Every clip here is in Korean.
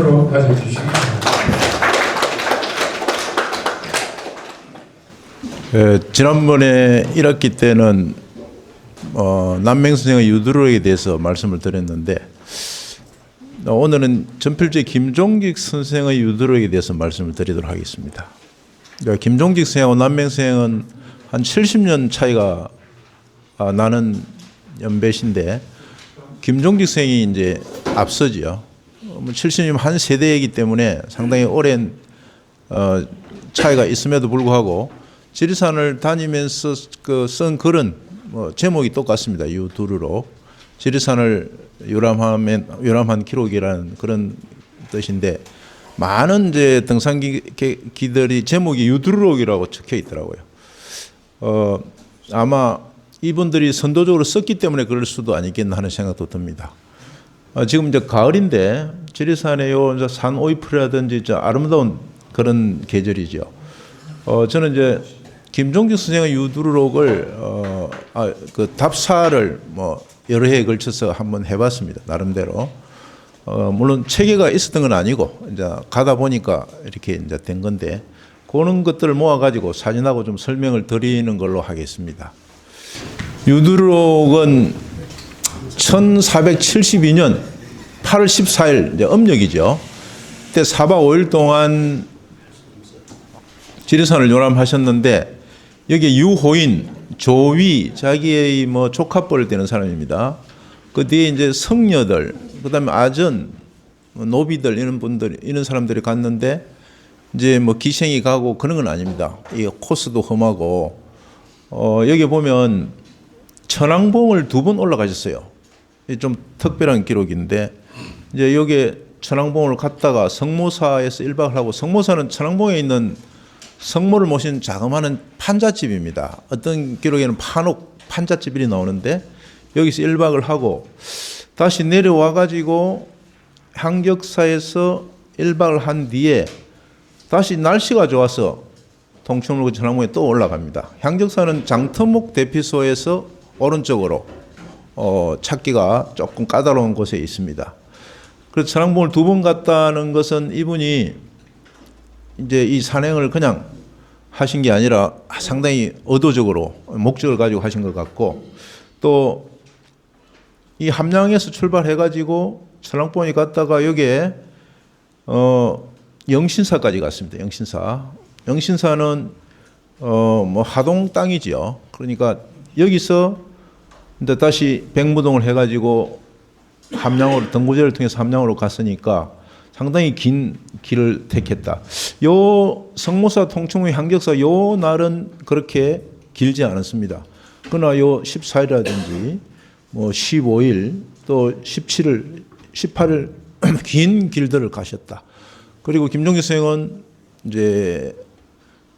박수로 맞이해 주시기 바랍니다. 지난번에 1학기 때는 남맹 선생의 유두록에 대해서 말씀을 드렸는데 오늘은 전필제 김종직 선생의 유두록에 대해서 말씀을 드리도록 하겠습니다. 그러니까 김종직 선생하고 남맹 선생은 한 70년 차이가 나는 연배신데 김종직 선생이 이제 앞서지요. 70년 한 세대이기 때문에 상당히 오랜 차이가 있음에도 불구하고 지리산을 다니면서 쓴 글은 제목이 똑같습니다. 유두루록 지리산을 유람한 기록이라는 그런 뜻인데 많은 이제 등산기들이 제목이 유두루록이라고 적혀 있더라고요. 아마 이분들이 선도적으로 썼기 때문에 그럴 수도 아니겠나 하는 생각도 듭니다. 지금 이제 가을인데 지리산의 요 산 오이풀이라든지 아름다운 그런 계절이죠. 저는 이제 김종직 선생의 유두록을 그 답사를 여러 해에 걸쳐서 한번 해봤습니다. 나름대로. 물론 체계가 있었던 건 아니고 이제 가다 보니까 이렇게 이제 된 건데 그런 것들을 모아가지고 사진하고 좀 설명을 드리는 걸로 하겠습니다. 유두록은 1472년 8월 14일 이제 음력이죠. 그때 4박 5일 동안 지리산을 요람하셨는데 여기 유호인, 조위, 자기의 조카뻘을 되는 사람입니다. 그 뒤에 이제 성녀들, 그다음에 아전, 노비들 이런 사람들이 갔는데 이제 기생이 가고 그런 건 아닙니다. 이 코스도 험하고 여기 보면 천왕봉을 2번 올라가셨어요. 좀 특별한 기록인데 이제 여기 천왕봉을 갔다가 성모사에서 1박을 하고 성모사는 천왕봉에 있는 성모를 모신 자그마한 판잣집입니다. 어떤 기록에는 판옥 판잣집이 나오는데 여기서 1박을 하고 다시 내려와 가지고 향격사에서 1박을 한 뒤에 다시 날씨가 좋아서 동충로 천왕봉에 또 올라갑니다. 향격사는 장터목 대피소에서 오른쪽으로 찾기가 조금 까다로운 곳에 있습니다. 그래서 천왕봉을 2번 갔다는 것은 이분이 이제 이 산행을 그냥 하신 게 아니라 상당히 의도적으로 목적을 가지고 하신 것 같고 또 이 함양에서 출발해 가지고 천왕봉에 갔다가 여기에 영신사까지 갔습니다. 영신사는 하동 땅이지요. 그러니까 여기서 이제 다시 백무동을 해 가지고 함양으로 등구제를 통해서 함양으로 갔으니까 상당히 긴 길을 택했다. 요 성모사 통충의 향격사 요 날은 그렇게 길지 않았습니다. 그러나 요 14일이라든지 15일 또 17일, 18일 긴 길들을 가셨다. 그리고 김종직 선생은 이제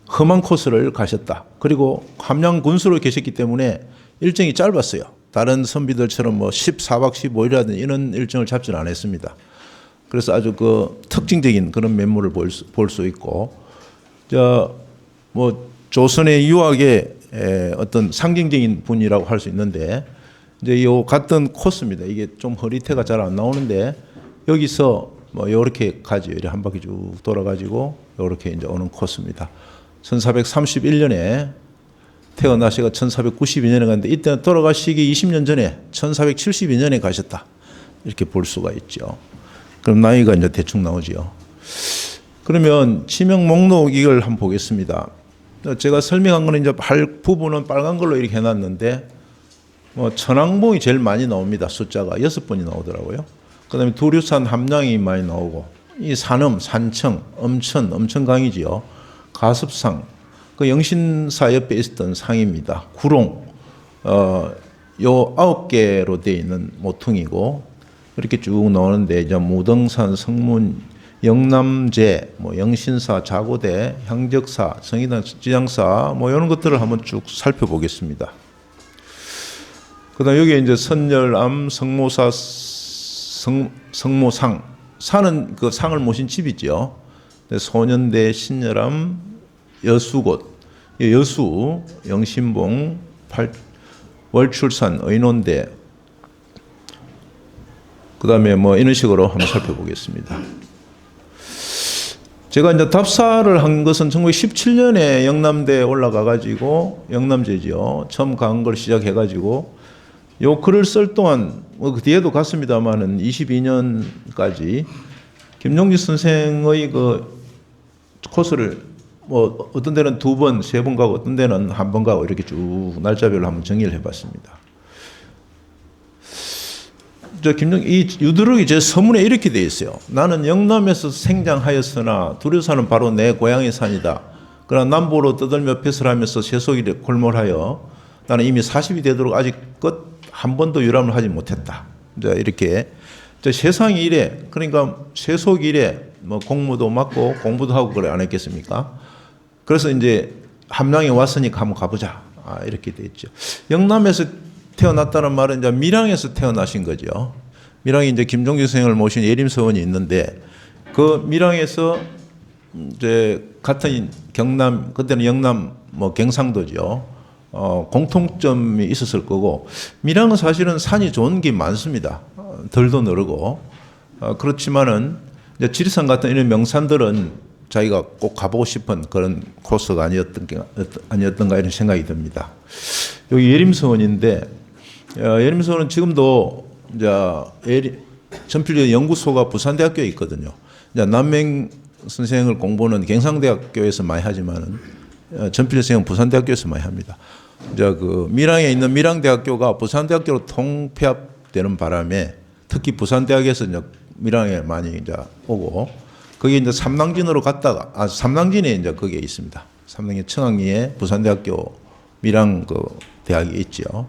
험한 코스를 가셨다. 그리고 함양 군수로 계셨기 때문에 일정이 짧았어요. 다른 선비들처럼 14박 15일이라든지 이런 일정을 잡지는 않았습니다. 그래서 아주 특징적인 그런 면모를 볼 수 있고, 조선의 유학의 어떤 상징적인 분이라고 할 수 있는데, 이제 요 갔던 코스입니다. 이게 좀 허리태가 잘 안 나오는데, 여기서 요렇게 가죠. 이렇게 한 바퀴 쭉 돌아가지고, 요렇게 이제 오는 코스입니다. 1431년에 태어나시가 1492년에 갔는데, 이때 돌아가시기 20년 전에 1472년에 가셨다. 이렇게 볼 수가 있죠. 그럼 나이가 이제 대충 나오지요. 그러면 지명 목록 이걸 한번 보겠습니다. 제가 설명한 거는 이제 부분은 빨간 걸로 이렇게 해놨는데, 천왕봉이 제일 많이 나옵니다. 숫자가 6번이 나오더라고요. 그 다음에 두류산, 함량이 많이 나오고, 이 산엄, 산청, 엄천강이지요. 가습상, 그 영신사 옆에 있었던 상입니다. 구롱, 요 9개로 되어 있는 모퉁이고, 이렇게 쭉 나오는데 이제 무등산, 성문, 영남제, 영신사, 자고대, 향적사, 성희단, 지장사 이런 것들을 한번 쭉 살펴보겠습니다. 그다음 여기 이제 선열암, 성모사, 성모상, 산은 그 상을 모신 집이죠. 소년대, 신열암, 여수곳, 여수, 영신봉, 월출산, 의논대. 그 다음에 이런 식으로 한번 살펴보겠습니다. 제가 이제 답사를 한 것은 1917년에 영남대에 올라가가지고, 영남제죠. 처음 간 걸 시작해가지고, 요 글을 쓸 동안, 그 뒤에도 갔습니다만은 22년까지 김종지 선생의 그 코스를 뭐 어떤 데는 2번, 3번 가고 어떤 데는 1번 가고 이렇게 쭉 날짜별로 한번 정리를 해봤습니다. 이 유두록이 제 서문에 이렇게 되어 있어요. 나는 영남에서 생장하였으나 두려사는 바로 내 고향의 산이다. 그러나 남부로 떠들며 패설하면서 세속일에 골몰하여 나는 이미 40이 되도록 아직 끝 한 번도 유람을 하지 못했다. 이렇게 세상이 이래, 그러니까 세속 이래 뭐 공무도 맡고 공부도 하고 그래 안 했겠습니까? 그래서 이제 함량에 왔으니까 한번 가보자. 이렇게 돼 있죠. 영남에서 태어났다는 말은 이제 밀양에서 태어나신 거죠. 밀양에 이제 김종지 선생을 모신 예림서원이 있는데 그 밀양에서 이제 같은 경남, 그때는 영남 뭐 경상도죠. 공통점이 있었을 거고, 밀양은 사실은 산이 좋은 게 많습니다. 덜도 너르고. 그렇지만은 이제 지리산 같은 이런 명산들은 자기가 꼭 가보고 싶은 그런 코스가 아니었던가 이런 생각이 듭니다. 여기 예림서원인데, 예림서원은 지금도 이제 전필 연구소가 부산대학교에 있거든요. 이제 남맹 선생을 공부는 경상대학교에서 많이 하지만은 전필 선생은 부산대학교에서 많이 합니다. 이제 그 밀양에 있는 밀양대학교가 부산대학교로 통폐합되는 바람에 특히 부산대학에서 이제 밀양에 많이 이제 오고 거기 이제 삼낭진으로 갔다가 삼낭진에 이제 거기에 있습니다. 삼낭진 청학리에 부산대학교 밀양 그 대학이 있죠.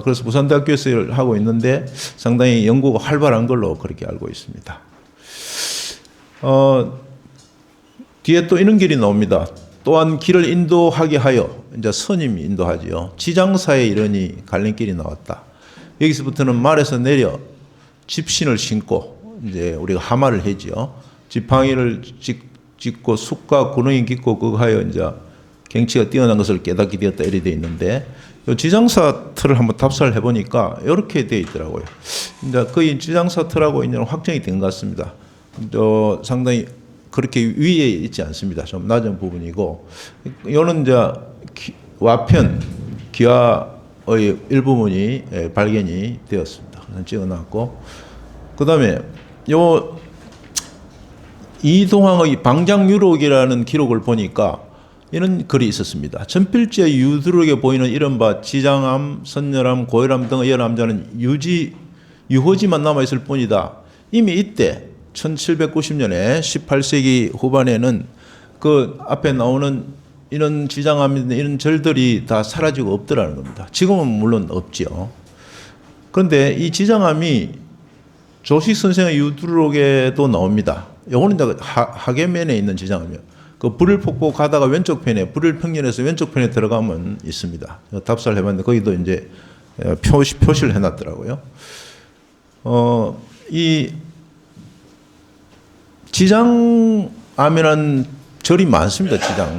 그래서 부산대학교에서 일을 하고 있는데 상당히 연구가 활발한 걸로 그렇게 알고 있습니다. 뒤에 또 이런 길이 나옵니다. 또한 길을 인도하게 하여 이제 스님이 인도하지요. 지장사의 일원이 갈림길이 나왔다. 여기서부터는 말에서 내려 집신을 신고 이제 우리가 하마를 해지요. 지팡이를 짚고 숲과 구렁이 깊고 그하여 이제 경치가 뛰어난 것을 깨닫게 되었다 이렇게 되어 있는데 이 지장사 틀을 한번 답사를 해보니까 이렇게 되어 있더라고요. 이제 거의 지장사 틀하고 이제 확정이 된 것 같습니다. 상당히 그렇게 위에 있지 않습니다. 좀 낮은 부분이고, 이거는 이제 와편 기와의 일부분이 발견이 되었습니다. 찍어놨고, 그 다음에 요 이동항의 방장유록이라는 기록을 보니까 이런 글이 있었습니다. 전필제 유두록에 보이는 이른바 지장암, 선열암, 고열암 등의 열암자는 유호지만 남아있을 뿐이다. 이미 이때 1790년에 18세기 후반에는 그 앞에 나오는 이런 지장암, 이런 절들이 다 사라지고 없더라는 겁니다. 지금은 물론 없죠. 그런데 이 지장암이 조식 선생의 유두록에도 나옵니다. 요거는 이제 하계면에 있는 지장암이에요. 그 불일 폭포 가다가 왼쪽 편에, 불일 평년에서 왼쪽 편에 들어가면 있습니다. 답사를 해봤는데 거기도 이제 표시를 해놨더라고요. 이 지장암이라는 절이 많습니다.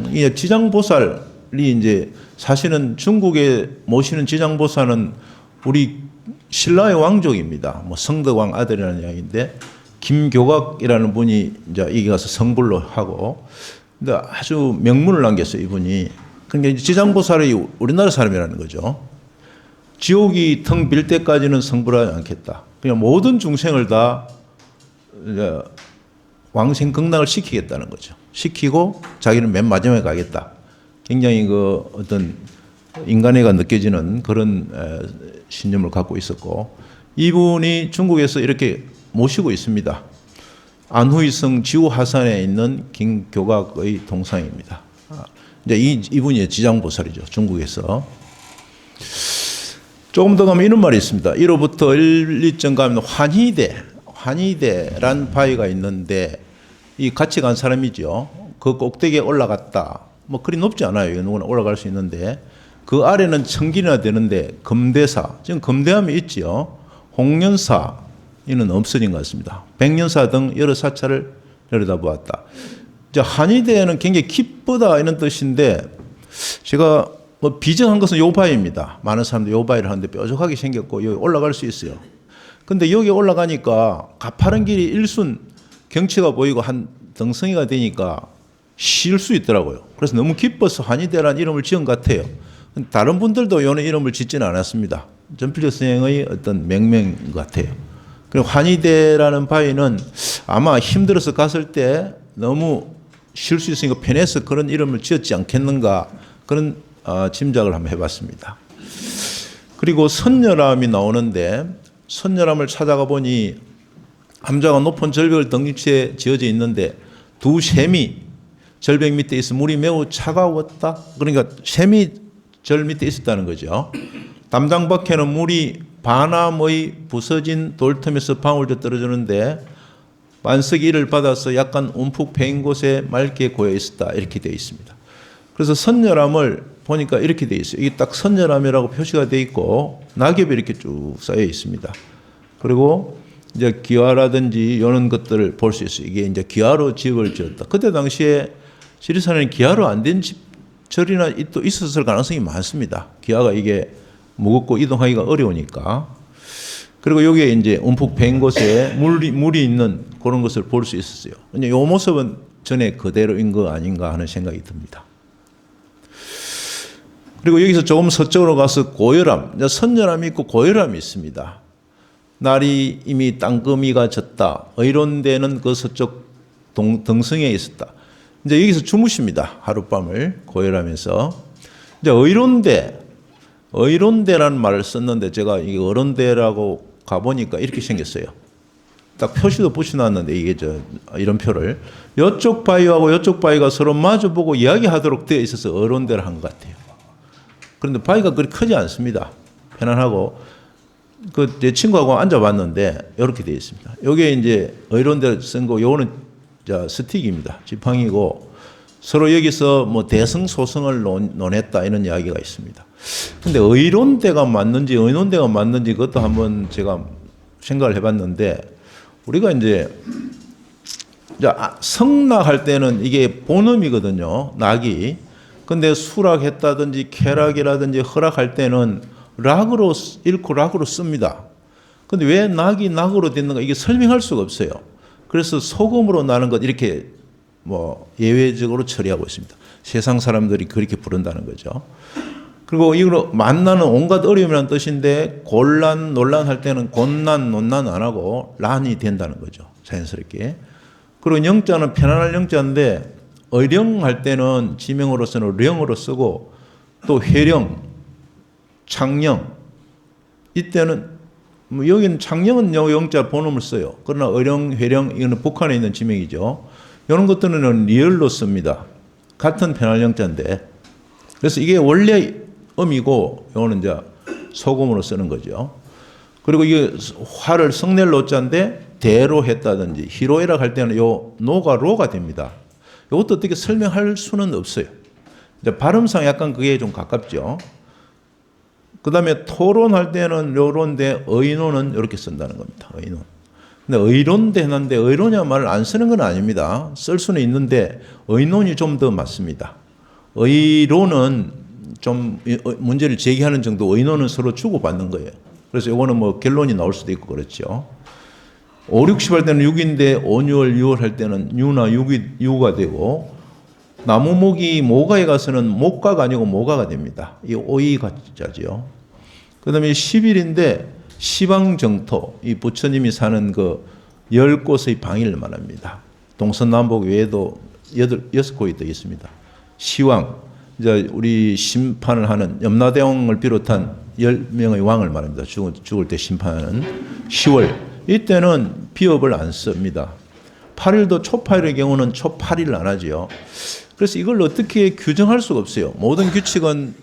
이 지장보살이 이제 사실은 중국에 모시는 지장보살은 우리 신라의 왕족입니다. 뭐 성덕왕 아들이라는 이야기인데 김교각이라는 분이 이제 여기 가서 성불로 하고, 근데 아주 명문을 남겼어요 이분이. 그러니까 지장보살이 우리나라 사람이라는 거죠. 지옥이 텅 빌 때까지는 성불하지 않겠다. 그냥 모든 중생을 다 이제 왕생 극락을 시키겠다는 거죠. 시키고 자기는 맨 마지막에 가겠다. 굉장히 그 어떤 인간애가 느껴지는 그런 신념을 갖고 있었고, 이분이 중국에서 이렇게 모시고 있습니다. 안후이성 지우하산에 있는 김교각의 동상입니다. 이제 이분이 지장보살이죠. 중국에서. 조금 더 가면 이런 말이 있습니다. 1호부터 1, 2점 가면 환희대란 바위가 있는데 이 같이 간 사람이죠. 그 꼭대기에 올라갔다. 뭐 그리 높지 않아요. 누구나 올라갈 수 있는데 그 아래는 천길이나 되는데 금대사, 지금 금대함이 있지요. 홍련사 이는 없어진 것 같습니다. 백년사 등 여러 사찰을 내려다보았다. 이제 한의대는 굉장히 기쁘다 이런 뜻인데 제가 뭐 비정한 것은 요바위입니다. 많은 사람들이 요바위를 하는데 뾰족하게 생겼고 여기 올라갈 수 있어요. 근데 여기 올라가니까 가파른 길이 일순 경치가 보이고 한 등성이가 되니까 쉴 수 있더라고요. 그래서 너무 기뻐서 환희대라는 이름을 지은 것 같아요. 다른 분들도 이런 이름을 짓지는 않았습니다. 전필적 선생의 어떤 명명인 것 같아요. 그리고 환희대라는 바위는 아마 힘들어서 갔을 때 너무 쉴 수 있으니까 편해서 그런 이름을 지었지 않겠는가, 그런 짐작을 한번 해봤습니다. 그리고 선녀람이 나오는데, 선녀람을 찾아가 보니 암자가 높은 절벽을 등지에 지어져 있는데 두 샘이 절벽 밑에 있어 물이 매우 차가웠다. 그러니까 샘이 절 밑에 있었다는 거죠. 담장 밖에는 물이 반암의 부서진 돌틈에서 방울져 떨어지는데 반석이 이를 받아서 약간 움푹 패인 곳에 맑게 고여 있었다. 이렇게 되어 있습니다. 그래서 선녀람을 보니까 이렇게 되어 있어요. 이게 딱 선녀람이라고 표시가 되어 있고 낙엽이 이렇게 쭉 쌓여 있습니다. 그리고 이제 기와라든지 이런 것들을 볼 수 있어요. 이게 이제 기와로 집을 지었다. 그때 당시에 지리산에는 기와로 안 된 절이나 또 있었을 가능성이 많습니다. 기와가 이게 무겁고 이동하기가 어려우니까. 그리고 여기에 이제 움푹 패인 곳에 물이 있는 그런 것을 볼 수 있었어요. 이 모습은 전에 그대로인 거 아닌가 하는 생각이 듭니다. 그리고 여기서 조금 서쪽으로 가서 고열암, 선열암이 있고 고열암이 있습니다. 날이 이미 땅거미가 졌다. 의론대는 그 서쪽 등성에 있었다. 이제 여기서 주무십니다. 하룻밤을 고열하면서. 이제 의론대라는 말을 썼는데 제가 이게 의론대라고 가보니까 이렇게 생겼어요. 딱 표시도 붙여놨는데 이게 이런 표를. 이쪽 바위하고 이쪽 바위가 서로 마주보고 이야기하도록 되어 있어서 의론대를 한 것 같아요. 그런데 바위가 그리 크지 않습니다. 편안하고. 제 친구하고 앉아봤는데 이렇게 되어 있습니다. 여기에 이제 의론대를 쓴 거, 요거는 스틱입니다. 지팡이고 서로 여기서 뭐 대성소성을 논했다 이런 이야기가 있습니다. 근데 의론대가 맞는지 의논대가 맞는지 그것도 한번 제가 생각을 해봤는데 우리가 이제 성낙할 때는 이게 본음이거든요. 낙이. 근데 수락했다든지 쾌락이라든지 허락할 때는 락으로 읽고 락으로 씁니다. 근데 왜 낙이 낙으로 됐는가 이게 설명할 수가 없어요. 그래서 소금으로 나는 것 이렇게 뭐 예외적으로 처리하고 있습니다. 세상 사람들이 그렇게 부른다는 거죠. 그리고 이걸로 만나는 온갖 어려움이라는 뜻인데 곤란, 논란할 때는 곤난, 논란 안 하고 란이 된다는 거죠. 자연스럽게. 그리고 영자는 편안할 영자인데 의령할 때는 지명으로서는 령으로 쓰고 또 회령, 창령 이때는 뭐 여기는 창령은 영자 본음을 써요. 그러나 의령, 회령 이거는 북한에 있는 지명이죠. 이런 것들은 리얼로 씁니다. 같은 편할 영자인데 그래서 이게 원래 음이고 이거는 이제 소금으로 쓰는 거죠. 그리고 이게 화를 성낼 로자인데 대로 했다든지 희로애락 할 때는 요 노가 로가 됩니다. 이것도 어떻게 설명할 수는 없어요. 이제 발음상 약간 그게 좀 가깝죠. 그 다음에 토론할 때는 요런데 의논은 이렇게 쓴다는 겁니다. 의논. 근데 의론대 해놨는데 의론이야 말을 안 쓰는 건 아닙니다. 쓸 수는 있는데 의논이 좀 더 맞습니다. 의론은 좀 문제를 제기하는 정도, 의논은 서로 주고받는 거예요. 그래서 이거는 뭐 결론이 나올 수도 있고 그렇죠. 5, 60 할 때는 6인데 5, 6월 할 때는 유나 유가 되고 나무목이 모가에 가서는 목가가 아니고 모가가 됩니다. 이 오이가자지요. 그 다음에 10일인데 시방정토, 이 부처님이 사는 그 10곳의 방위를 말합니다. 동서남북 외에도 6곳이 더 있습니다. 시왕, 이제 우리 심판을 하는 염라대왕을 비롯한 10명의 왕을 말합니다. 죽을 때 심판하는 10월. 이때는 비업을 안 씁니다. 8일도 초8일의 경우는 초8일을 안 하지요. 그래서 이걸 어떻게 규정할 수가 없어요. 모든 규칙은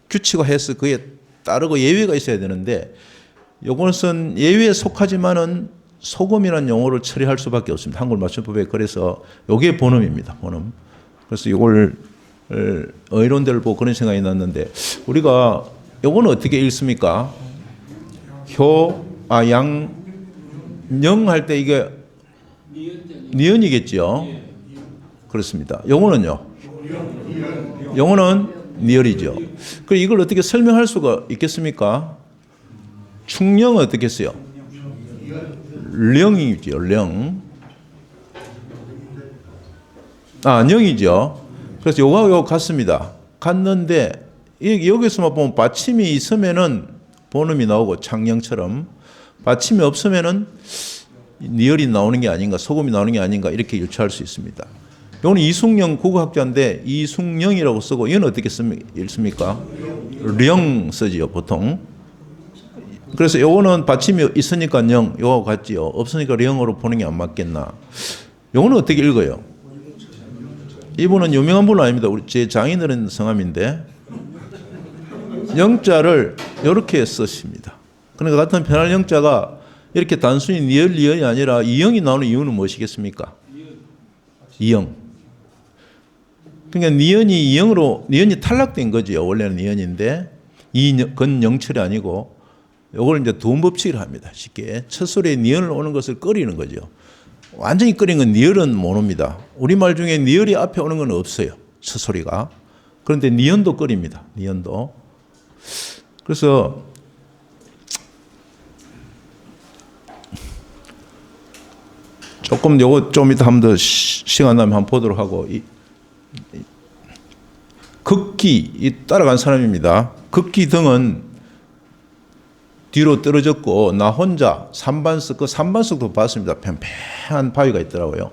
규칙화해서 그에 따르고 예외가 있어야 되는데 이것은 예외에 속하지만은 소금이라는 용어를 처리할 수밖에 없습니다. 한글 맞춤법에. 그래서 이게 본음입니다. 본음. 그래서 이걸 의론대를 보고 그런 생각이 났는데 우리가 이거는 어떻게 읽습니까? 영 할 때 이게 니은이겠죠. 그렇습니다. 영어는요. 영어는 니을이죠. 그럼 이걸 어떻게 설명할 수가 있겠습니까? 충령은 어떻게 써요? 령이죠. 령. 영이죠. 그래서 요거하고 요거 같습니다. 갔는데 여기서만 보면 받침이 있으면은 본음이 나오고 창령처럼, 받침이 없으면은 니을이 나오는 게 아닌가, 소금이 나오는 게 아닌가 이렇게 유추할 수 있습니다. 이거는 이숙영 국어학자인데 이숙영이라고 쓰고, 이건 어떻게 읽습니까? 령 쓰지요 보통. 그래서 요거는 받침이 있으니까 영, 요거 같지요. 없으니까 령으로 보는 게 안 맞겠나. 요거는 어떻게 읽어요? 이분은 유명한 분은 아닙니다. 우리 제 장인어른 성함인데 영자를 이렇게 쓰십니다. 그러니까 같은 편할 영자가 이렇게 단순히 니을이 아니라 이영이 나오는 이유는 무엇이겠습니까? 이영. 그러니까 니은이 탈락된 거죠. 원래는 니은인데 이건 영철이 아니고, 이걸 이제 두음법칙을 합니다. 쉽게 첫 소리에 니은을 오는 것을 꺼리는 거죠. 완전히 꺼린 건 니을은 못 옵니다. 우리말 중에 니을이 앞에 오는 건 없어요. 첫 소리가. 그런데 니은도 꺼립니다. 니은도. 그래서 조금 요거 좀 이따 한 번 더 시간 나면 한번 보도록 하고, 극기 따라간 사람입니다. 극기 등은 뒤로 떨어졌고 나 혼자 삼반석, 그 삼반석도 봤습니다. 팽팽한 바위가 있더라고요.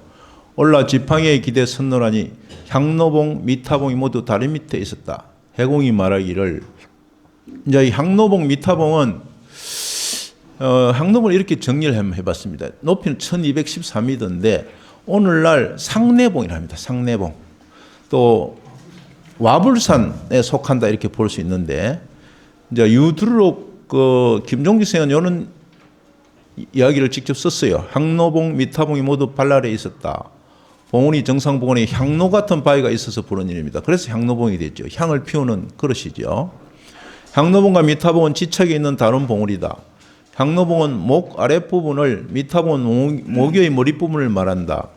올라 지팡이에 기대 선노라니 향노봉, 미타봉이 모두 다리 밑에 있었다. 해공이 말하기를, 이제 이 향노봉, 미타봉은 향노봉을 이렇게 정리를 한번 해봤습니다. 높이는 1213m인데 오늘날 상내봉이라 합니다. 상내봉. 또 와불산에 속한다 이렇게 볼 수 있는데, 이제 유두록 김종기 선생은 이런 이야기를 직접 썼어요. 향노봉, 미타봉이 모두 발랄에 있었다. 봉우리 정상봉원에 향노 같은 바위가 있어서 부른 일입니다. 그래서 향노봉이 됐죠. 향을 피우는 그릇이죠. 향노봉과 미타봉은 지척에 있는 다른 봉우리다. 향노봉은 목 아랫부분을, 미타봉은 목의 머릿부분을 말한다.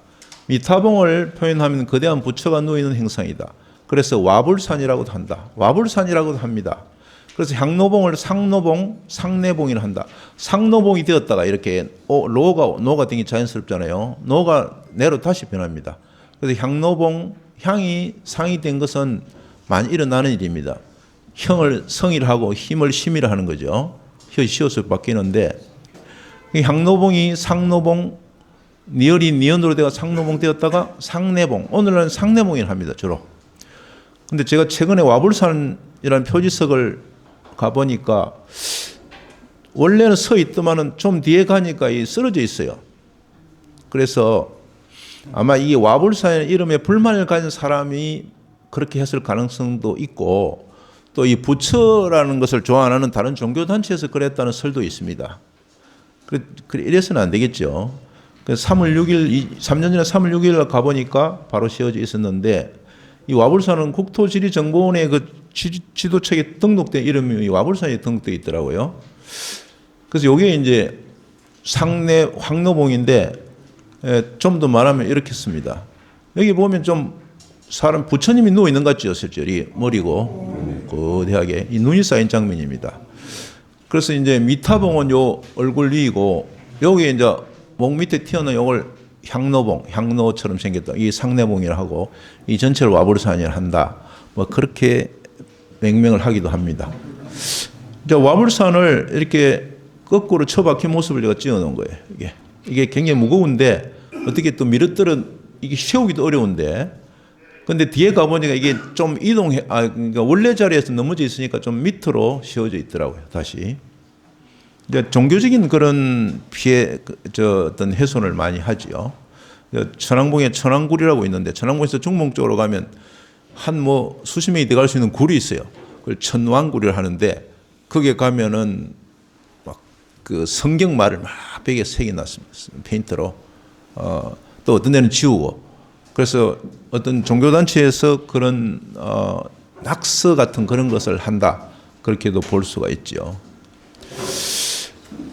미타봉을 표현하면 거대한 부처가 누워있는 행상이다. 그래서 와불산이라고도 한다. 와불산이라고도 합니다. 그래서 향노봉을 상노봉, 상내봉이라 한다. 상노봉이 되었다가 이렇게 노가 된 게 자연스럽잖아요. 노가 내로 다시 변합니다. 그래서 향노봉, 향이 상이 된 것은 많이 일어나는 일입니다. 형을 성이라 하고 힘을 심이라 하는 거죠. 혀 시옷을 바뀌는데, 향노봉이 상노봉, 니을이 니은으로 되어 상노봉 되었다가 상내봉, 오늘은 상내봉이라 합니다. 주로. 근데 제가 최근에 와불산이라는 표지석을 가보니까 원래는 서 있더만은 좀 뒤에 가니까 쓰러져 있어요. 그래서 아마 이게 와불산의 이름에 불만을 가진 사람이 그렇게 했을 가능성도 있고, 또 이 부처라는 것을 좋아하는 다른 종교단체에서 그랬다는 설도 있습니다. 이래서는 안 되겠죠. 그래서 3년 전에 3월 6일 가보니까 바로 씌워져 있었는데, 이 와불산은 국토지리정보원의 그 지도책에 등록된 이름이 와불산에 등록되어 있더라고요. 그래서 이게 이제 상내 황노봉인데, 좀 더 말하면 이렇게 씁니다. 여기 보면 좀 사람 부처님이 누워 있는 것 같죠, 실제로 머리고 거대하게 이 눈이 쌓인 장면입니다. 그래서 이제 미타봉은 요 얼굴 위이고, 여기 이제 목 밑에 튀어나온 요걸 향노봉, 향노처럼 생겼다. 이 상내봉이라 하고, 이 전체를 와불산이라 한다. 뭐 그렇게 명명을 하기도 합니다. 이제 와불산을 이렇게 거꾸로 처박힌 모습을 제가 찍어놓은 거예요. 이게 굉장히 무거운데 어떻게 또 밀어떨어 이게 세우기도 어려운데, 근데 뒤에 가보니까 이게 좀 그러니까 원래 자리에서 넘어져 있으니까 좀 밑으로 씌워져 있더라고요. 다시. 이제 종교적인 그런 어떤 훼손을 많이 하지요. 천왕봉에 천왕굴이라고 있는데, 천왕봉에서 중봉 쪽으로 가면 수십 명이 들어갈 수 있는 굴이 있어요. 그걸 천왕굴이라 하는데, 거기에 가면은 막 그 성경말을 막 벽에 새겨놨습니다. 페인트로. 또 어떤 데는 지우고. 그래서 어떤 종교단체에서 그런 낙서 같은 그런 것을 한다. 그렇게도 볼 수가 있죠.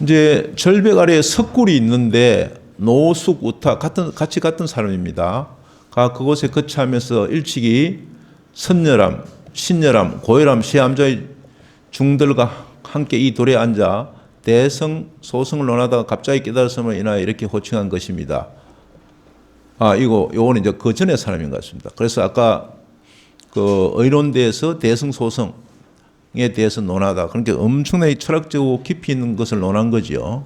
이제 절벽 아래에 석굴이 있는데, 노숙, 우타 같이 같은 사람입니다. 그곳에 거처하면서 일찍이 선열함, 신열함, 고열함, 시암자의 중들과 함께 이 돌에 앉아 대성, 소성을 논하다가 갑자기 깨달았음을 인하여 이렇게 호칭한 것입니다. 요거는 이제 그 전에 사람인 것 같습니다. 그래서 아까 그 의론대에서 대승소성에 대해서 논하다. 그러니까 엄청나게 철학적으로 깊이 있는 것을 논한 거죠.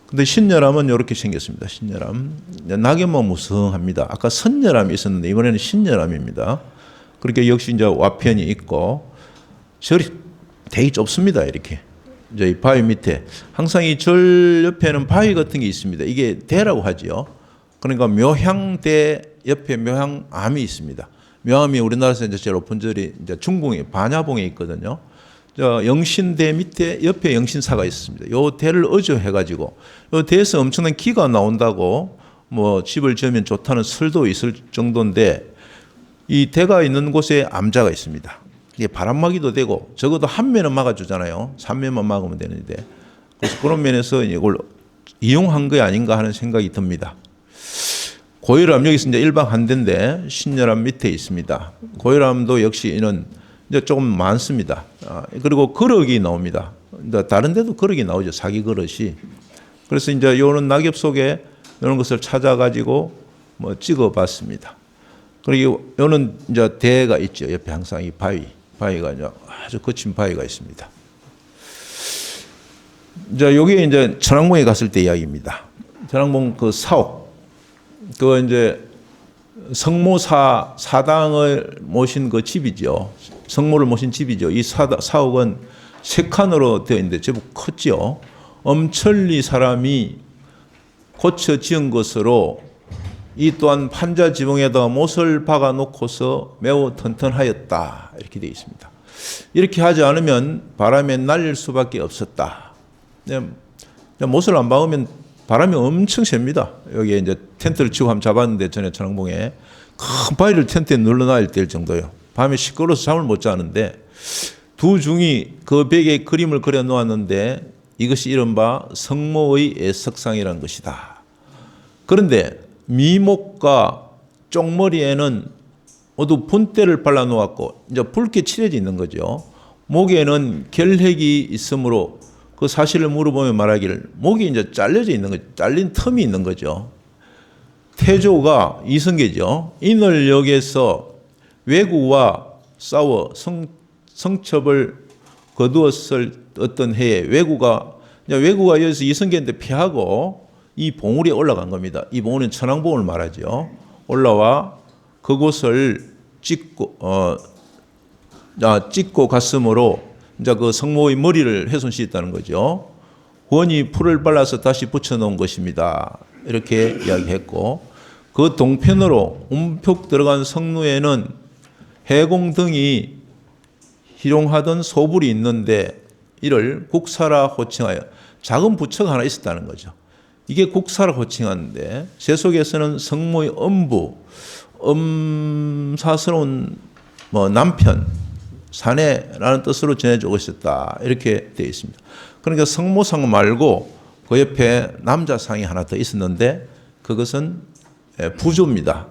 근데 신열암은 이렇게 생겼습니다. 신열암. 낙엽만 무성합니다. 아까 선열암이 있었는데 이번에는 신열암입니다. 그렇게 역시 이제 와편이 있고 절이 되게 좁습니다. 이렇게. 이제 이 바위 밑에 항상 이 절 옆에는 바위 같은 게 있습니다. 이게 대라고 하죠. 그러니까 묘향대 옆에 묘향암이 있습니다. 묘암이 우리나라에서 이제 제일 높은 절이 이제 중궁에 반야봉에 있거든요. 영신대 밑에 옆에 영신사가 있습니다. 요 대를 어조해가지고 요 대에서 엄청난 기가 나온다고 뭐 집을 지으면 좋다는 설도 있을 정도인데 이 대가 있는 곳에 암자가 있습니다. 이게 바람막이도 되고 적어도 한 면은 막아주잖아요. 3면만 막으면 되는데 그래서 그런 면에서 이걸 이용한 게 아닌가 하는 생각이 듭니다. 고혈암 여기서 이제 일방 한대인데 신열암 밑에 있습니다. 고혈암도 역시 이는 이제 조금 많습니다. 그리고 거럭이 나옵니다. 다른 데도 거럭이 나오죠. 사기 그릇이. 그래서 이제 요런 낙엽 속에 이런 것을 찾아가지고 뭐 찍어봤습니다. 그리고 요는 이제 대가 있죠. 옆에 항상 이 바위가 이제 아주 거친 바위가 있습니다. 이제 요게 이제 천왕봉에 갔을 때 이야기입니다. 천왕봉 그 사옥. 그 이제 성모사 사당을 모신 그 집이죠. 성모를 모신 집이죠. 이 사옥은 세 칸으로 되어 있는데 제법 컸죠. 엄천리 사람이 고쳐 지은 것으로 이 또한 판자 지붕에다가 못을 박아 놓고서 매우 튼튼하였다. 이렇게 되어 있습니다. 이렇게 하지 않으면 바람에 날릴 수밖에 없었다. 못을 안 박으면 바람이 엄청 셉니다. 여기에 이제 텐트를 치고 한번 잡았는데 전에 천왕봉에 큰 바위를 텐트에 눌러놔야 될 정도예요. 밤에 시끄러워서 잠을 못 자는데 두 중이 그 벽에 그림을 그려 놓았는데 이것이 이른바 성모의 애석상이라는 것이다. 그런데 미목과 쪽머리에는 모두 분대를 발라 놓았고 이제 붉게 칠해져 있는 거죠. 목에는 결핵이 있으므로 그 사실을 물어보면 말하기를 목이 이제 잘려져 있는 거죠. 잘린 틈이 있는 거죠. 태조가 이성계죠. 인월역에서 왜구와 싸워 성첩을 거두었을 어떤 해에 왜구가 여기서 이성계한테 피하고 이 봉우리에 올라간 겁니다. 이 봉우리는 천왕봉을 말하죠. 올라와 그곳을 찍고 갔으므로 이제 그 성모의 머리를 훼손시켰다는 거죠. 원이 풀을 발라서 다시 붙여놓은 것입니다. 이렇게 이야기했고 그 동편으로 움푹 들어간 성루에는 해공 등이 희롱하던 소불이 있는데 이를 국사라 호칭하여 작은 부처가 하나 있었다는 거죠. 이게 국사라 호칭하는데 세속에서는 성모의 엄부, 엄사스러운 남편, 사내라는 뜻으로 전해주고 있었다. 이렇게 되어 있습니다. 그러니까 성모상 말고 그 옆에 남자상이 하나 더 있었는데 그것은 부조입니다.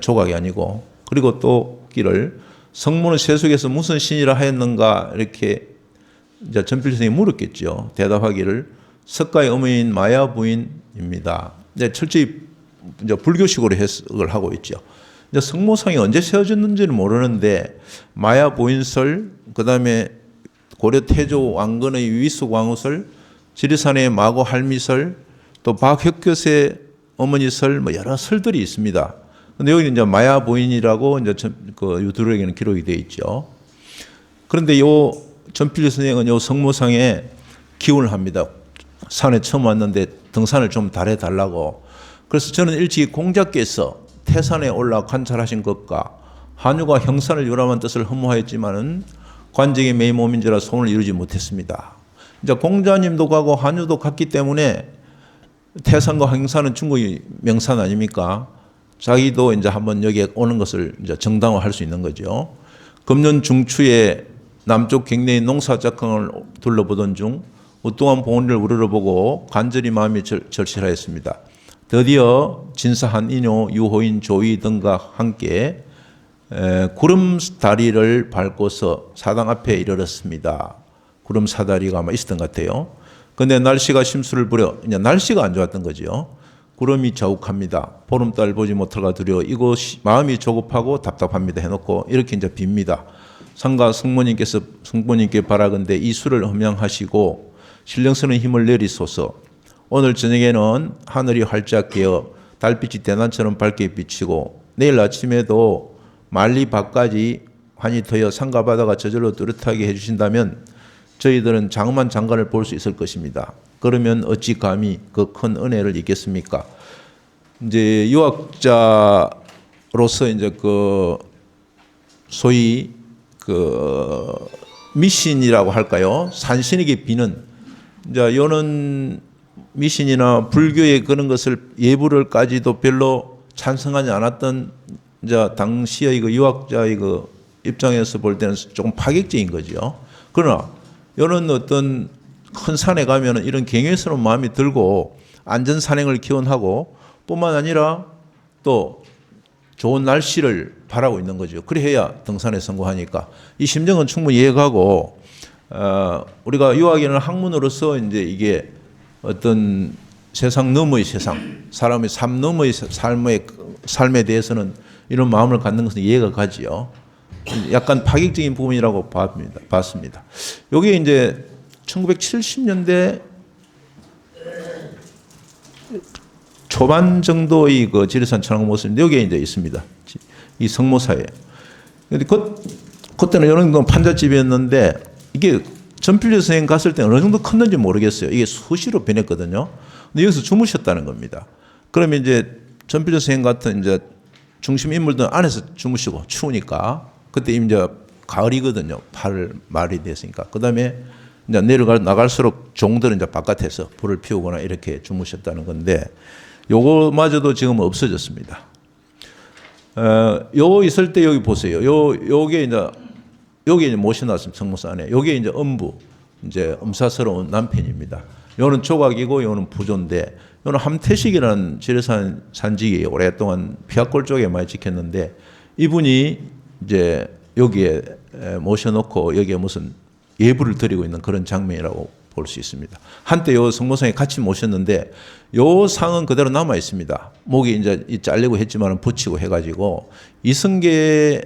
조각이 아니고. 그리고 또 기를 성모는 세속에서 무슨 신이라 하였는가 이렇게 이제 전필 선생님이 물었겠죠. 대답하기를 석가의 어머니인 마야 부인입니다. 이제 철저히 이제 불교식으로 해석을 하고 있죠. 이제 성모상이 언제 세워졌는지는 모르는데 마야 부인설, 그다음에 고려 태조 왕건의 위숙 왕후설, 지리산의 마고 할미설, 또 박혁교세 어머니설 여러 설들이 있습니다. 근데 여기 이제 마야 부인이라고 이제 그 유두록에는 기록이 되어 있죠. 그런데 요 전필 선생은 요 성모상에 기원을 합니다. 산에 처음 왔는데 등산을 좀 잘해 달라고. 그래서 저는 일찍이 공자께서 태산에 올라 관찰하신 것과 한유가 형산을 유람한 뜻을 허무하였지만은 관직의 매이 몸인지라 소원을 이루지 못했습니다. 이제 공자님도 가고 한유도 갔기 때문에 태산과 형산은 중국의 명산 아닙니까? 자기도 이제 한번 여기에 오는 것을 이제 정당화할 수 있는 거죠. 금년 중추에 남쪽 경내의 농사작황을 둘러보던 중 우뚱한 봉우리를 우러러보고 간절히 마음이 절실하였습니다. 드디어 진사한 인효, 유호인, 조위 등과 함께 구름다리를 밟고서 사당 앞에 이르렀습니다. 구름사다리가 아마 있었던 것 같아요. 그런데 날씨가 심수를 부려, 이제 날씨가 안 좋았던 거죠. 구름이 자욱합니다. 보름달 보지 못할까 두려워 이거 마음이 조급하고 답답합니다 해놓고 이렇게 이제 빕니다. 상가 성모님께 바라건대 이 수를 험양하시고 신령스러운 힘을 내리소서. 오늘 저녁에는 하늘이 활짝 개어 달빛이 대낮처럼 밝게 비치고 내일 아침에도 만리 밖까지 환히 터여 산과 바다가 저절로 뚜렷하게 해주신다면 저희들은 장엄한 장관을 볼 수 있을 것입니다. 그러면 어찌 감히 그 큰 은혜를 잊겠습니까? 이제 유학자로서 이제 그 소위 그 미신이라고 할까요? 산신에게 비는 이제 요는 미신이나 불교의 그런 것을 예불을까지도 별로 찬성하지 않았던 이제 당시의 그 유학자의 그 입장에서 볼 때는 조금 파격적인 거죠. 그러나 요는 어떤 큰 산에 가면은 이런 경외스러운 마음이 들고 안전 산행을 기원하고 뿐만 아니라 또 좋은 날씨를 바라고 있는 거죠. 그래야 등산에 성공하니까 이 심정은 충분히 이해가고 우리가 유학에는 학문으로서 이제 이게 어떤 세상 너머의 세상, 사람의 삶 너머의 삶에 대해서는 이런 마음을 갖는 것은 이해가 가지요. 약간 파격적인 부분이라고 봤습니다. 여기 이제 1970년대 초반 정도의 그 지리산 천왕 모습인데 여기에 이제 있습니다. 이 성모사예요. 근데 그때는 어느 정도 판잣집이었는데 이게 전필조 선생님 갔을 때는 어느 정도 컸는지 모르겠어요. 이게 수시로 변했거든요. 근데 여기서 주무셨다는 겁니다. 그러면 이제 전필조 선생님 같은 이제 중심 인물들은 안에서 주무시고 추우니까 그때 이제 가을이거든요. 8월 말이 됐으니까. 그 다음에 이제 나갈수록 종들은 이제 바깥에서 불을 피우거나 이렇게 주무셨다는 건데 요거마저도 지금 없어졌습니다. 요 있을 때 여기 보세요. 요게 이제 모셔놨습니다. 성모사 안에. 요게 이제 음부, 이제 음사스러운 남편입니다. 요는 조각이고 요는 부조인데 요는 함태식이라는 지리산 산직이 오랫동안 피학골 쪽에 많이 지켰는데 이분이 이제 여기에 모셔놓고 여기에 무슨 예불을 드리고 있는 그런 장면이라고 볼 수 있습니다. 한때 요 성모상에 같이 모셨는데 요 상은 그대로 남아 있습니다. 목이 이제 잘리고 했지만 붙이고 해가지고 이승계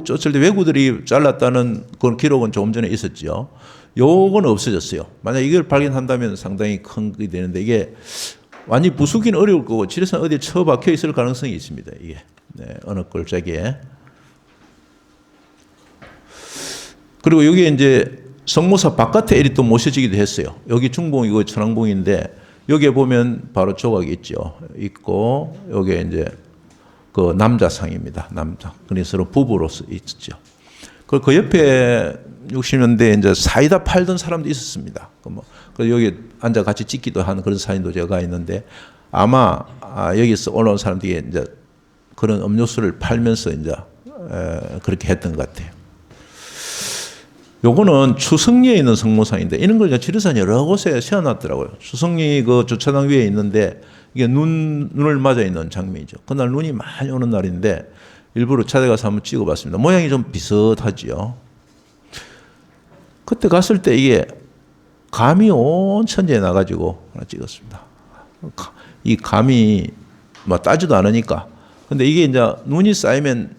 쫓을 때 왜구들이 잘랐다는 그런 기록은 조금 전에 있었죠. 요건 없어졌어요. 만약 이걸 발견한다면 상당히 큰 게 되는데 이게 완전히 부수기는 어려울 거고 지리산 어디에 처박혀 있을 가능성이 있습니다. 이게 어느 골짜기에. 그리고 여기에 이제 성모사 바깥에 에리 또 모셔지기도 했어요. 여기 중봉이고 천왕봉인데 여기에 보면 바로 조각이 있고 여기에 이제 그 남자상입니다. 남자. 그래서 서로 부부로서 있죠. 그 옆에 60년대에 이제 사이다 팔던 사람도 있었습니다. 그래서 여기 앉아 같이 찍기도 하는 그런 사진도 제가 있는데 아마 여기서 올라온 사람들이 이제 그런 음료수를 팔면서 이제 그렇게 했던 것 같아요. 요거는 추성리에 있는 성모상인데 이런 걸 지리산 여러 곳에 세워놨더라고요. 추성리 그 주차장 위에 있는데 이게 눈을 맞아 있는 장면이죠. 그날 눈이 많이 오는 날인데 일부러 찾아가서 한번 찍어봤습니다. 모양이 좀 비슷하지요. 그때 갔을 때 이게 감이 온 천지에 나가지고 하나 찍었습니다. 이 감이 뭐 따지도 않으니까. 근데 이게 이제 눈이 쌓이면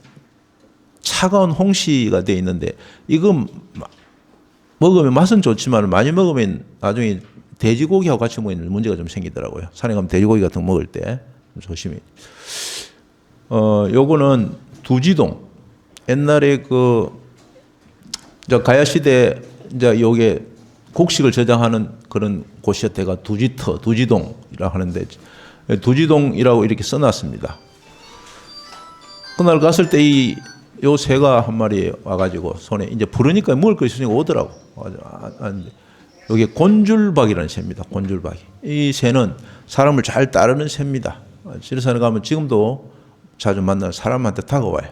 차가운 홍시가 돼 있는데 이거 먹으면 맛은 좋지만 많이 먹으면 나중에 돼지고기하고 같이 먹으면 문제가 좀 생기더라고요. 산에 가면 돼지고기 같은 거 먹을 때 조심히. 요거는 두지동. 옛날에 가야 시대 이제 요게 곡식을 저장하는 그런 곳이었대가 두지동이라고 하는데 두지동이라고 이렇게 써놨습니다. 그날 갔을 때 요 새가 한 마리 와가지고 손에 이제 부르니까 먹을 것이 있으니까 오더라고. 여기 곤줄박이라는 새입니다. 곤줄박이. 이 새는 사람을 잘 따르는 새입니다. 지리산에 가면 지금도 자주 만나는 사람한테 다가와요.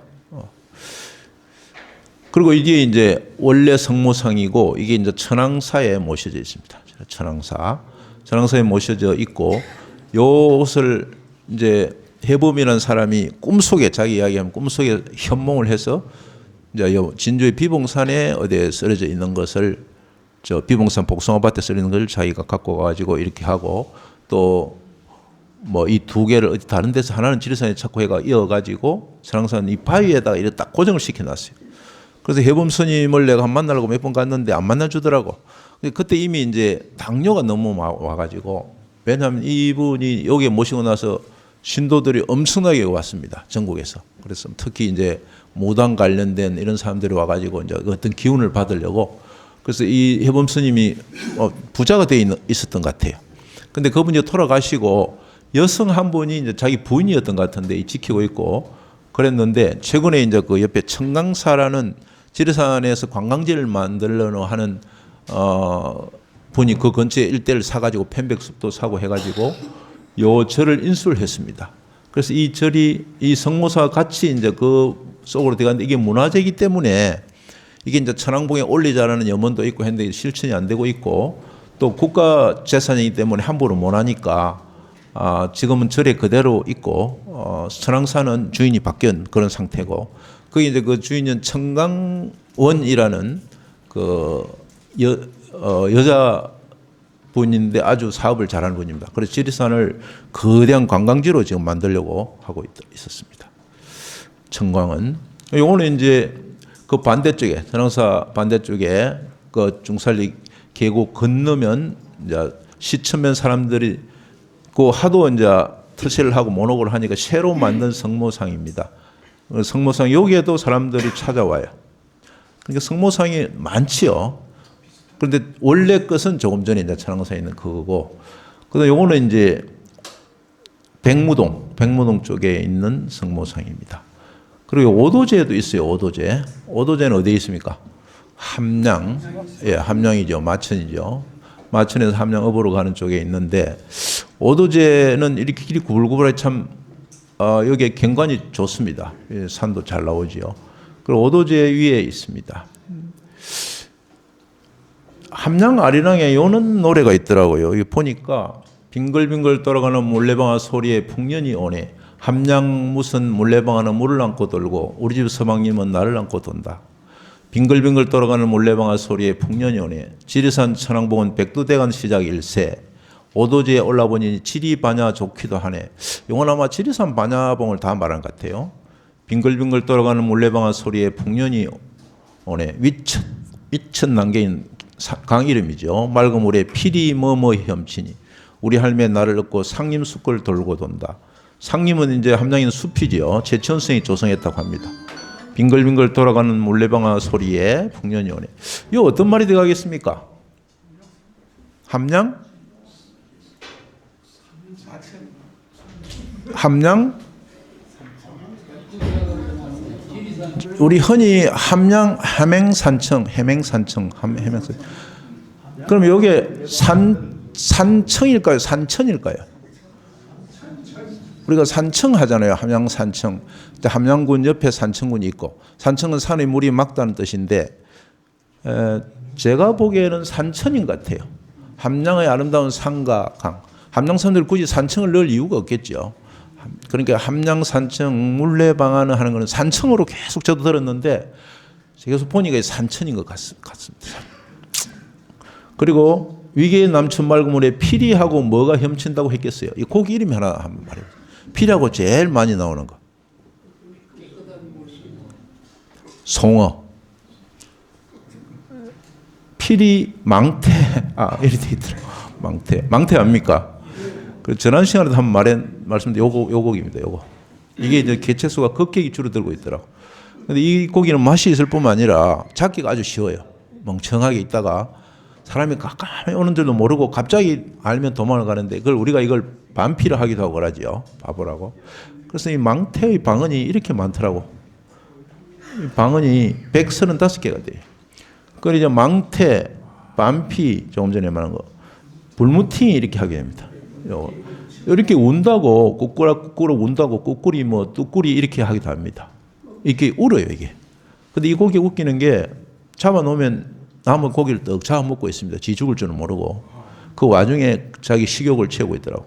그리고 이게 이제 원래 성모상이고 이게 이제 천왕사에 모셔져 있습니다. 천왕사에 모셔져 있고 요것을 이제 해범이라는 사람이 꿈속에 자기 이야기하면 꿈속에 현몽을 해서 이제 진주의 비봉산에 어디에 쓰러져 있는 것을 비봉산 복숭아밭에 쓰러져 있는 것을 자기가 갖고 가지고 이렇게 하고 또 뭐 이 두 개를 어디 다른 데서 하나는 지리산에 찾고 해가 이어가지고 설왕산 이 바위에다가 이렇게 딱 고정을 시켜놨어요. 그래서 해범 스님을 내가 한 만나려고 몇 번 갔는데 안 만나주더라고. 그때 이미 이제 당뇨가 너무 와가지고, 왜냐하면 이분이 여기에 모시고 나서 신도들이 엄청나게 왔습니다. 전국에서. 그래서 특히 이제 무당 관련된 이런 사람들이 와가지고 이제 어떤 기운을 받으려고. 그래서 이 해범 스님이 부자가 돼 있었던 것 같아요. 근데 그분이 돌아가시고 여성 한 분이 이제 자기 부인이었던 것 같은데 지키고 있고 그랬는데, 최근에 이제 그 옆에 청강사라는 지리산에서 관광지를 만들려고 하는 분이 그 근처에 일대를 사가지고 편백숲도 사고 해가지고 요 절을 인수를 했습니다. 그래서 이 절이 이 성모사 같이 이제 그 속으로 들어갔는데, 이게 문화재이기 때문에 이게 이제 천왕봉에 올리자라는 염원도 있고 했는데 실천이 안 되고 있고, 또 국가 재산이기 때문에 함부로 못 하니까 지금은 절에 그대로 있고 천왕산은 주인이 바뀐 그런 상태고, 거기 이제 그 주인은 청강원이라는 그 여자 분인데 아주 사업을 잘하는 분입니다. 그래서 지리산을 거대한 관광지로 지금 만들려고 하고 있었습니다. 청광은. 요거는 이제 그 반대쪽에, 천왕사 반대쪽에 그 중살리 계곡 건너면 이제 시천면 사람들이 그 하도 이제 터시를 하고 모독을 하니까 새로 만든 성모상입니다. 성모상 여기에도 사람들이 찾아와요. 그러니까 성모상이 많지요. 그런데 원래 것은 조금 전에 이제 천왕사에 있는 그거고, 그다음 요거는 이제 백무동 쪽에 있는 성모상입니다. 그리고 오도제도 있어요. 오도제는 어디에 있습니까? 함양, 예, 함양이죠. 마천이죠. 마천에서 함양읍으로 가는 쪽에 있는데, 오도제는 이렇게 길이 구불구불하게 참 여기에 경관이 좋습니다. 산도 잘 나오지요. 그리고 오도제 위에 있습니다. 함양 아리랑에 요는 노래가 있더라고요. 여기 보니까 빙글빙글 돌아가는 물레방아 소리에 풍년이 오네. 함양 무슨 물레방아는 물을 안고 돌고 우리 집 서방님은 나를 안고 돈다. 빙글빙글 돌아가는 물레방아 소리에 풍년이 오네. 지리산 천왕봉은 백두대간 시작 일세. 오도지에 올라보니 지리반야 좋기도 하네. 이건 아마 지리산 반야봉을 다 말한 것 같아요. 빙글빙글 돌아가는 물레방아 소리에 풍년이 오네. 위천 난개인 강 이름이죠. 맑은 물에 피리 머머 헤엄치니 우리 할매 나를 얻고 상림숲을 돌고 돈다. 상림은 이제 함양인 숲이지요. 제천성이 조성했다고 합니다. 빙글빙글 돌아가는 물레방아 소리에 풍년이 오네. 이거 어떤 말이 되겠습니까? 함양? 함양? 우리 흔히 함양 해맹산청. 그럼 여기에 산청일까요? 산천일까요? 우리가 산청 하잖아요. 함양산청. 함양군 옆에 산청군이 있고, 산청은 산의 물이 막다는 뜻인데, 제가 보기에는 산천인 것 같아요. 함양의 아름다운 산과 강. 함양 사람들이 굳이 산청을 넣을 이유가 없겠죠. 그러니까 함양산청 물레방아는 하는 것은 산청으로 계속 저도 들었는데, 계속 보니까 산천인 것 같습니다. 그리고 위계의 남천 맑은 물에 피리하고 뭐가 헤엄친다고 했겠어요. 이 곡 이름이 하나 한 말이에요. 피리하고 제일 많이 나오는 거. 송어. 피리 망태. 이렇게 돼 있더라고요. 망태 압니까? 그 지난 시간에도 한번 말씀드린 요 곡입니다. 요거. 이게 이제 개체수가 급격히 줄어들고 있더라고. 근데 이 고기는 맛이 있을 뿐만 아니라 잡기가 아주 쉬워요. 멍청하게 있다가 사람이 가까이 오는 줄도 모르고 갑자기 알면 도망을 가는데, 그걸 우리가 이걸 반피를 하기도 하고 그러지요. 바보라고. 그래서 이 망태의 방언이 이렇게 많더라고. 이 방언이 135개가 돼요. 그걸 이제 망태, 반피, 조금 전에 말한 거, 불무팅이 이렇게 하게 됩니다. 이렇게 운다고, 꾸꾸라 운다고, 꾸꾸리 뭐, 뚜꾸리 이렇게 하기도 합니다. 이렇게 울어요, 이게. 근데 이 고기 웃기는 게, 잡아놓으면 남은 고기를 떡 잡아먹고 있습니다. 지 죽을 줄은 모르고. 그 와중에 자기 식욕을 채우고 있더라고.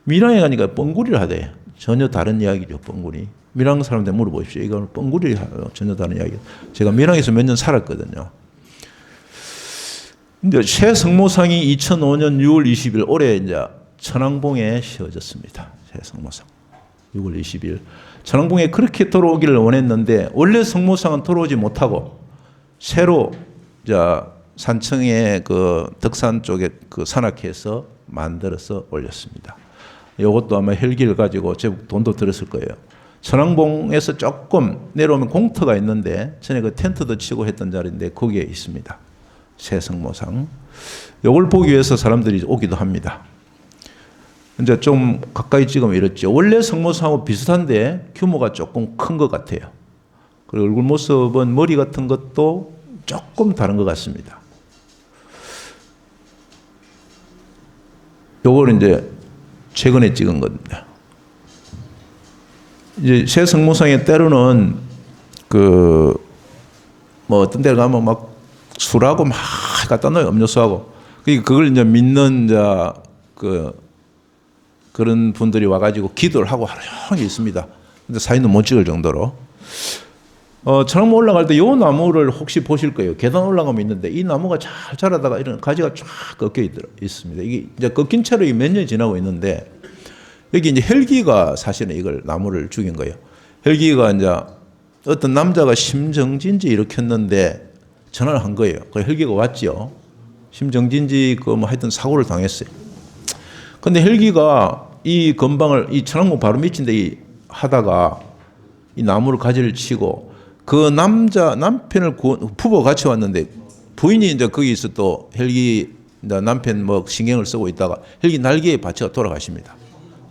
밀양에 가니까 뻥구리를 하대. 전혀 다른 이야기죠, 뻥구리. 밀양 사람들 물어보십시오. 이건 뻥구리 전혀 다른 이야기. 제가 밀양에서 몇 년 살았거든요. 근데 새 성모상이 2005년 6월 20일 올해 이제 천왕봉에 씌워졌습니다. 새 성모상. 6월 20일. 천왕봉에 그렇게 돌아오기를 원했는데 원래 성모상은 돌아오지 못하고 새로 산청의 그 덕산 쪽에 그 산악회에서 만들어서 올렸습니다. 이것도 아마 헬기를 가지고 제법 돈도 들었을 거예요. 천왕봉에서 조금 내려오면 공터가 있는데 전에 그 텐트도 치고 했던 자리인데 거기에 있습니다. 새 성모상. 이걸 보기 위해서 사람들이 오기도 합니다. 이제 좀 가까이 찍으면 이렇죠. 원래 성모상하고 비슷한데 규모가 조금 큰 것 같아요. 그리고 얼굴 모습은 머리 같은 것도 조금 다른 것 같습니다. 요걸 이제 최근에 찍은 겁니다. 이제 새 성모상에 때로는 뭐 어떤 데 가면 막 술하고 막 갖다 놓아요. 음료수하고. 그걸 이제 믿는 그런 분들이 와가지고 기도를 하고 하루 종일 있습니다. 근데 사진도 못 찍을 정도로. 천왕봉 올라갈 때 이 나무를 혹시 보실 거예요. 계단 올라가면 있는데 이 나무가 잘 자라다가 이런 가지가 쫙 꺾여 있습니다. 이게 이제 꺾인 채로 몇 년이 지나고 있는데 여기 이제 헬기가 사실은 이걸 나무를 죽인 거예요. 헬기가 이제 어떤 남자가 심정지인지 일으켰는데 전화를 한 거예요. 그 헬기가 왔죠. 심정지인지 뭐 하여튼 사고를 당했어요. 근데 헬기가 이 건방을 이 천왕봉 바로 밑인데 하다가 이 나무를 가지를 치고 그 남편을 부부가 같이 왔는데 부인이 이제 거기서 또 헬기 남편 뭐 신경을 쓰고 있다가 헬기 날개에 받쳐 돌아가십니다.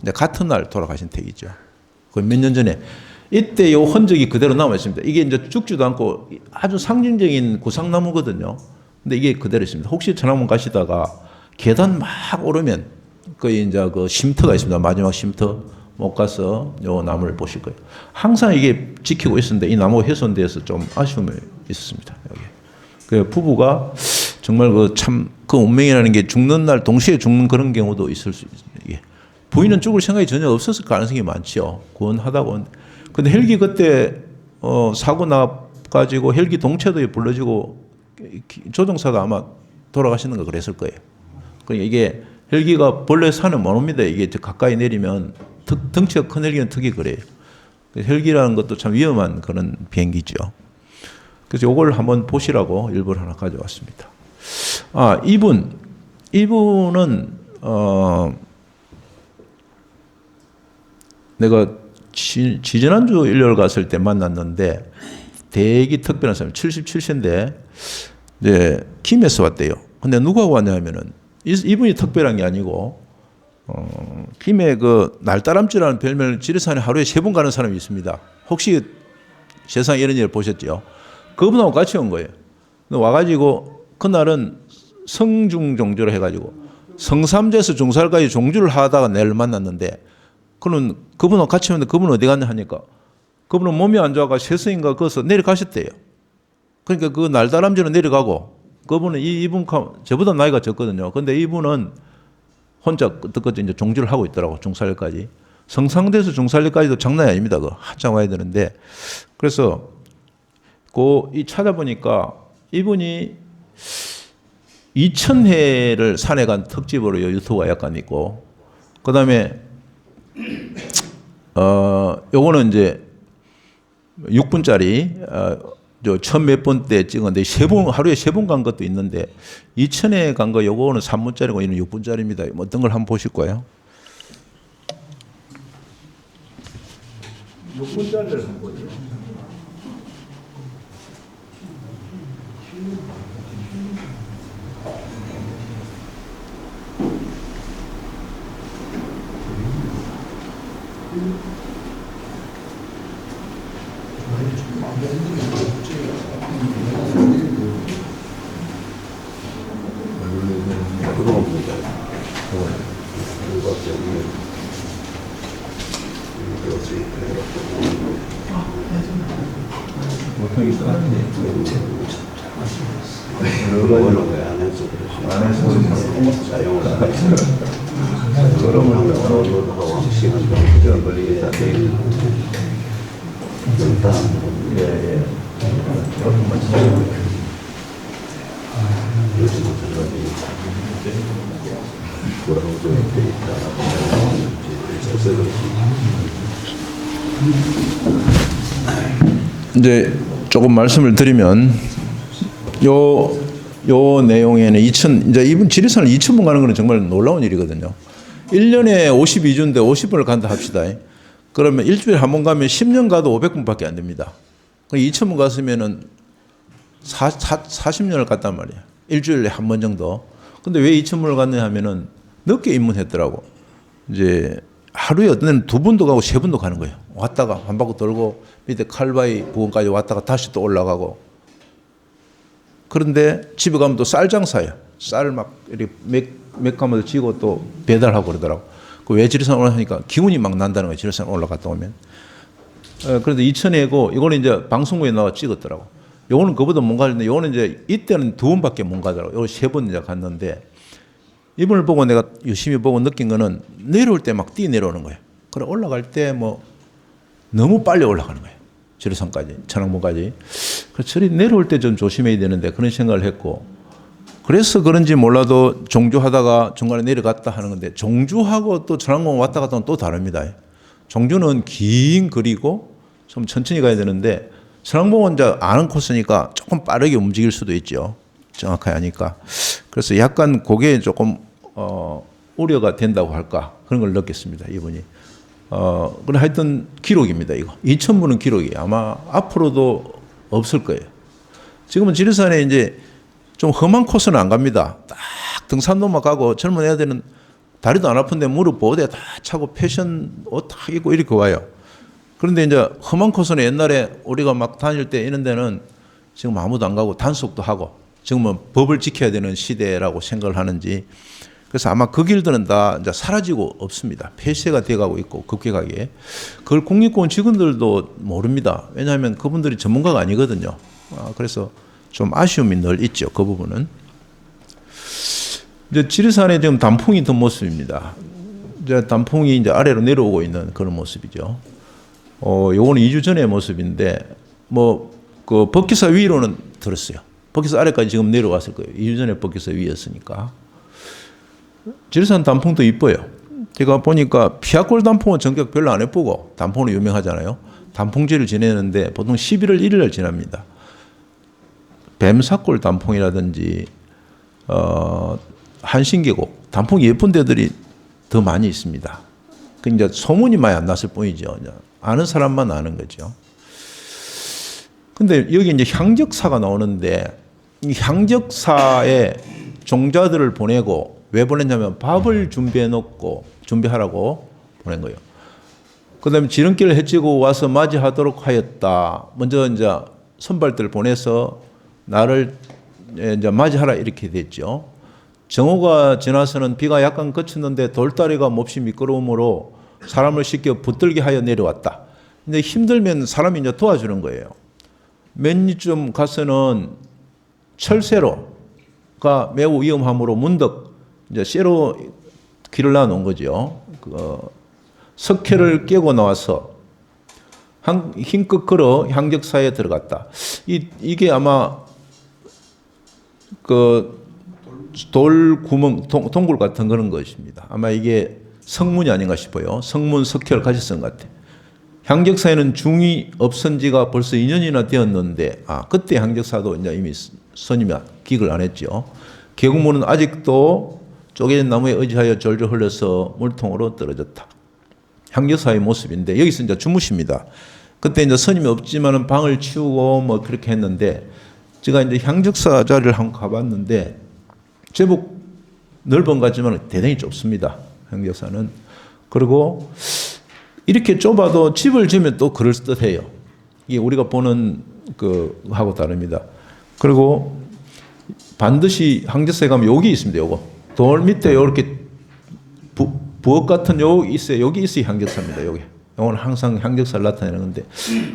이제 같은 날 돌아가신 택이죠. 그 몇 년 전에 이때 요 흔적이 그대로 남아 있습니다. 이게 이제 죽지도 않고 아주 상징적인 구상나무거든요. 근데 이게 그대로 있습니다. 혹시 천왕봉 가시다가 계단 막 오르면 거의 이제 그 쉼터가 있습니다. 마지막 쉼터 못 가서 요 나무를 보실 거예요. 항상 이게 지키고 있었는데 이 나무가 훼손돼서 좀 아쉬움이 있었습니다. 여기. 그 부부가 정말 그 운명이라는 게 죽는 날 동시에 죽는 그런 경우도 있을 수 있습니다. 이게. 부인은 죽을 생각이 전혀 없었을 가능성이 많죠. 구원하다고. 근데 헬기 그때 사고 나가지고 헬기 동체도 불러지고 조종사가 아마 돌아가시는 거 그랬을 거예요. 그러니까 이게 헬기가 본래 산에 못 옵니다. 이게 가까이 내리면 덩치가 큰 헬기는 특히 그래요. 헬기라는 것도 참 위험한 그런 비행기죠. 그래서 이걸 한번 보시라고 일부러 하나 가져왔습니다. 이분은 내가 지지난주 일요일 갔을 때 만났는데 되게 특별한 사람, 77세인데 이제 김에서 왔대요. 근데 누구하고 왔냐면은 이분이 특별한 게 아니고 김에 그 날다람쥐라는 별명을 지리산에 하루에 3번 가는 사람이 있습니다. 혹시 세상에 이런 일을 보셨죠? 그분하고 같이 온 거예요. 와가지고 그날은 성중종주를 해가지고 성삼재에서 중살까지 종주를 하다가 내를 만났는데 그분하고 같이 왔는데 그분은 어디 갔냐 하니까 그분은 몸이 안 좋아가 세수인가 거기서 내려가셨대요. 그러니까 그 날다람쥐는 내려가고 그분은 이분 저보다 나이가 적거든요. 근데 이분은 혼자 끝까지 이제 종주를 하고 있더라고. 중살까지. 성상대에서 중살까지도 장난이 아닙니다. 한참 와야 되는데. 그래서 이 찾아보니까 이분이 2000회를 산에 간 특집으로 유튜브가 약간 있고, 그 다음에 요거는 이제 6분짜리 천 몇 번 때 찍었는데 하루에 3번 간 것도 있는데 2000에 간 거 요거는 3분짜리고 이는 6분짜리입니다. 뭐 어떤 걸 한번 보실 거예요? 6분짜리를 한번 보죠. 뭐라고 좀 돼 있다. 이제 조금 말씀을 드리면 요 내용에는 이제 이분 지리산을 2,000번 가는 거는 정말 놀라운 일이거든요. 1년에 52주인데 50번을 간다 합시다. 그러면 일주일에 한 번 가면 10년 가도 500번밖에 안 됩니다. 2,000번 갔으면은 40년을 갔단 말이에요. 일주일에 한 번 정도. 근데 왜 2,000번을 갔냐 하면은 늦게 입문했더라고. 이제 하루에 어떤 데는 2번도 가고 3번도 가는 거예요. 왔다가 한 바퀴 돌고 밑에 칼바위 부근까지 왔다가 다시 또 올라가고. 그런데 집에 가면 또 쌀 장사예요. 쌀을 막 이렇게 몇 가마도 지고 또 배달하고 그러더라고. 왜 지리산 올라가니까 기운이 막 난다는 거예요. 지리산 올라갔다 오면. 그래도 2,000회고 이거는 이제 방송국에 나와 찍었더라고. 요거는 그보다 못 가는데 요거는 이제 이때는 2번밖에 못 가더라고. 요거 3번 이제 갔는데 이분을 보고 내가 열심히 보고 느낀 거는 내려올 때 막 뛰어 내려오는 거예요. 그래 올라갈 때 뭐 너무 빨리 올라가는 거예요. 지리산까지, 천왕봉까지. 그래서 저리 내려올 때 좀 조심해야 되는데 그런 생각을 했고 그래서 그런지 몰라도 종주하다가 중간에 내려갔다 하는 건데 종주하고 또 천왕봉 왔다 갔다 하면 또 다릅니다. 종주는 긴 거리고 좀 천천히 가야 되는데 천왕봉은 이제 아는 코스니까 조금 빠르게 움직일 수도 있죠. 정확하게 하니까. 그래서 약간 그게 조금 우려가 된다고 할까 그런 걸 느꼈습니다. 이분이. 그래 하여튼 기록입니다. 이거 2,000분은 기록이에요. 아마 앞으로도 없을 거예요. 지금은 지리산에 이제 좀 험한 코스는 안 갑니다. 딱 등산로만 가고 젊은 애들은 다리도 안 아픈데 무릎 보호대 다 차고 패션 옷 다 입고 이렇게 와요. 그런데 이제 험한 코스는 옛날에 우리가 막 다닐 때 이런 데는 지금 아무도 안 가고 단속도 하고 지금은 법을 지켜야 되는 시대라고 생각을 하는지 그래서 아마 그 길들은 다 이제 사라지고 없습니다. 폐쇄가 돼가고 있고 급격하게. 그걸 국립공원 직원들도 모릅니다. 왜냐하면 그분들이 전문가가 아니거든요. 그래서 좀 아쉬움이 늘 있죠. 그 부분은. 이제 지리산에 지금 단풍이 든 모습입니다. 이제 단풍이 이제 아래로 내려오고 있는 그런 모습이죠. 요거는 2주 전의 모습인데 그 법기사 위로는 들었어요. 법기사 아래까지 지금 내려왔을 거예요. 2주 전에 법기사 위였으니까. 지리산 단풍도 이뻐요. 제가 보니까 피아골 단풍은 전격 별로 안 예쁘고 단풍으로 유명하잖아요. 단풍제를 지내는데 보통 11월 1일 날 지납니다. 뱀사골 단풍이라든지 한신계곡 단풍이 예쁜 데들이 더 많이 있습니다. 그 이제 소문이 많이 안 났을 뿐이죠. 아는 사람만 아는 거죠. 근데 여기 이제 향적사가 나오는데 이 향적사에 종자들을 보내고 왜 보냈냐면 밥을 준비하라고 보낸 거예요. 그 다음에 지름길을 헤치고 와서 맞이하도록 하였다. 먼저 이제 선발들을 보내서 나를 이제 맞이하라 이렇게 됐죠. 정오가 지나서는 비가 약간 그쳤는데 돌다리가 몹시 미끄러움으로 사람을 쉽게 붙들게 하여 내려왔다. 근데 힘들면 사람이 이제 도와주는 거예요. 맨이쯤 가서는 철새로가 매우 위험하므로 문득 이제 쇠로 길을 놔놓은 거죠. 석회를 깨고 나와서 힘껏 걸어 향적사에 들어갔다. 이게 아마 돌구멍, 동굴 같은 그런 것입니다. 아마 이게 성문이 아닌가 싶어요. 성문 석회를 같이 쓴 것 같아요. 향적사에는 중이 없은 지가 벌써 2년이나 되었는데, 그때 향적사도 이제 이미 스님이 기획을 안 했죠. 계곡물은 아직도 쪼개진 나무에 의지하여 졸졸 흘러서 물통으로 떨어졌다. 향적사의 모습인데, 여기서 이제 주무십니다. 그때 이제 스님이 없지만은 방을 치우고 뭐 그렇게 했는데, 제가 이제 향적사 자리를 한번 가봤는데, 제법 넓은 것 같지만 대단히 좁습니다. 향적사는. 그리고 이렇게 좁아도 집을 지으면 또 그럴듯해요. 이게 우리가 보는 하고 다릅니다. 그리고 반드시 향적사에 가면 여기 있습니다. 요거. 돌 밑에 이렇게 부엌 같은 여기 있어요. 여기 있어야 향적사입니다. 여기. 이거는 항상 향적사를 나타내는 건데.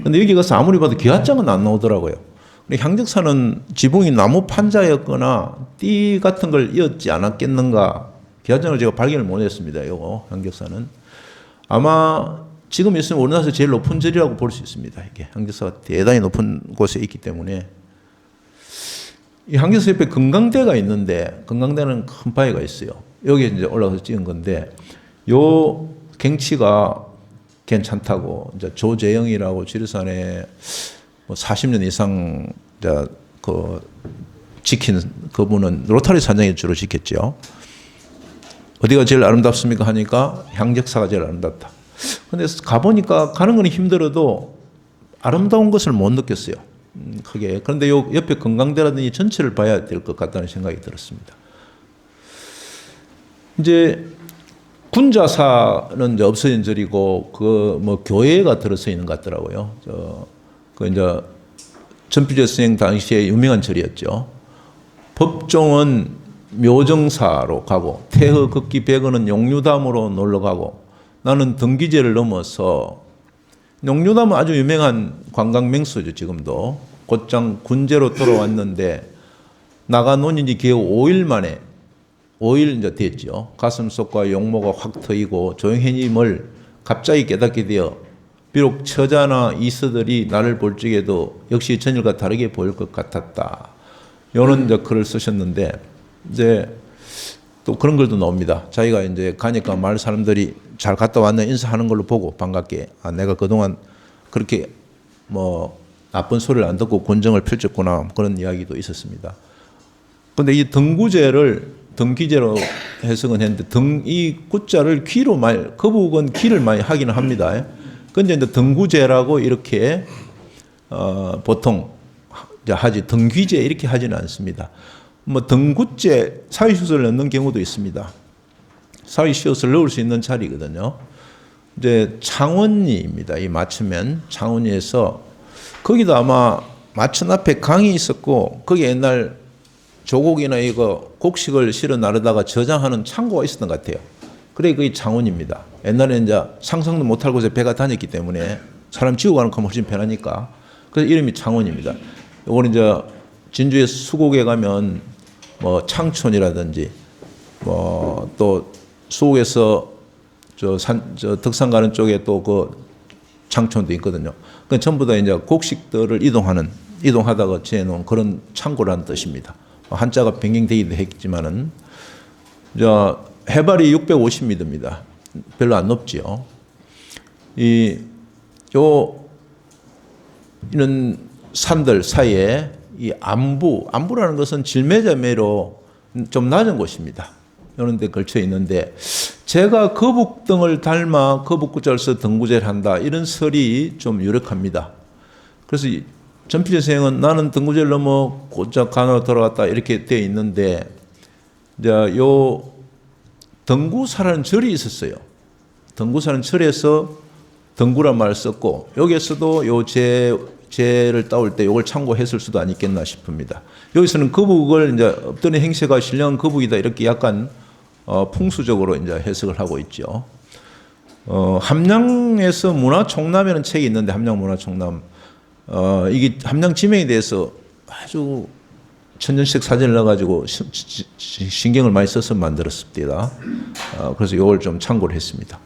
근데 여기 가서 아무리 봐도 기와장은 안 나오더라고요. 향적사는 지붕이 나무 판자였거나 띠 같은 걸 이었지 않았겠는가. 기와장을 제가 발견을 못했습니다. 요거 향적사는. 아마 지금 있으면 우리나라에서 제일 높은 절이라고 볼 수 있습니다. 이게 향적사가 대단히 높은 곳에 있기 때문에. 이 향적사 옆에 금강대가 있는데 금강대는 큰 바위가 있어요. 여기 이제 올라가서 찍은 건데 요 경치가 괜찮다고 이제 조재영이라고 지리산에 뭐 40년 이상 이제 그 지킨 그분은 로타리 산장에 주로 지켰죠. 어디가 제일 아름답습니까 하니까 향적사가 제일 아름답다. 근데 가보니까 가는 건 힘들어도 아름다운 것을 못 느꼈어요. 크게. 그런데 요 옆에 건강대라든지 전체를 봐야 될 것 같다는 생각이 들었습니다. 이제 군자사는 이제 없어진 절이고 그 뭐 교회가 들어서 있는 것 같더라고요. 그 이제 전필재 스님 당시에 유명한 절이었죠. 법종은 묘정사로 가고 태허 극기 백언은 용류담으로 놀러 가고 나는 등기제를 넘어서 용류담은 아주 유명한 관광 명소죠. 지금도 곧장 군제로 돌아왔는데 나가 논인 지 겨우 5일 만에 5일 이제 됐죠. 가슴속과 용모가 확 트이고 조영현님을 갑자기 깨닫게 되어 비록 처자나 이서들이 나를 볼 적에도 역시 전일과 다르게 보일 것 같았다. 요런 이제 글을 쓰셨는데 이제 또 그런 글도 나옵니다. 자기가 이제 가니까 마을 사람들이 잘 갔다 왔네 인사하는 걸로 보고 반갑게 아 내가 그동안 그렇게 뭐 나쁜 소리를 안 듣고 군정을 펼쳤구나 그런 이야기도 있었습니다. 그런데 이 등구제를 등기제로 해석은 했는데 이 구자를 귀로 많이 거북은 귀를 많이 하기는 합니다. 그런데 이제 등구제라고 이렇게 보통 하지 등귀제 이렇게 하지는 않습니다. 뭐 등구제 사위시옷을 넣는 경우도 있습니다. 사위시옷을 넣을 수 있는 자리거든요. 이제 창원리입니다. 이 마천면 창원리에서 거기도 아마 마천 앞에 강이 있었고 거기 옛날 조곡이나 이거 곡식을 실어 나르다가 저장하는 창고가 있었던 것 같아요. 그래 그게 창원입니다. 옛날에 이제 상상도 못할 곳에 배가 다녔기 때문에 사람 지고 가는 거 훨씬 편하니까 그래서 이름이 창원입니다. 요거는 이제 진주의 수곡에 가면 뭐 창촌이라든지 뭐 또 수곡에서 저 덕산 가는 쪽에 또 그 창촌도 있거든요. 그 전부 다 이제 곡식들을 이동하다가 지어놓은 그런 창고라는 뜻입니다. 한자가 변경되기도 했지만은 해발이 650m입니다. 별로 안 높지요. 이런 산들 사이에 이 안부라는 것은 질매자매로 좀 낮은 곳입니다. 이런 데 걸쳐 있는데 제가 거북등을 닮아 거북구자를 써 등구제를 한다 이런 설이 좀 유력합니다. 그래서 전필재 선생은 나는 등구제를 넘어 곧장 간으로 돌아갔다 이렇게 되어 있는데 이제 요 등구사라는 절이 있었어요. 등구사는 절에서 등구란 말을 썼고 여기에서도 요 제를 따올 때 이걸 참고했을 수도 아니겠나 싶습니다. 여기서는 거북을 이제 엎드린 행세가 신령한 거북이다 이렇게 약간 풍수적으로 이제 해석을 하고 있죠. 함량에서 문화총남이라는 책이 있는데 함량 문화총남 이게 함량 지명에 대해서 아주 천년씩 사진을 넣어가지고 신경을 많이 써서 만들었습니다. 그래서 이걸 좀 참고를 했습니다.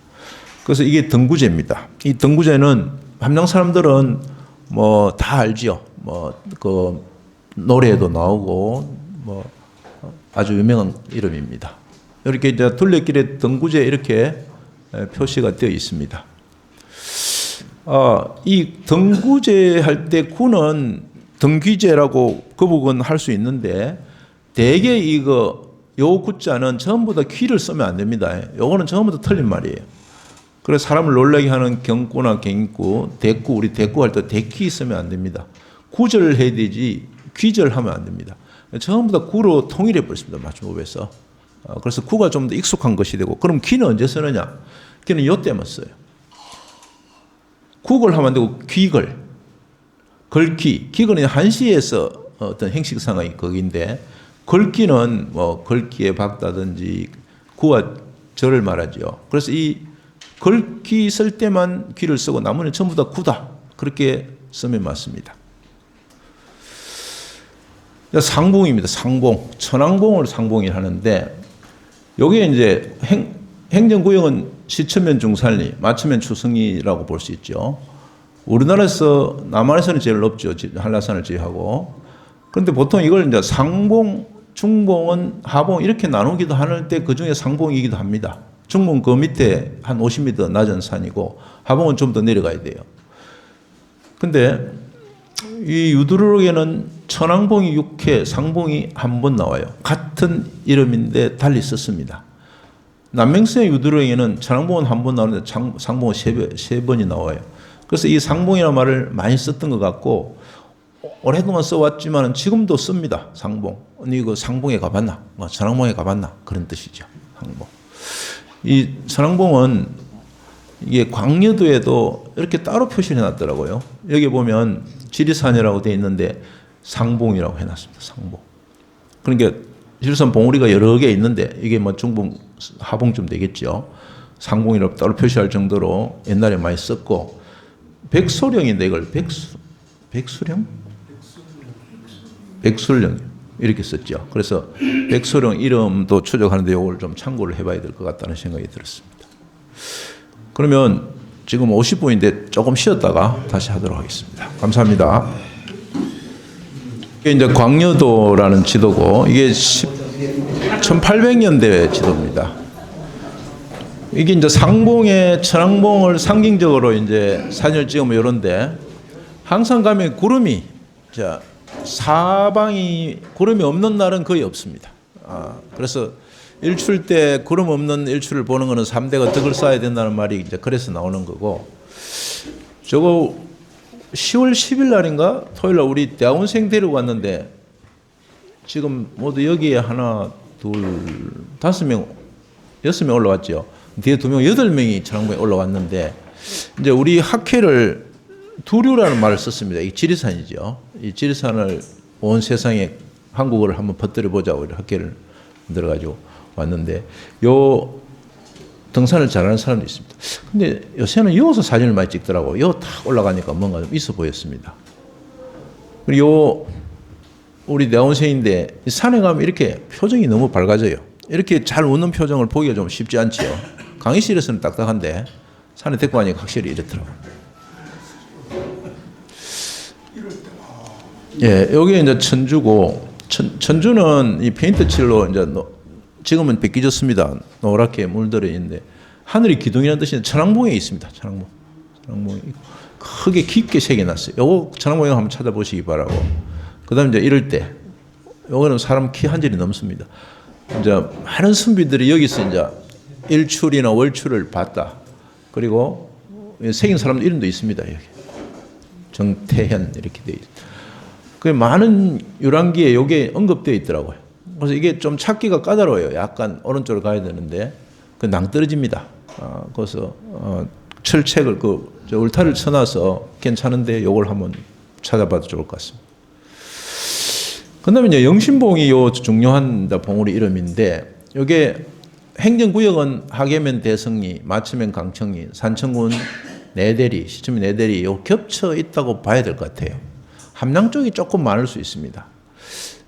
그래서 이게 등구제입니다. 이 등구제는 함량 사람들은 뭐 다 알지요. 뭐 그 노래에도 나오고 뭐 아주 유명한 이름입니다. 이렇게 이제 둘레길에 등구제 이렇게 표시가 되어 있습니다. 이 등구제 할 때 구는 등귀제라고 거북은 할 수 있는데 대개 요 구자는 전부 다 귀를 쓰면 안 됩니다. 요거는 전부 다 틀린 말이에요. 그래서 사람을 놀라게 하는 경구나 갱구, 대구, 우리 대구 할 때 대귀 쓰면 안 됩니다. 구절을 해야 되지 귀절하면 안 됩니다. 전부 다 구로 통일해 버렸습니다. 맞춤법에서. 그래서 구가 좀 더 익숙한 것이 되고 그럼 귀는 언제 쓰느냐? 귀는 요때만 써요. 구걸 하면 안 되고 귀걸, 걸귀, 귀걸은 한시에서 어떤 행식상의 거기인데 걸귀는 뭐 걸귀에 박다든지 구와 절을 말하죠. 그래서 이 걸귀 쓸 때만 귀를 쓰고 나머지는 전부 다 구다. 그렇게 쓰면 맞습니다. 상봉입니다. 상봉. 천왕봉을 상봉이 하는데 여기에 이제 행정구역은 시천면 중산리, 마천면 추성리라고 볼 수 있죠. 우리나라에서 남한에서는 제일 높죠. 한라산을 제외하고. 그런데 보통 이걸 이제 상봉 중봉은 하봉 이렇게 나누기도 하는데 그중에 상봉이기도 합니다. 중봉 그 밑에 한 50m 낮은 산이고 하봉은 좀 더 내려가야 돼요. 근데 이 유두룩에는 천왕봉이 6회, 상봉이 한 번 나와요. 같은 이름인데 달리 썼습니다. 남명성의 유두룩에는 천왕봉은 한 번 나오는데 상봉은 세 번이 나와요. 그래서 이 상봉이라는 말을 많이 썼던 것 같고 오랫동안 써왔지만 지금도 씁니다. 상봉. 니 이거 상봉에 가봤나? 천왕봉에 가봤나? 그런 뜻이죠. 상봉. 이 천왕봉은 이게 광여도에도 이렇게 따로 표시를 해놨더라고요. 여기 보면 지리산이라고 되어 있는데 상봉이라고 해놨습니다. 상봉. 그러니까 지리산 봉우리가 여러 개 있는데 이게 뭐 중봉, 하봉쯤 되겠죠. 상봉이라고 따로 표시할 정도로 옛날에 많이 썼고 백소령인데 이걸 백수령? 백술령 이렇게 썼죠. 그래서 백소령 이름도 추적하는데 이걸 좀 참고를 해봐야 될 것 같다는 생각이 들었습니다. 그러면 지금 50분인데 조금 쉬었다가 다시 하도록 하겠습니다. 감사합니다. 이게 이제 광여도라는 지도고 이게 1800년대 지도입니다. 이게 이제 상봉에 천왕봉을 상징적으로 이제 사진을 찍으면 이런데 항상 가면 구름이 사방이 구름이 없는 날은 거의 없습니다. 그래서 일출 때 구름 없는 일출을 보는 거는 3대가 덕을 쌓아야 된다는 말이 이제 그래서 나오는 거고 저거 10월 10일 날인가 토요일 날 우리 대학원생 데리고 왔는데 지금 모두 여기에 하나, 둘, 5명, 6명 올라왔죠. 뒤에 2명, 8명이 천왕봉에 올라왔는데 이제 우리 학회를 두류라는 말을 썼습니다. 이 지리산이죠. 이 지리산을 온 세상에 한국어를 한번 퍼뜨려 보자고 학회를 만들어가지고 왔는데 요 등산을 잘하는 사람도 있습니다. 근데 요새는 여기서 사진을 많이 찍더라고요. 여기 탁 올라가니까 뭔가 좀 있어 보였습니다. 그리고 우리 대학원생인데 산에 가면 이렇게 표정이 너무 밝아져요. 이렇게 잘 웃는 표정을 보기가 좀 쉽지 않죠. 강의실에서는 딱딱한데 산에 데리고 가니까 확실히 이렇더라고요. 예, 여기 이제 천주고 천주는 이 페인트 칠로 이제 지금은 뺏기졌습니다. 노랗게 물들어 있는데 하늘이 기둥이라는 뜻이 천왕봉에 있습니다. 천왕봉이 크게 깊게 새겨놨어요. 요거 천왕봉에 한번 찾아보시기 바라고. 그다음 이제 이럴 때 요거는 사람 키 한 절이 넘습니다. 이제 많은 선비들이 여기서 이제 일출이나 월출을 봤다. 그리고 새긴 사람 이름도 있습니다. 여기 정태현 이렇게 돼 있어요. 그 많은 유랑기에 요게 언급되어 있더라고요. 그래서 이게 좀 찾기가 까다로워요. 약간 오른쪽으로 가야 되는데 그 낭떠러집니다. 그래서 철책을 울타리를 쳐놔서 괜찮은데 요걸 한번 찾아봐도 좋을 것 같습니다. 그다음에 이제 영신봉이 요 중요한 봉우리 이름인데 요게 행정구역은 하계면 대성리, 마치면 강청리, 산청군 내대리, 시청면 내대리 요 겹쳐 있다고 봐야 될 것 같아요. 함양 쪽이 조금 많을 수 있습니다.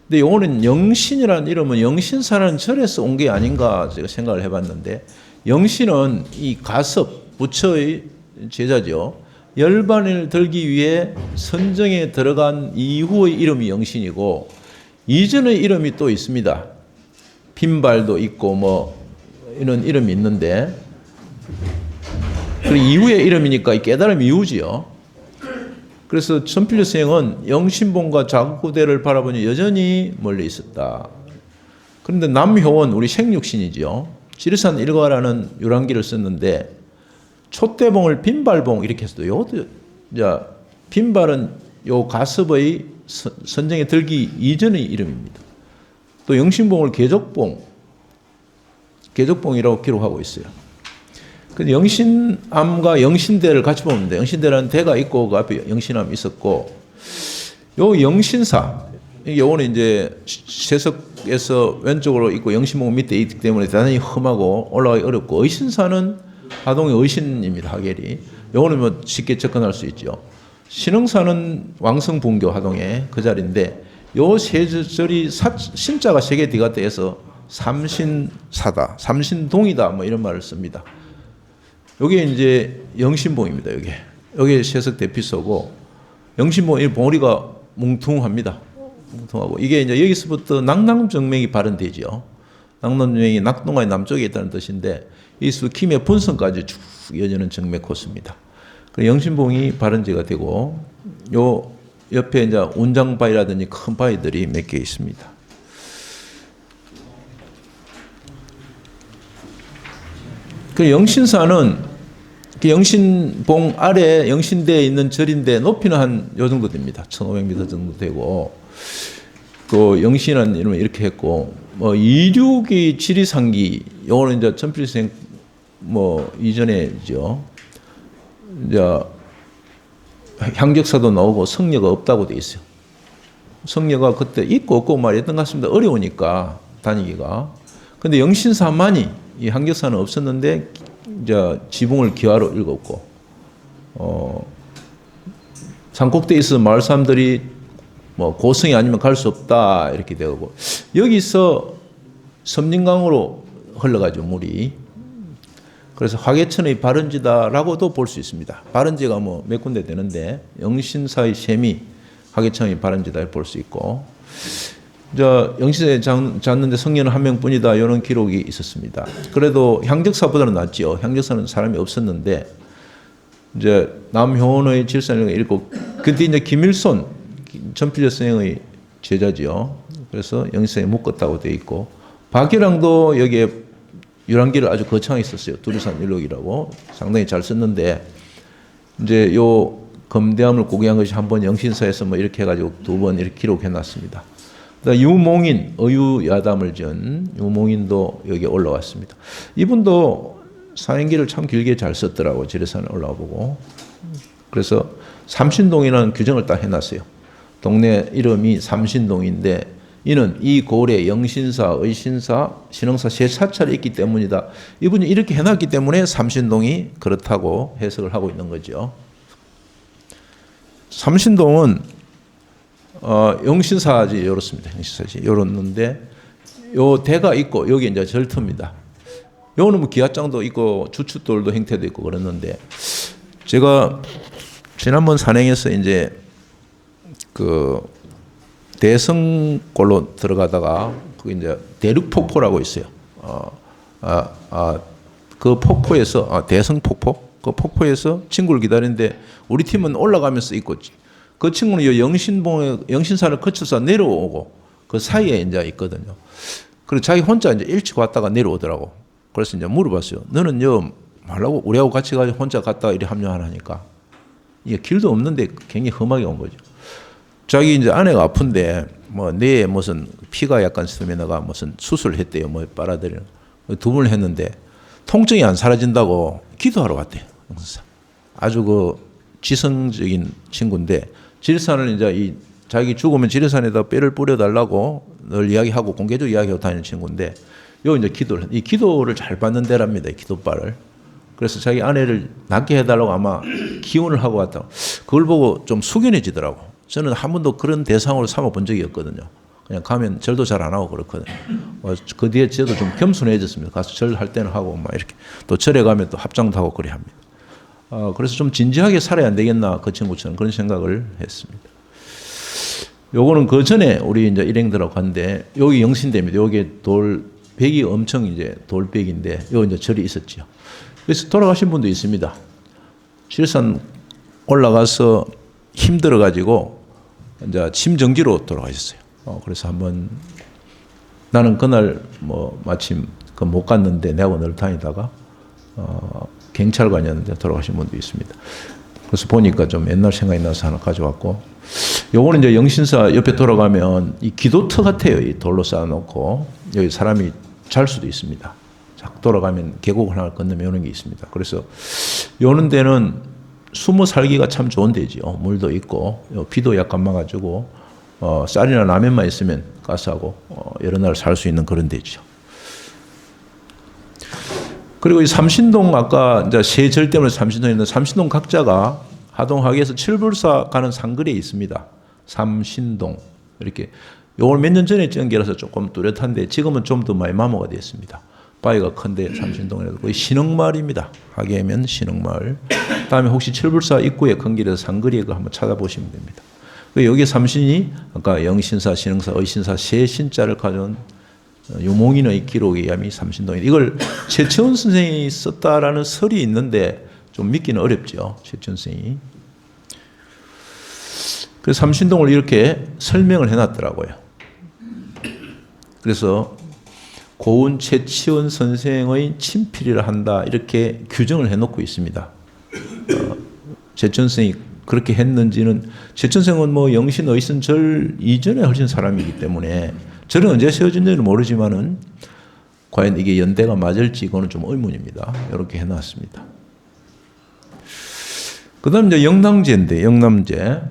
근데 요거는 영신이라는 이름은 영신사라는 절에서 온 게 아닌가 제가 생각을 해봤는데 영신은 이 가섭, 부처의 제자죠. 열반을 들기 위해 선정에 들어간 이후의 이름이 영신이고 이전의 이름이 또 있습니다. 빈발도 있고 뭐 이런 이름이 있는데 그 이후의 이름이니까 이 깨달음 이후지요. 그래서 전필 스승은 영신봉과 자국구대를 바라보니 여전히 멀리 있었다. 그런데 남효원 우리 생육신이지요. 지리산 일과라는 유랑기를 썼는데 촛대봉을 빈발봉 이렇게 했어도 요것도 빈발은 요 가섭의 선정에 들기 이전의 이름입니다. 또 영신봉을 계적봉이라고 기록하고 있어요. 근데 영신암과 영신대를 같이 보면 돼요. 영신대라는 대가 있고 그 앞에 영신암이 있었고 요 영신사 요거는 이제 세석에서 왼쪽으로 있고 영신봉 밑에 있기 때문에 대단히 험하고 올라가기 어렵고 의신사는 하동의 의신입니다. 하계리. 요거는 뭐 쉽게 접근할 수 있죠. 신흥사는 왕성분교 하동에 그 자리인데 요 세 절이 신자가 세 개 뒤가 떼서 삼신사다, 삼신동이다 뭐 이런 말을 씁니다. 요게 이제 영신봉입니다. 요게 세석 대피소고 영신봉 이 봉우리가 뭉퉁합니다. 통하고 이게 이제 여기서부터 낙남정맥이 발현되죠. 낙남정맥이 낙동강의 남쪽에 있다는 뜻인데 이수 김해 본선까지 쭉 이어지는 정맥 코스입니다. 그 영신봉이 발현지가 되고 요 옆에 이제 운장바위라든지 큰 바위들이 몇 개 있습니다. 그 영신사는 그 영신봉 아래 영신대에 있는 절인데 높이는 한 요 정도 됩니다. 1500m 정도 되고 그 영신은 이름을 이렇게 했고 뭐 이륙이 지리산기 요거는 이제 전필생 뭐 이전에죠. 이제 향격사도 나오고 성녀가 없다고 돼 있어요. 성녀가 그때 있고 없고 말했던 것 같습니다. 어려우니까 다니기가. 근데 영신사만이 이 향격사는 없었는데 이제 지붕을 기와로 읽었고 산꼭대에 있어서 마을 사람들이 뭐 고성이 아니면 갈 수 없다 이렇게 되고 여기서 섬진강으로 흘러가죠 물이. 그래서 화개천의 발원지다라고도 볼 수 있습니다. 발원지가 뭐 몇 군데 되는데 영신사의 셈이 화개천의 발원지다 볼 수 있고 영신사에 잤는데 성녀는 한 명뿐이다 이런 기록이 있었습니다. 그래도 향적사보다는 낫지요. 향적사는 사람이 없었는데 이제 남효원의 질산을 읽고 그때 이제 김일손 전필여 선생의 제자지요. 그래서 영신사에 묶었다고 되어 있고 박유량도 여기에 유랑기를 아주 거창하게 썼어요. 두리산 일록이라고 상당히 잘 썼는데 이제 요 검대함을 고개한 것이 한번 영신사에서 뭐 이렇게 해가지고 두 번 이렇게 기록해놨습니다. 유몽인 어유야담을 지은 유몽인도 여기 올라왔습니다. 이분도 사행기를 참 길게 잘 썼더라고. 지리산에 올라보고 그래서 삼신동이라는 규정을 딱 해놨어요. 동네 이름이 삼신동인데 이는 이 고래 영신사, 의신사, 신흥사 세 사찰이 있기 때문이다. 이분이 이렇게 해놨기 때문에 삼신동이 그렇다고 해석을 하고 있는 거죠. 삼신동은 영신사지 이렇습니다. 영신사지 이렇는데 요 대가 있고 여기 이제 절터입니다. 요거는 뭐 기와장도 있고 주춧돌도 형태도 있고 그랬는데 제가 지난번 산행에서 이제 그 대성골로 들어가다가 그 이제 대륙폭포라고 있어요. 그 폭포에서 대성폭포 그 폭포에서 친구를 기다리는데 우리 팀은 올라가면서 있고 그 친구는 이 영신사를 거쳐서 내려오고 그 사이에 이제 있거든요. 그래서 자기 혼자 이제 일찍 왔다가 내려오더라고. 그래서 이제 물어봤어요. 너는 말라고 우리하고 같이 가서 혼자 갔다가 이리 합류하니까 이게 길도 없는데 굉장히 험하게 온 거죠. 자기 이제 아내가 아픈데 뭐 뇌에 무슨 피가 약간 스면가 무슨 수술을 했대요. 뭐 빨아들이는 두 번을 했는데 통증이 안 사라진다고 기도하러 왔대요. 아주 그 지성적인 친구인데 지리산을 이제 자기 죽으면 지리산에다 뼈를 뿌려달라고 늘 이야기하고 공개적으로 이야기하고 다니는 친구인데 요 이제 기도를 잘 받는 데랍니다. 기도발을. 그래서 자기 아내를 낫게 해달라고 아마 기원을 하고 왔다고. 그걸 보고 좀 숙연해지더라고. 저는 한 번도 그런 대상으로 삼아본 적이 없거든요. 그냥 가면 절도 잘 안 하고 그렇거든요. 그 뒤에 저도 좀 겸손해졌습니다. 가서 절할 때는 하고 막 이렇게 또 절에 가면 또 합장도 하고 그래 합니다. 그래서 좀 진지하게 살아야 안 되겠나 그 친구처럼 그런 생각을 했습니다. 요거는 그 전에 우리 이제 일행들하고 갔는데 여기 영신대입니다. 여기 돌백이 엄청 이제 돌백인데 여기 이제 절이 있었죠. 그래서 돌아가신 분도 있습니다. 지리산 올라가서 힘들어 가지고 이제 심정지로 돌아가셨어요. 그래서 한번 나는 그날 뭐 마침 못 갔는데 내가 오늘 다니다가 경찰관이었는데 돌아가신 분도 있습니다. 그래서 보니까 좀 옛날 생각이 나서 하나 가져왔고, 요거는 이제 영신사 옆에 돌아가면 이 기도터 같아요. 이 돌로 쌓아놓고 여기 사람이 잘 수도 있습니다. 자꾸 돌아가면 계곡을 하나 건너면 오는 게 있습니다. 그래서 요는 데는 숨어 살기가 참 좋은 데지요. 물도 있고 비도 약간 막아주고 쌀이나 라면만 있으면 가스하고 여러 날 살 수 있는 그런 데죠. 그리고 이 삼신동 아까 이제 세절 때문에 삼신동에 있는 삼신동 각자가 하동하계에서 칠불사 가는 상거리에 있습니다. 삼신동 이렇게 요걸 몇 년 전에 찍은 게라서 조금 뚜렷한데 지금은 좀 더 많이 마모가 되었습니다. 바위가 큰데 삼신동이라고 거의 신흥마을입니다. 하계면 신흥마을. 다음에 혹시 칠불사 입구에 큰 길에서 상거리에 그 한번 찾아보시면 됩니다. 여기 삼신이 아까 영신사, 신흥사, 의신사 세 신자를 가져온 유몽인의 기록에 의하면 삼신동이 이걸 최채원 선생이 썼다라는 설이 있는데 좀 믿기는 어렵죠. 최채원 선생이. 그래서 삼신동을 이렇게 설명을 해놨더라고요. 그래서 고운 최치원 선생의 친필이라 한다 이렇게 규정을 해놓고 있습니다. 최치원 선생이 그렇게 했는지는 최치원 선생은 뭐 영신, 의신, 절 이전에 하신 사람이기 때문에 절은 언제 세워진지는 모르지만은 과연 이게 연대가 맞을지 이거는 좀 의문입니다. 이렇게 해놨습니다. 그다음 이제 영랑제인데 영남제.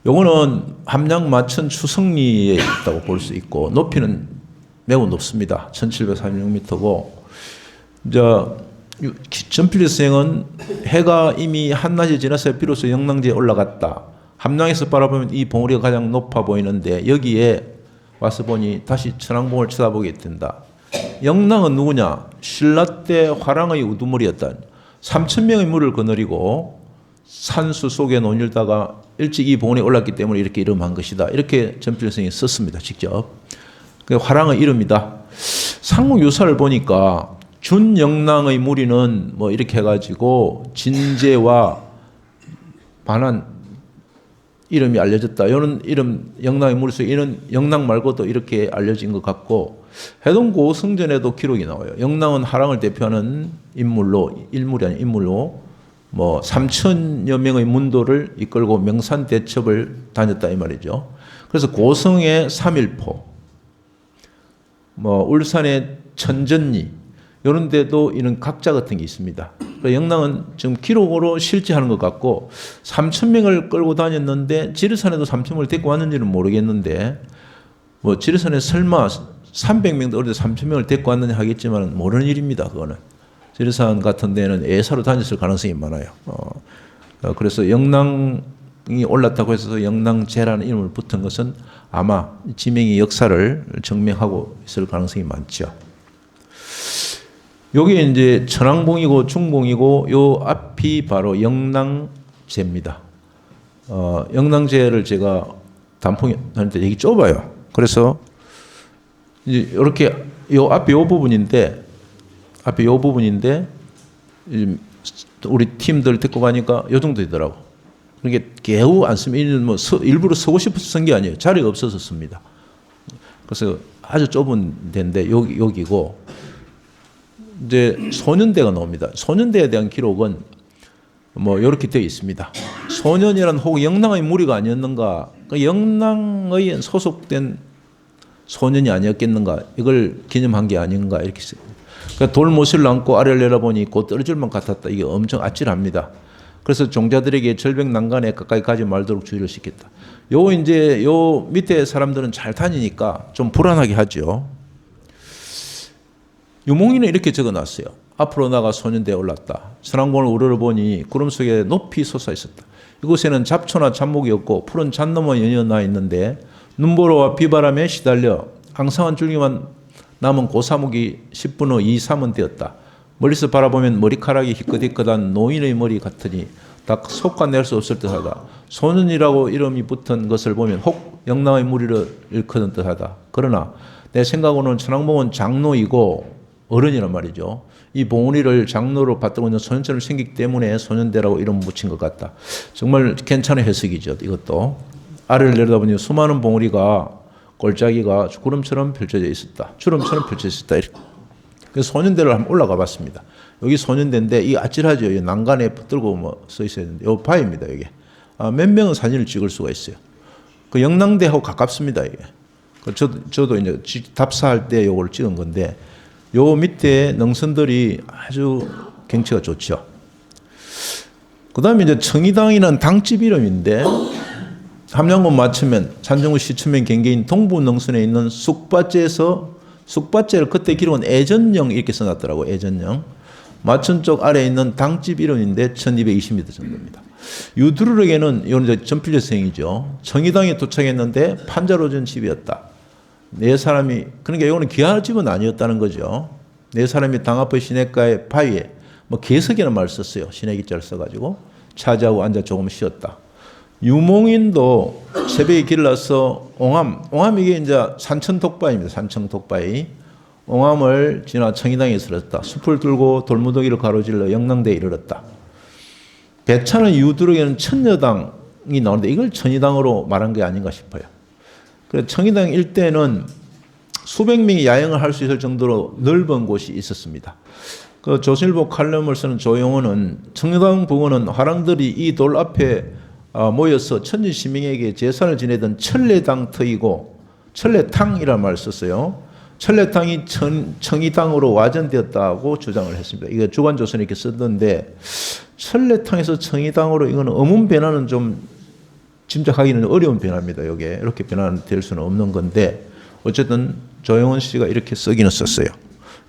요거는 함양 마천 추성리에 있다고 볼 수 있고 높이는 매우 높습니다. 1736m고 이제 전필 선생은 해가 이미 한낮이 지나서 비로소 영랑제에 올라갔다. 함양에서 바라보면 이 봉우리가 가장 높아 보이는데 여기에 와서 보니 다시 천왕봉을 쳐다보게 된다. 영랑은 누구냐? 신라 때 화랑의 우두머리였다. 3,000명의 물을 거느리고 산수 속에 논일다가 일찍 이 봉우리에 올랐기 때문에 이렇게 이름한 것이다. 이렇게 전필 선생이 썼습니다. 직접. 화랑의 이름이다. 상록유사를 보니까 준영랑의 무리는 뭐 이렇게 해가지고 진제와 반한 이름이 알려졌다. 이런 이름 영랑의 무리 속에 이런 영랑 말고도 이렇게 알려진 것 같고 해동고 성전에도 기록이 나와요. 영랑은 하랑을 대표하는 일물이 아닌 인물로 뭐 3,000여 명의 문도를 이끌고 명산 대첩을 다녔다 이 말이죠. 그래서 고성의 삼일포, 뭐 울산의 천전리 이런 데도 이런 각자 같은 게 있습니다. 영랑은 지금 기록으로 실제하는 것 같고 3,000명을 끌고 다녔는데 지리산에도 3,000명을 데리고 왔는지는 모르겠는데 뭐 지리산에 설마 300명도 어릴 때 3,000명을 데리고 왔느냐 하겠지만 모르는 일입니다. 그거는 지리산 같은 데는 애사로 다녔을 가능성이 많아요. 그래서 영랑이 올랐다고 해서 영랑제라는 이름을 붙은 것은 아마 지명의 역사를 증명하고 있을 가능성이 많죠. 요게 이제 천왕봉이고 중봉이고 요 앞이 바로 영랑제입니다. 영랑제를 제가 단풍이 하는데 여기 좁아요. 그래서 이제 이렇게 요 앞에 요 부분인데 우리 팀들 데리고 가니까 요 정도 되더라고. 그게 개우 안 쓰면 뭐 일부러 서고 싶어서 쓴 게 아니에요. 자리가 없어서 씁니다. 그래서 아주 좁은 데인데 여기고 이제 소년대가 나옵니다. 소년대에 대한 기록은 뭐 이렇게 되어 있습니다. 소년이란 혹 영랑의 무리가 아니었는가? 영랑의 소속된 소년이 아니었겠는가? 이걸 기념한 게 아닌가? 이렇게 써요. 그러니까 돌못을 안고 아래를 내려보니 곧 떨어질 만 같았다. 이게 엄청 아찔합니다. 그래서 종자들에게 절벽 난간에 가까이 가지 말도록 주의를 시켰다. 요 밑에 사람들은 잘 다니니까 좀 불안하게 하죠. 유몽이는 이렇게 적어놨어요. 앞으로 나가 소년대에 올랐다. 천왕봉을 우러러보니 구름 속에 높이 솟아 있었다. 이곳에는 잡초나 잡목이 없고 푸른 잣나무가 연이어 있는데 눈보라와 비바람에 시달려 앙상한 줄기만 남은 고사목이 10분 후 2, 3은 되었다. 멀리서 바라보면 머리카락이 희끗희끗한 노인의 머리 같으니 다 속아낼 수 없을 듯하다. 소년이라고 이름이 붙은 것을 보면 혹 영랑의 무리를 일컫는 듯하다. 그러나 내 생각으로는 천왕봉은 장로이고 어른이란 말이죠. 이 봉우리를 장로로 받들고 있는 소년처럼 생기기 때문에 소년대라고 이름 붙인 것 같다. 정말 괜찮은 해석이죠. 이것도 아래를 내려다보니 수많은 봉우리가 골짜기가 구름처럼 펼쳐져 있었다. 주름처럼 펼쳐져 있었다. 그래서 소년대를 한번 올라가 봤습니다. 여기 소년대인데 이 아찔하죠. 이 난간에 붙들고 뭐 써 있어야 되는데 요 바위입니다. 이게 몇 명은 사진을 찍을 수가 있어요. 그 영랑대하고 가깝습니다. 이게 저도 이제 답사할 때 요걸 찍은 건데. 요 밑에 능선들이 아주 경치가 좋죠. 그 다음에 이제 청이당이라는 당집 이름인데 함양군 마천면 산정구 시천면 경계인 동부 능선에 있는 숙밭제에서 숙밭제를 그때 기록은 애전령 이렇게 써놨더라고. 애전령. 마천 쪽 아래에 있는 당집 이름인데 1220m 정도입니다. 유두르에게는 이건 이제 전필여생이죠. 청이당에 도착했는데 판자로전 집이었다. 네 사람이 그러니까 이거는 귀한 집은 아니었다는 거죠. 네 사람이 당 앞의 시냇가의 바위에 뭐 개석이라는 말을 썼어요. 시내기자를 써가지고 차지하고 앉아 조금 쉬었다. 유몽인도 새벽에 길러서 옹암 이게 이제 산천독바입니다. 산천독바이. 옹암을 지나 청이당에 이르렀다. 숲을 뚫고 돌무더기를 가로질러 영랑대에 이르렀다. 배차는 유두록에는 천여당이 나오는데 이걸 천이당으로 말한 게 아닌가 싶어요. 그래서 청이당 일대는 수백 명이 야영을 할 수 있을 정도로 넓은 곳이 있었습니다. 그 조선일보 칼럼을 쓰는 조용호는 청이당 부근은 화랑들이 이 돌 앞에 모여서 천지시민에게 제사를 지내던 천례당터이고 천례탕이라는 말을 썼어요. 천례탕이 청이당으로 와전되었다고 주장을 했습니다. 이거 주간조선이 이렇게 썼는데 천례탕에서 청이당으로 이거는 어문 변화는 좀 짐작하기는 어려운 변화입니다. 이게 이렇게 변화될 수는 없는 건데 어쨌든 조영원 씨가 이렇게 쓰기는 썼어요.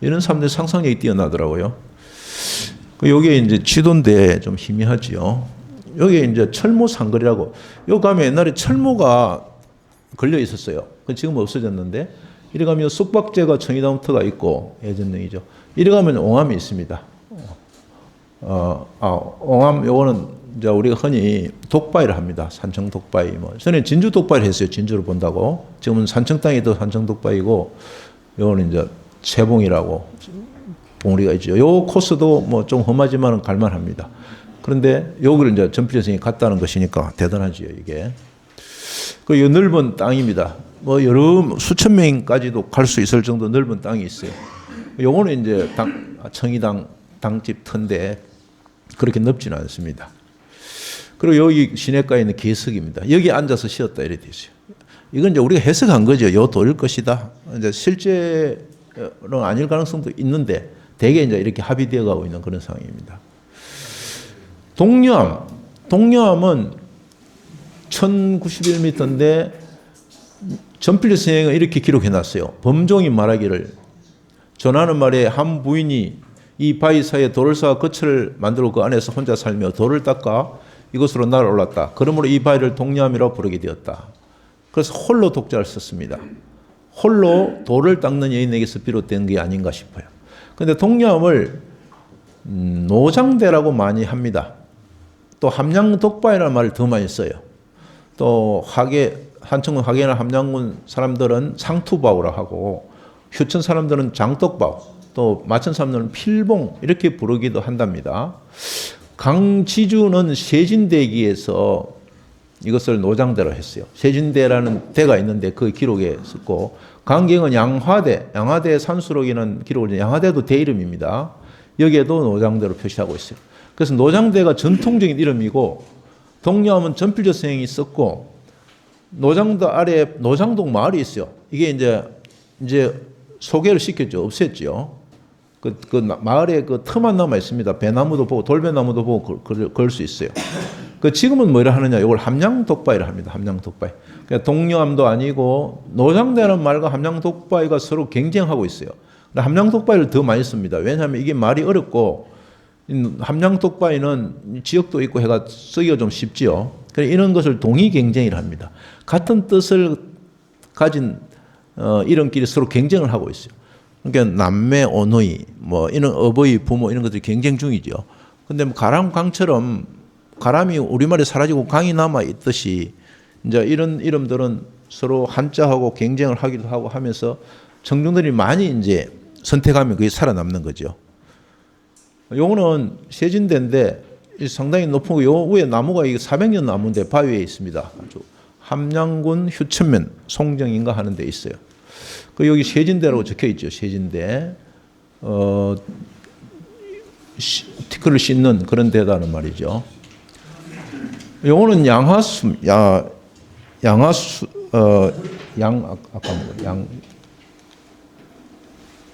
이런 사람들 상상력이 뛰어나더라고요. 여기에 이제 지도인데 좀 희미하지요. 여기에 이제 철모 상거리라고. 여기 가면 옛날에 철모가 걸려 있었어요. 지금 없어졌는데 이리 가면 쑥박제가 청이당터가 있고 예전능이죠. 이리 가면 옹암이 있습니다. 옹암 요거는 이제 우리가 흔히 독바이를 합니다. 산청 독바이. 전에 진주 독바이를 했어요. 진주를 본다고. 지금은 산청 땅이 더 산청 독바이고 요거는 이제 채봉이라고 봉우리가 있죠. 요 코스도 좀 험하지만은 갈만합니다. 그런데 여기를 이제 전필 선생님이 갔다는 것이니까 대단하지요, 이게. 그 넓은 땅입니다. 여러 수천 명까지도 갈 수 있을 정도 넓은 땅이 있어요. 요거는 이제 청이당 당집 터인데 그렇게 넓지는 않습니다. 그리고 여기 시내가에 있는 계석입니다. 여기 앉아서 쉬었다 이래 돼 있어요. 이건 이제 우리가 해석한 거죠. 요 돌일 것이다. 이제 실제는 아닐 가능성도 있는데 대개 이제 이렇게 합의되어 가고 있는 그런 상황입니다. 동묘암은 1091m인데 전필 선생은 이렇게 기록해 놨어요. 범종이 말하기를 전하는 말에 한 부인이 이 바위 사이에 돌을 쌓아 거처를 만들고 그 안에서 혼자 살며 돌을 닦아 이곳으로 날아올랐다. 그러므로 이 바위를 동묘암이라고 부르게 되었다. 그래서 홀로 독자를 썼습니다. 홀로 돌을 닦는 여인에게서 비롯된 게 아닌가 싶어요. 그런데 동묘암을 노장대라고 많이 합니다. 또 함양독바이라는 말을 더 많이 써요. 또 한청군 화계나 함양군 사람들은 상투바우라 하고 휴천 사람들은 장독바우, 또 마천 사람들은 필봉 이렇게 부르기도 한답니다. 강지주는 세진대기에서 이것을 노장대로 했어요. 세진대라는 대가 있는데 그 기록에 썼고 강경은 양화대 산수록에는 기록을 양화대도 대 이름입니다. 여기에도 노장대로 표시하고 있어요. 그래서 노장대가 전통적인 이름이고 동묘암은 전필조 선생이 썼고 노장도 아래에 노장동 마을이 있어요. 이게 이제 소개를 시켰죠. 없앴죠. 그 마을에 그 터만 남아 있습니다. 배나무도 보고 돌배나무도 보고 걸 수 있어요. 그 지금은 뭐라 하느냐? 이걸 함양독바이라 합니다. 함양독바이. 그러니까 동묘암도 아니고 노장대라는 말과 함양독바이가 서로 경쟁하고 있어요. 함양독바이를 더 많이 씁니다. 왜냐하면 이게 말이 어렵고 함양독바이는 지역도 있고 해가 쓰기가 좀 쉽지요. 그래서 이런 것을 동의 경쟁이라 합니다. 같은 뜻을 가진 이름끼리 서로 경쟁을 하고 있어요. 그러니까 남매 오너이 이런 어버이 부모 이런 것들이 경쟁 중이죠. 근데 가람 강처럼 가람이 우리말에 사라지고 강이 남아 있듯이 이제 이런 이름들은 서로 한자하고 경쟁을 하기도 하고 하면서 청중들이 많이 이제 선택하면 그게 살아남는 거죠. 요거는 세진대인데 상당히 높은 거, 요 위에 나무가 이게 400년 나무인데 바위에 있습니다. 아주 함양군 휴천면 송정인가 하는 데 있어요. 그 여기 세진대라고 적혀 있죠. 세진대. 티끌을 씻는 그런 데다는 말이죠. 요거는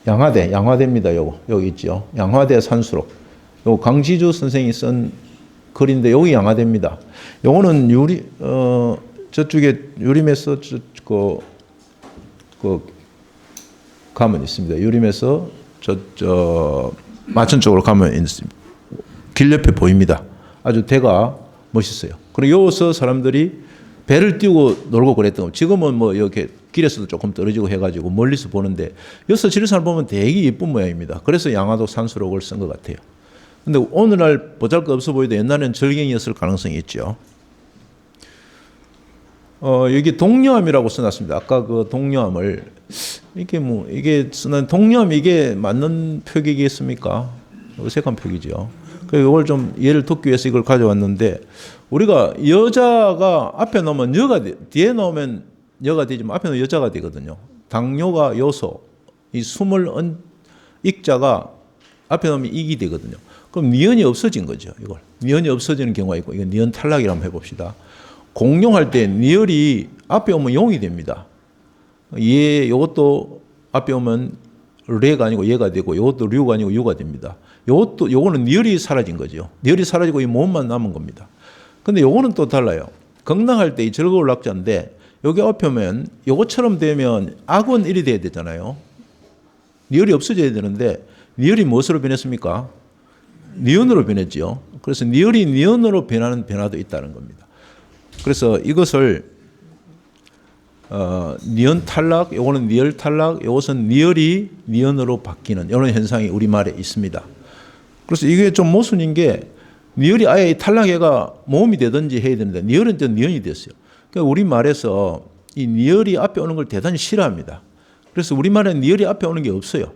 양화대입니다. 요거 여기 있죠. 양화대 산수록. 요 강지주 선생이 쓴 글인데 여기 양화대입니다. 요거는 저쪽에 유림에서 가면 있습니다. 유림에서 마천 쪽으로 가면 길 옆에 보입니다. 아주 대가 멋있어요. 그리고 여기서 사람들이 배를 띄우고 놀고 그랬던 거. 지금은 이렇게 길에서도 조금 떨어지고 해가지고 멀리서 보는데 여기서 지리산을 보면 되게 예쁜 모양입니다. 그래서 양화도 산수록을 쓴 것 같아요. 근데 오늘날 보잘것 없어 보이도 옛날에는 절경이었을 가능성이 있죠. 여기 동료함이라고 써놨습니다. 아까 그 동료함을 이게 쓰는 동료함 이게 맞는 표기겠습니까? 어색한 표기죠. 그래서 이걸 좀 예를 돕기 위해서 이걸 가져왔는데 우리가 여자가 앞에 놓으면 여가 뒤에 놓으면 여가 되지만 앞에 놓으면 여자가 되거든요. 당뇨가 요소, 이 숨을 익자가 앞에 놓으면 익이 되거든요. 그럼 니은이 없어진 거죠. 이걸 니은이 없어지는 경우가 있고 이건 니은 탈락이라고 한번 해봅시다. 공용할 때 니을이 앞에 오면 용이 됩니다. 요것도 앞에 오면 레가 아니고 얘가 되고 요것도 류가 아니고 유가 됩니다. 요거는 니을이 사라진 거죠. 니을이 사라지고 이 모음만 남은 겁니다. 근데 요거는 또 달라요. 건강할 때 이 즐거울 낙자인데 여기 앞에 오면 요것처럼 되면 악은 1이 돼야 되잖아요. 니을이 없어져야 되는데 니을이 무엇으로 변했습니까? 니은으로 변했죠. 그래서 니을이 니은으로 변하는 변화도 있다는 겁니다. 그래서 이것을 니은 탈락, 요거는 니을 탈락, 요것은 니을이 니은으로 바뀌는 이런 현상이 우리말에 있습니다. 그래서 이게 좀 모순인 게 니을이 아예 탈락해가 모음이 되든지 해야 되는데 니을은 이제 니은이 됐어요. 그러니까 우리말에서 이 니을이 앞에 오는 걸 대단히 싫어합니다. 그래서 우리말에는 니을이 앞에 오는 게 없어요.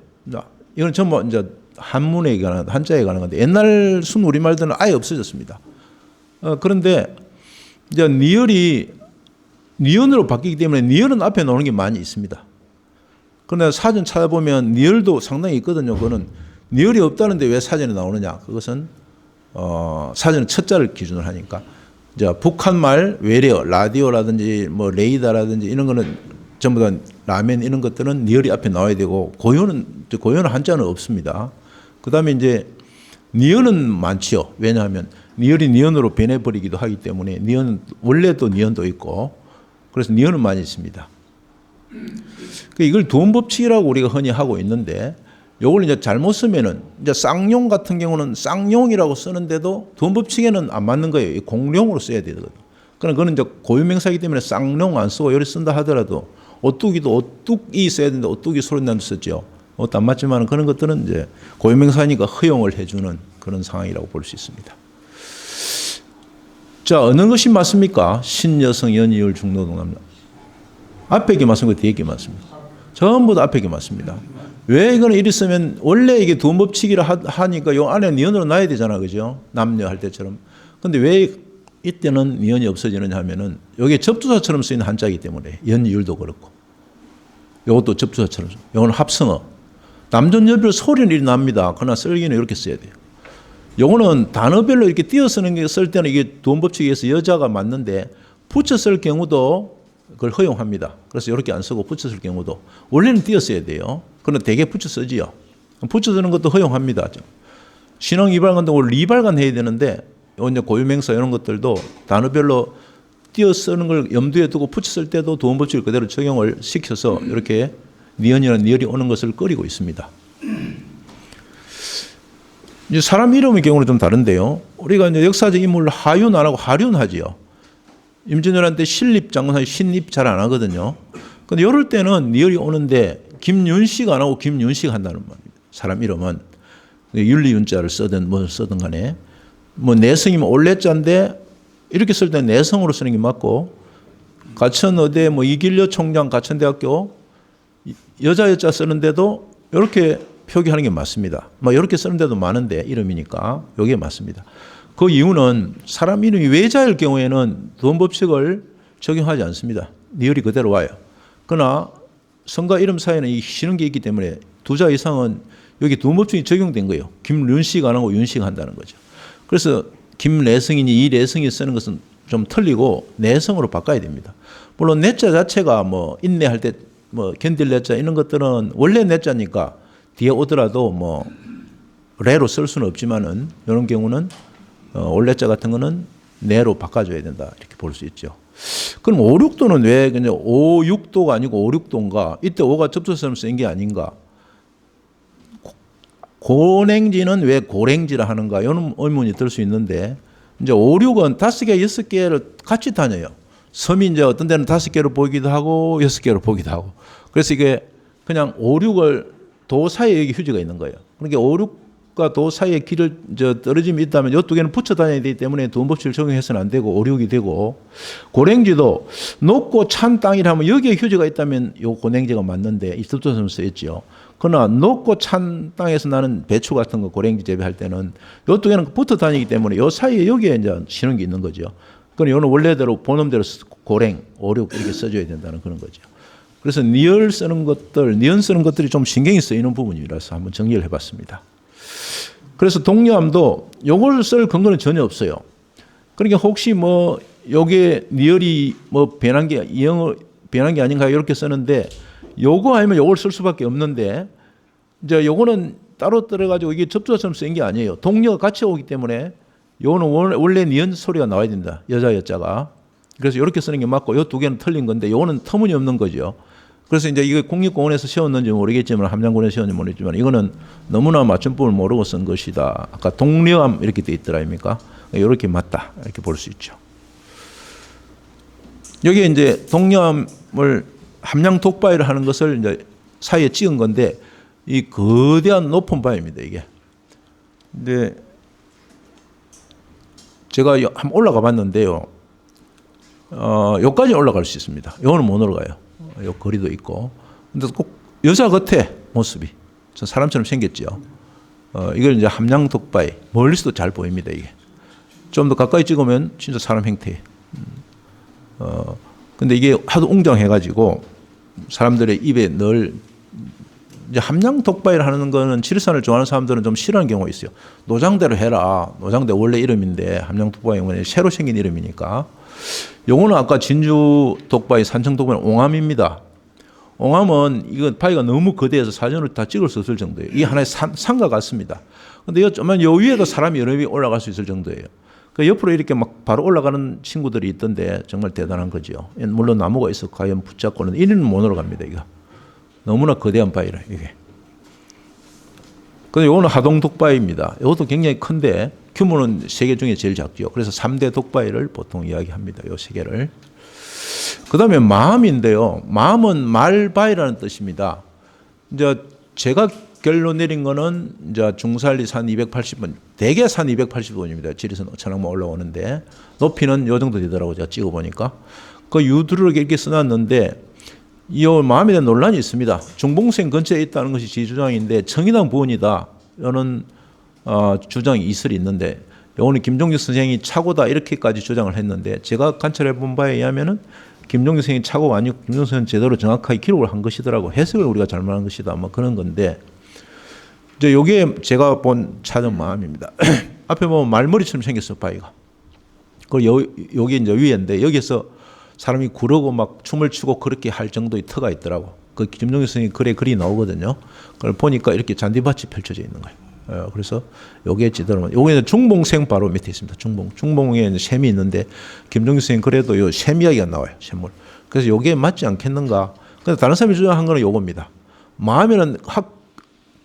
이건 전부 이제 한문에 관한 한자에 관한 건데 옛날 순 우리말들은 아예 없어졌습니다. 그런데 이제 니을이 니은으로 바뀌기 때문에 니을은 앞에 나오는 게 많이 있습니다. 그런데 사전 찾아보면 니을도 상당히 있거든요. 그거는 니을이 없다는데 왜 사전에 나오느냐? 그것은 사전은 첫 자를 기준으로 하니까. 이제 북한말 외래어, 라디오라든지 뭐 레이더라든지 이런 거는 전부 다 라멘 이런 것들은 니을이 앞에 나와야 되고 고유는 한자는 없습니다. 그다음에 이제 니은은 많지요. 왜냐하면 니을이 니은으로 변해버리기도 하기 때문에 니은 원래도 니은도 있고 그래서 니은은 많이 있습니다. 이걸 도음법칙이라고 우리가 흔히 하고 있는데 이걸 이제 잘못 쓰면은 이제 쌍용 같은 경우는 쌍용이라고 쓰는데도 도음법칙에는 안 맞는 거예요. 공룡으로 써야 되거든요. 그러나 그거는 이제 고유명사이기 때문에 쌍용 안 쓰고 요리 쓴다 하더라도 오뚜기도 오뚜기 써야 되는데 오뚜기 소리 난다 썼죠. 그것도 안 맞지만 그런 것들은 이제 고유명사니까 허용을 해주는 그런 상황이라고 볼 수 있습니다. 자, 어느 것이 맞습니까? 신여성, 연이율, 중노동, 남녀. 앞에 게 맞습니까? 뒤에 게 맞습니까? 전부 다 앞에 게 맞습니다. 왜 이거는 이리 쓰면 원래 이게 도음법칙이라 하니까 요 안에 니은으로 놔야 되잖아. 그죠? 남녀 할 때처럼. 근데 왜 이때는 니은이 없어지느냐 하면은 여기에 접두사처럼 쓰이는 한자이기 때문에 연이율도 그렇고 요것도 접두사처럼 요거는 합성어. 남존여별 소리는 이리 납니다. 그러나 쓸기는 이렇게 써야 돼요. 요거는 단어별로 이렇게 띄어 쓰는 게 쓸 때는 이게 도음법칙에 의해서 여자가 맞는데 붙여 쓸 경우도 그걸 허용합니다. 그래서 이렇게 안 쓰고 붙여 쓸 경우도 원래는 띄어 써야 돼요. 그런데 대개 붙여 쓰지요. 붙여 쓰는 것도 허용합니다. 신흥 이발관 등을 리발관 해야 되는데 이제 고유명사 이런 것들도 단어별로 띄어 쓰는 걸 염두에 두고 붙여 쓸 때도 도음법칙을 그대로 적용을 시켜서 이렇게 니은이나 니을이 오는 것을 꺼리고 있습니다. 이제 사람 이름의 경우는 좀 다른데요. 우리가 이제 역사적 인물 하윤 안 하고 하륜 하지요. 임진왜란때 신립 장군 신립 잘 안 하거든요. 근데 이럴 때는 니을이 오는데 김윤식 안 하고 김윤식 한다는 말입니다. 사람 이름은 윤리윤자를 쓰든 뭐 쓰든 간에 뭐 내성이면 올레자인데 이렇게 쓸 때는 내성으로 쓰는 게 맞고 가천의대 뭐 이길려 총장 가천대학교 여자 쓰는데도 이렇게 표기하는 게 맞습니다. 뭐 이렇게 쓰는 데도 많은데 이름이니까 이게 맞습니다. 그 이유는 사람 이름이 외자일 경우에는 도음법칙을 적용하지 않습니다. 니을이 그대로 와요. 그러나 성과 이름 사이에는 이 쉬는 게 있기 때문에 두 자 이상은 여기 도음법칙이 적용된 거예요. 김윤식 안 하고 윤식 한다는 거죠. 그래서 김내성이니 이내성이 쓰는 것은 좀 틀리고 내성으로 바꿔야 됩니다. 물론 내자 자체가 뭐 인내할 때 뭐 견딜 내자 이런 것들은 원래 내자니까 뒤에 오더라도 뭐 레로 쓸 수는 없지만은 이런 경우는 올레자 같은 거는 내로 바꿔줘야 된다 이렇게 볼 수 있죠. 그럼 5, 6도는 왜 그냥 5, 6도가 아니고 5, 6도인가? 이때 5가 접속사로 쓰인 게 아닌가? 고랭지는 왜 고랭지라 하는가? 이런 의문이 들 수 있는데 이제 5, 6은 5개, 6개를 같이 다녀요. 섬이 이제 어떤 데는 5개로 보기도 하고 6개로 보기도 하고 그래서 이게 그냥 5, 6을 도 사이에 여기 휴지가 있는 거예요. 그러니까 5, 숲과 도 사이에 길을 떨어짐이 있다면 이 두 개는 붙여 다녀야 되기 때문에 도원법칙을 적용해서는 안 되고 오륙이 되고, 고랭지도 높고 찬 땅이라면 여기에 휴지가 있다면 요 고랭지가 맞는데 이 습도섬 쓰였죠. 그러나 높고 찬 땅에서 나는 배추 같은 거 고랭지 재배할 때는 요 두 개는 붙어 다니기 때문에 요 사이에 여기에 이제 쉬는 게 있는 거죠. 그럼 이거는 원래대로 본음대로 고랭, 오륙 이렇게 써줘야 된다는 그런 거죠. 그래서 니은 쓰는 것들이 좀 신경이 쓰이는 부분이라서 한번 정리를 해봤습니다. 그래서 동료함도 요걸 쓸 근거는 전혀 없어요. 그러니까 혹시 뭐 요게 니을이 뭐 변한 게 이형을 변한 게 아닌가 이렇게 쓰는데, 요거 아니면 요걸 쓸 수밖에 없는데, 이제 요거는 따로 들어가지고 이게 접두사처럼 쓰인 게 아니에요. 동료가 같이 오기 때문에 요거는 원래 니은 소리가 나와야 된다. 여자 여자가. 그래서 이렇게 쓰는 게 맞고 요 두 개는 틀린 건데 요거는 터무니없는 거죠. 그래서 이제 이거 국립공원에서 세웠는지 모르겠지만 함양군에서 세웠는지 모르겠지만 이거는 너무나 맞춤법을 모르고 쓴 것이다. 아까 동료함 이렇게 돼 있더라 아닙니까? 이렇게 맞다 이렇게 볼 수 있죠. 여기에 이제 동료함을 함양 독바위를 하는 것을 이제 사이에 찍은 건데 이 거대한 높은 바위입니다 이게. 근데 제가 한번 올라가 봤는데요. 여기까지 올라갈 수 있습니다. 여기는 못 올라가요. 요 거리도 있고. 근데 꼭 여자 같아 모습이. 저 사람처럼 생겼죠. 이걸 이제 함양 독바위 멀리서도 잘 보입니다 이게. 좀 더 가까이 찍으면 진짜 사람 형태. 근데 이게 하도 웅장해가지고 사람들의 입에 늘 이제 함양 독바위를 하는 거는 지리산을 좋아하는 사람들은 좀 싫어하는 경우가 있어요. 노장대로 해라. 노장대 원래 이름인데 함양 독바위는 새로 생긴 이름이니까. 요거는 아까 진주 독바위, 산청 독바위 옹암입니다. 옹암은 이거 바위가 너무 거대해서 사진을 다 찍을 수 없을 정도예요. 이게 하나의 산과 같습니다. 근데 요 위에도 사람이 여러 명이 올라갈 수 있을 정도예요. 그 옆으로 이렇게 막 바로 올라가는 친구들이 있던데 정말 대단한 거죠. 물론 나무가 있어 과연 붙잡고는 이리는 못 올라갑니다. 이거 너무나 거대한 바위라 이게. 근데 요거는 하동 독바위입니다. 이것도 굉장히 큰데 규모는 세계 중에 제일 작죠. 그래서 3대 독바위를 보통 이야기합니다. 요 세 개를. 그 다음에 마음인데요. 마음은 말바위라는 뜻입니다. 이제 제가 결론 내린 거는 이제 중산리 산 280번, 대개 산 280번입니다. 지리산 천왕만 올라오는데 높이는 요 정도 되더라고요. 제가 찍어보니까. 그 유두를 이렇게 써놨는데 이 마음에 대한 논란이 있습니다. 중봉생 근처에 있다는 것이 제 주장인데 청이당 부원이다. 이런 주장이 이슬이 있는데 요거는 김종규 선생이 착오다 이렇게까지 주장을 했는데 제가 관찰해 본 바에 의하면은 김종규 선생이 착오가 아니고 김종규 선생은 제대로 정확하게 기록을 한 것이더라고. 해석을 우리가 잘못한 것이다. 뭐 그런 건데 이제 요게 제가 본 찾은 마음입니다. 앞에 보면 말머리처럼 생겼어 바위가. 그리고 여기 이제 위에인데 여기서 사람이 구르고 막 춤을 추고 그렇게 할 정도의 터가 있더라고. 그 김종규 선생이 글이 나오거든요. 그걸 보니까 이렇게 잔디밭이 펼쳐져 있는 거예요. 그래서 요게 지도로 요게 중봉생 바로 밑에 있습니다. 중봉에 샘이 있는데 김종규 선생 그래도 요 샘 이야기가 나와요. 샘물. 그래서 요게 맞지 않겠는가? 근데 다른 사람이 주장한 거는 요겁니다. 마음에는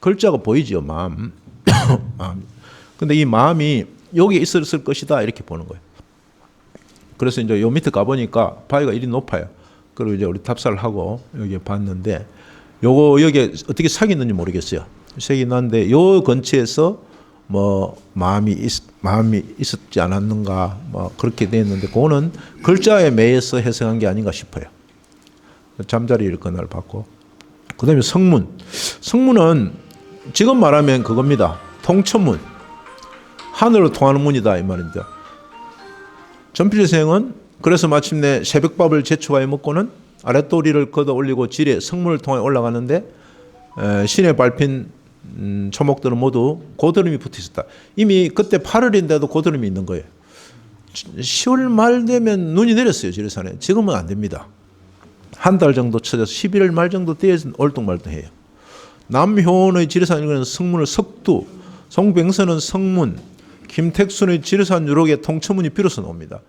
글자가 보이죠, 마음. 마음. 근데 이 마음이 여기에 있었을 것이다 이렇게 보는 거예요. 그래서 이제 요 밑에 가보니까 바위가 이리 높아요. 그리고 이제 우리 탑사를 하고 여기 봤는데 요거 여기에 어떻게 색이 있는지 모르겠어요. 색이 났는데 요 근처에서 뭐 마음이 있었지 않았는가 뭐 그렇게 돼 있는데 그거는 글자에 매여서 해석한 게 아닌가 싶어요. 잠자리를 그날 봤고 그다음에 성문은 지금 말하면 그겁니다. 통천문 하늘로 통하는 문이다 이 말입니다. 전필 생은 그래서 마침내 새벽밥을 제초하여 먹고는 아랫도리를 걷어 올리고 지뢰 성문을 통해 올라가는데 신에 밟힌 초목들은 모두 고드름이 붙어 있었다. 이미 그때 8월인데도 고드름이 있는 거예요. 10월 말 되면 눈이 내렸어요. 지리산에. 지금은 안 됩니다. 한 달 정도 쳐져서 11월 말 정도 돼야지 얼뚱말뚱해요. 남효원의 지리산 성문을 석두, 송병선은 성문, 김택순의 지리산 유록에 통천문이 비로소 나옵니다.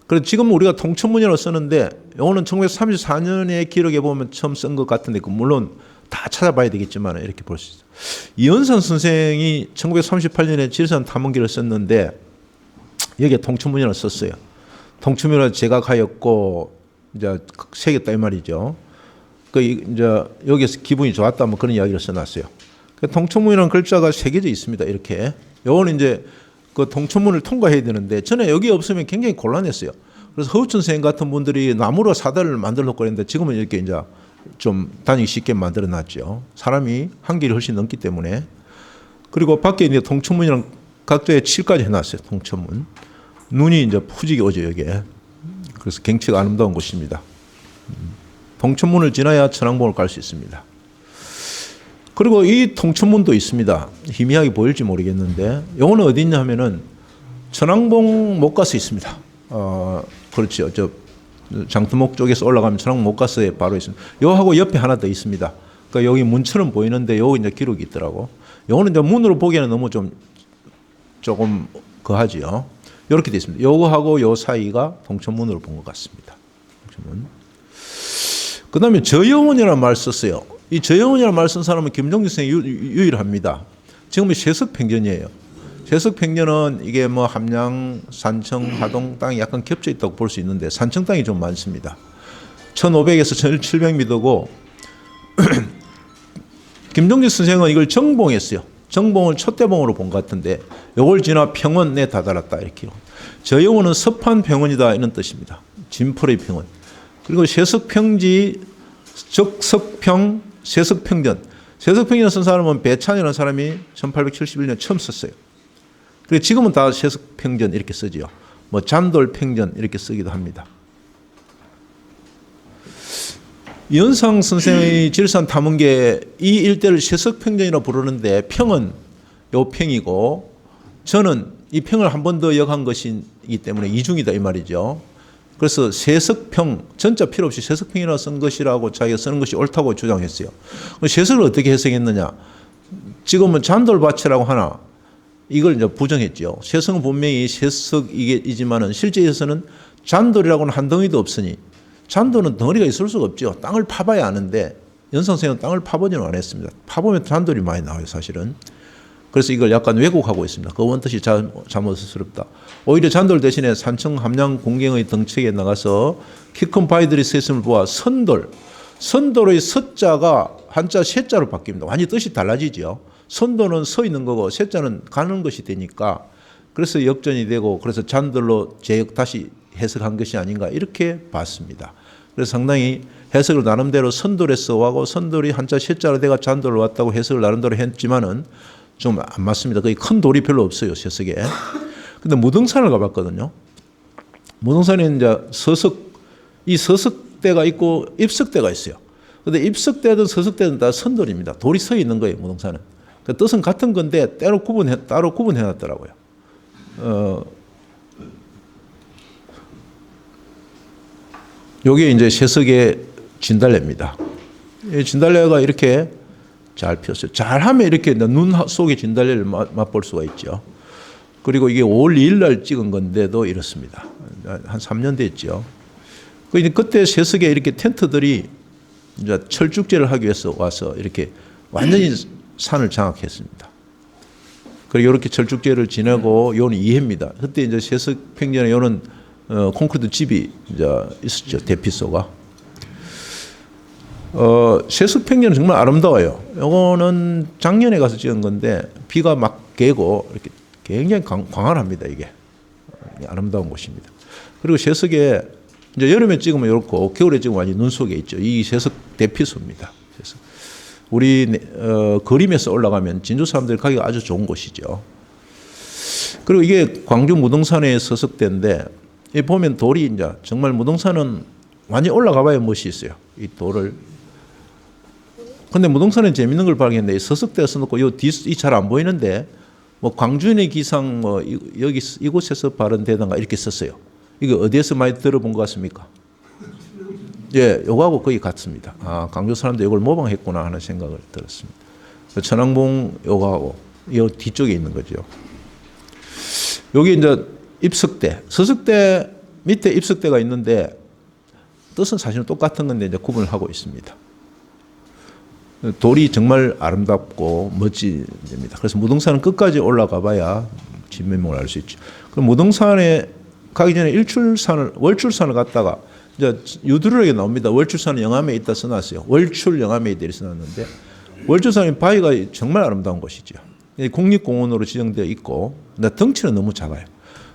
그래서 지금 우리가 통천문이라고 쓰는데 이거는 1934년의 기록에 보면 처음 쓴 것 같은데 물론 다 찾아봐야 되겠지만 이렇게 볼 수 있어요. 이은선 선생이 1938년에 지리산 탐험기를 썼는데 여기에 통천문이라고 썼어요. 통천문이라고 제각하였고 이제 새겼다 이 말이죠. 그 이제 여기서 기분이 좋았다 뭐 그런 이야기를 써놨어요. 그 동천문이라는 글자가 새겨져 있습니다. 이렇게. 요거는 이제 그 동천문을 통과해야 되는데 전에 여기 없으면 굉장히 곤란했어요. 그래서 허우천 선생님 같은 분들이 나무로 사다리를 만들어 놓고 그랬는데 지금은 이렇게 이제 좀 다니기 쉽게 만들어 놨죠. 사람이 한길이 훨씬 넘기 때문에. 그리고 밖에 이제 동천문이랑 각도에 칠까지 해놨어요. 동천문. 눈이 이제 푸지게 오죠, 여기에. 그래서 경치가 아름다운 곳입니다. 동천문을 지나야 천왕봉을 갈 수 있습니다. 그리고 이 동천문도 있습니다. 희미하게 보일지 모르겠는데, 요거는 어디 있냐 하면은 천왕봉 못 가서 있습니다. 그렇죠. 저 장투목 쪽에서 올라가면 천왕봉 못 가서에 바로 있습니다. 요하고 옆에 하나 더 있습니다. 그러니까 여기 문처럼 보이는데 여기 이제 기록이 있더라고. 요거는 이제 문으로 보기에는 너무 조금 거하지요. 이렇게 되어 있습니다. 요거하고 요 사이가 동천문으로 본 것 같습니다. 동천문. 그 다음에 저영원이라는 말 썼어요. 이 저영원이라는 말 쓴 사람은 김종규 선생이 유일합니다. 지금은 세석평전이에요. 세석평전은 이게 뭐 함양, 산청, 하동 땅이 약간 겹쳐 있다고 볼 수 있는데 산청 땅이 좀 많습니다. 1500에서 1700m고 김종규 선생은 이걸 정봉했어요. 정봉을 촛대봉으로 본 것 같은데 요걸 지나 평원에 다다랐다 이렇게. 저영원은 섭한 평원이다 이런 뜻입니다. 진풀의 평원. 그리고 세석평지, 적석평, 세석평전. 세석평전 쓴 사람은 배찬이라는 사람이 1871년 처음 썼어요. 그리고 지금은 다 세석평전 이렇게 쓰지요. 뭐 잔돌평전 이렇게 쓰기도 합니다. 이현상 선생의 질산 탐험계 이 일대를 세석평전이라고 부르는데 평은 요 평이고 저는 이 평을 한 번 더 역한 것이기 때문에 이중이다 이 말이죠. 그래서 세석평, 전자 필요 없이 세석평이라고 쓴 것이라고 자기가 쓰는 것이 옳다고 주장했어요. 세석을 어떻게 해석했느냐. 지금은 잔돌밭이라고 하나 이걸 이제 부정했죠. 세석은 분명히 세석이지만은 실제에서는 잔돌이라고는 한 덩이도 없으니 잔돌은 덩어리가 있을 수가 없죠. 땅을 파봐야 아는데 연상 선생은 땅을 파보지는 않았습니다. 파보면 잔돌이 많이 나와요, 사실은. 그래서 이걸 약간 왜곡하고 있습니다. 그 원뜻이 잘못스럽다. 오히려 잔돌 대신에 산청 함양 공경의 덩책에 나가서 키 큰 바위들이 서 있음을 보아 선돌. 선돌의 서자가 한자 세자로 바뀝니다. 완전히 뜻이 달라지죠. 선돌은 서 있는 거고 세자는 가는 것이 되니까 그래서 역전이 되고 그래서 잔돌로 다시 해석한 것이 아닌가 이렇게 봤습니다. 그래서 상당히 해석을 나름대로 선돌에서 하고 선돌이 한자 세자로 돼가 잔돌로 왔다고 해석을 나름대로 했지만은 좀 안 맞습니다. 거기 큰 돌이 별로 없어요, 세석에. 근데 무등산을 가봤거든요. 무등산에 이제 이 서석대가 있고 입석대가 있어요. 근데 입석대든 서석대든 다 선돌입니다. 돌이 서 있는 거예요, 무등산은. 그 뜻은 같은 건데 따로 구분해 놨더라고요. 요게 이제 세석의 진달래입니다. 이 진달래가 이렇게 잘 피었어요. 잘하면 이렇게 눈 속에 진달래를 맛볼 수가 있죠. 그리고 이게 5월 2일 날 찍은 건데도 이렇습니다. 한 3년 됐죠. 그때 세석에 이렇게 텐트들이 이제 철쭉제를 하기 위해서 와서 이렇게 완전히 산을 장악했습니다. 그리고 이렇게 철쭉제를 지내고 요는 이해입니다. 그때 이제 세석평전에 요는 콘크리트 집이 이제 있었죠. 대피소가. 세석평전은 정말 아름다워요. 요거는 작년에 가서 찍은 건데 비가 막 개고 이렇게 굉장히 광활합니다. 이게 아름다운 곳입니다. 그리고 세석에 이제 여름에 찍으면 이렇고 겨울에 찍으면 완전 눈 속에 있죠. 이 세석 대피소입니다. 그래서 우리 그림에서 올라가면 진주 사람들이 가기가 아주 좋은 곳이죠. 그리고 이게 광주 무등산의 서석대인데 이 보면 돌이 이제 정말 무등산은 완전히 올라가봐야 멋이 있어요. 이 돌을. 근데 무등산에 재밌는 걸 발견했는데 이 서석대에 써놓고 이 잘 안 보이는데 뭐 광주인의 기상 뭐 여기 이곳에서 발언되던가 이렇게 썼어요. 이거 어디에서 많이 들어본 것 같습니까? 예, 요거하고 거의 같습니다. 아, 광주 사람들 이걸 모방했구나 하는 생각을 들었습니다. 천왕봉 요거하고 이 뒤쪽에 있는 거죠. 여기 이제 입석대, 서석대 밑에 입석대가 있는데 뜻은 사실은 똑같은 건데 이제 구분을 하고 있습니다. 돌이 정말 아름답고 멋집니다. 그래서 무등산은 끝까지 올라가 봐야 진면목을 알 수 있죠. 그럼 무등산에 가기 전에 월출산을 갔다가 이제 유두르에게 나옵니다. 월출산은 영암에 있다 써놨어요. 월출 영암에 있다 써놨는데 월주산이 바위가 정말 아름다운 곳이죠. 국립공원으로 지정되어 있고, 근데 덩치는 너무 작아요.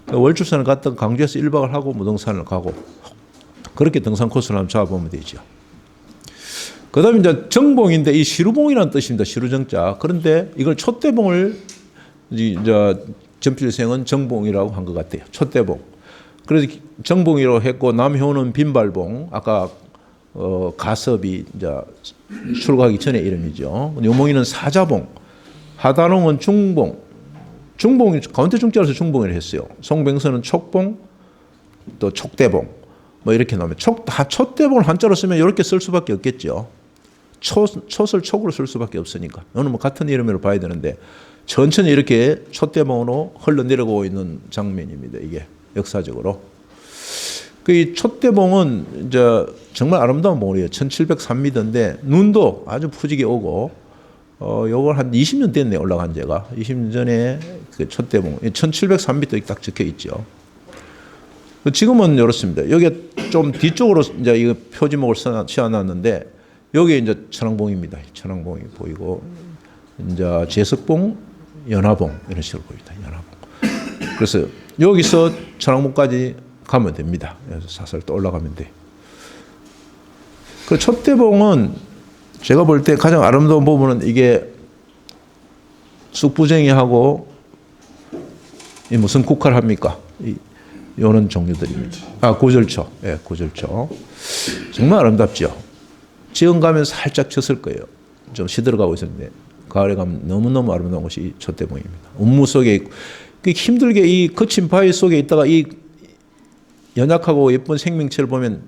그러니까 월주산을 갔다가 강주에서 1박을 하고 무등산을 가고, 그렇게 등산 코스를 한번 잡아보면 되죠. 그 다음에 이제 정봉인데, 이 시루봉이라는 뜻입니다. 시루정자. 그런데 이걸 촛대봉을 이제 전필생은 정봉이라고 한 것 같아요. 촛대봉. 그래서 정봉이라고 했고, 남효는 빈발봉. 아까 가섭이 이제 출가하기 전에 이름이죠. 요몽이는 사자봉. 하단홍은 중봉. 중봉이 가운데 중자라서 중봉이라고 했어요. 송병선은 촉봉, 또 촉대봉. 뭐 이렇게 나오면 촛대봉을 한자로 쓰면 이렇게 쓸 수밖에 없겠죠. 촛을 촉으로 쓸 수밖에 없으니까. 이거는 뭐 같은 이름으로 봐야 되는데 천천히 이렇게 촛대봉으로 흘러내려가고 있는 장면입니다. 이게 역사적으로. 이 촛대봉은 이제 정말 아름다운 봉우리예요. 1703m인데 눈도 아주 푸지게 오고 요걸 한 20년 됐네 올라간 지가. 20년 전에 그 촛대봉 1703m 딱 적혀 있죠. 지금은 이렇습니다. 여기 좀 뒤쪽으로 이제 이거 표지목을 씌워놨는데 여기 이제 천왕봉입니다. 천왕봉이 보이고 이제 제석봉, 연화봉 이런 식으로 보입니다. 연화봉. 그래서 여기서 천왕봉까지 가면 됩니다. 그래서 사설 또 올라가면 돼. 그 촛대봉은 제가 볼 때 가장 아름다운 부분은 이게 쑥부쟁이하고 이 무슨 국화를 합니까? 이런 종류들입니다. 고절초. 예, 고절초. 정말 아름답죠. 지금 가면 살짝 쳤을 거예요. 좀 시들어가고 있었는데 가을에 가면 너무너무 아름다운 곳이 이 촛대봉입니다. 운무 속에 있고 힘들게 이 거친 바위 속에 있다가 이 연약하고 예쁜 생명체를 보면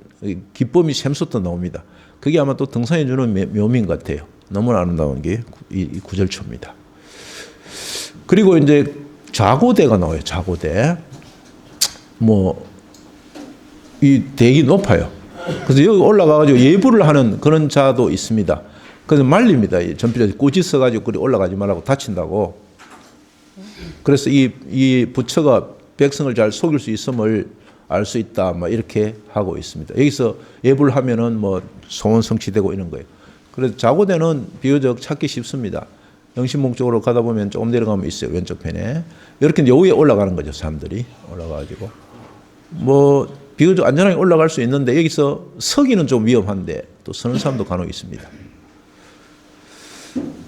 기쁨이 샘솟아 나옵니다. 그게 아마 또 등산해 주는 묘미인 것 같아요. 너무나 아름다운 게 이 구절초입니다. 그리고 이제 좌고대가 나와요. 좌고대. 이 대기 높아요. 그래서 여기 올라가가지고 예불을 하는 그런 자도 있습니다. 그래서 말립니다. 전필에 꼬지 써가지고 올라가지 말라고 다친다고. 그래서 이 부처가 백성을 잘 속일 수 있음을 알 수 있다. 이렇게 하고 있습니다. 여기서 예불 하면은 소원 성취되고 이런 거예요. 그래서 좌고대는 비교적 찾기 쉽습니다. 영신봉 쪽으로 가다 보면 조금 내려가면 있어요. 왼쪽 편에. 이렇게 여기에 올라가는 거죠. 사람들이. 올라가가지고. 비교적 안전하게 올라갈 수 있는데 여기서 서기는 좀 위험한데 또 서는 사람도 간혹 있습니다.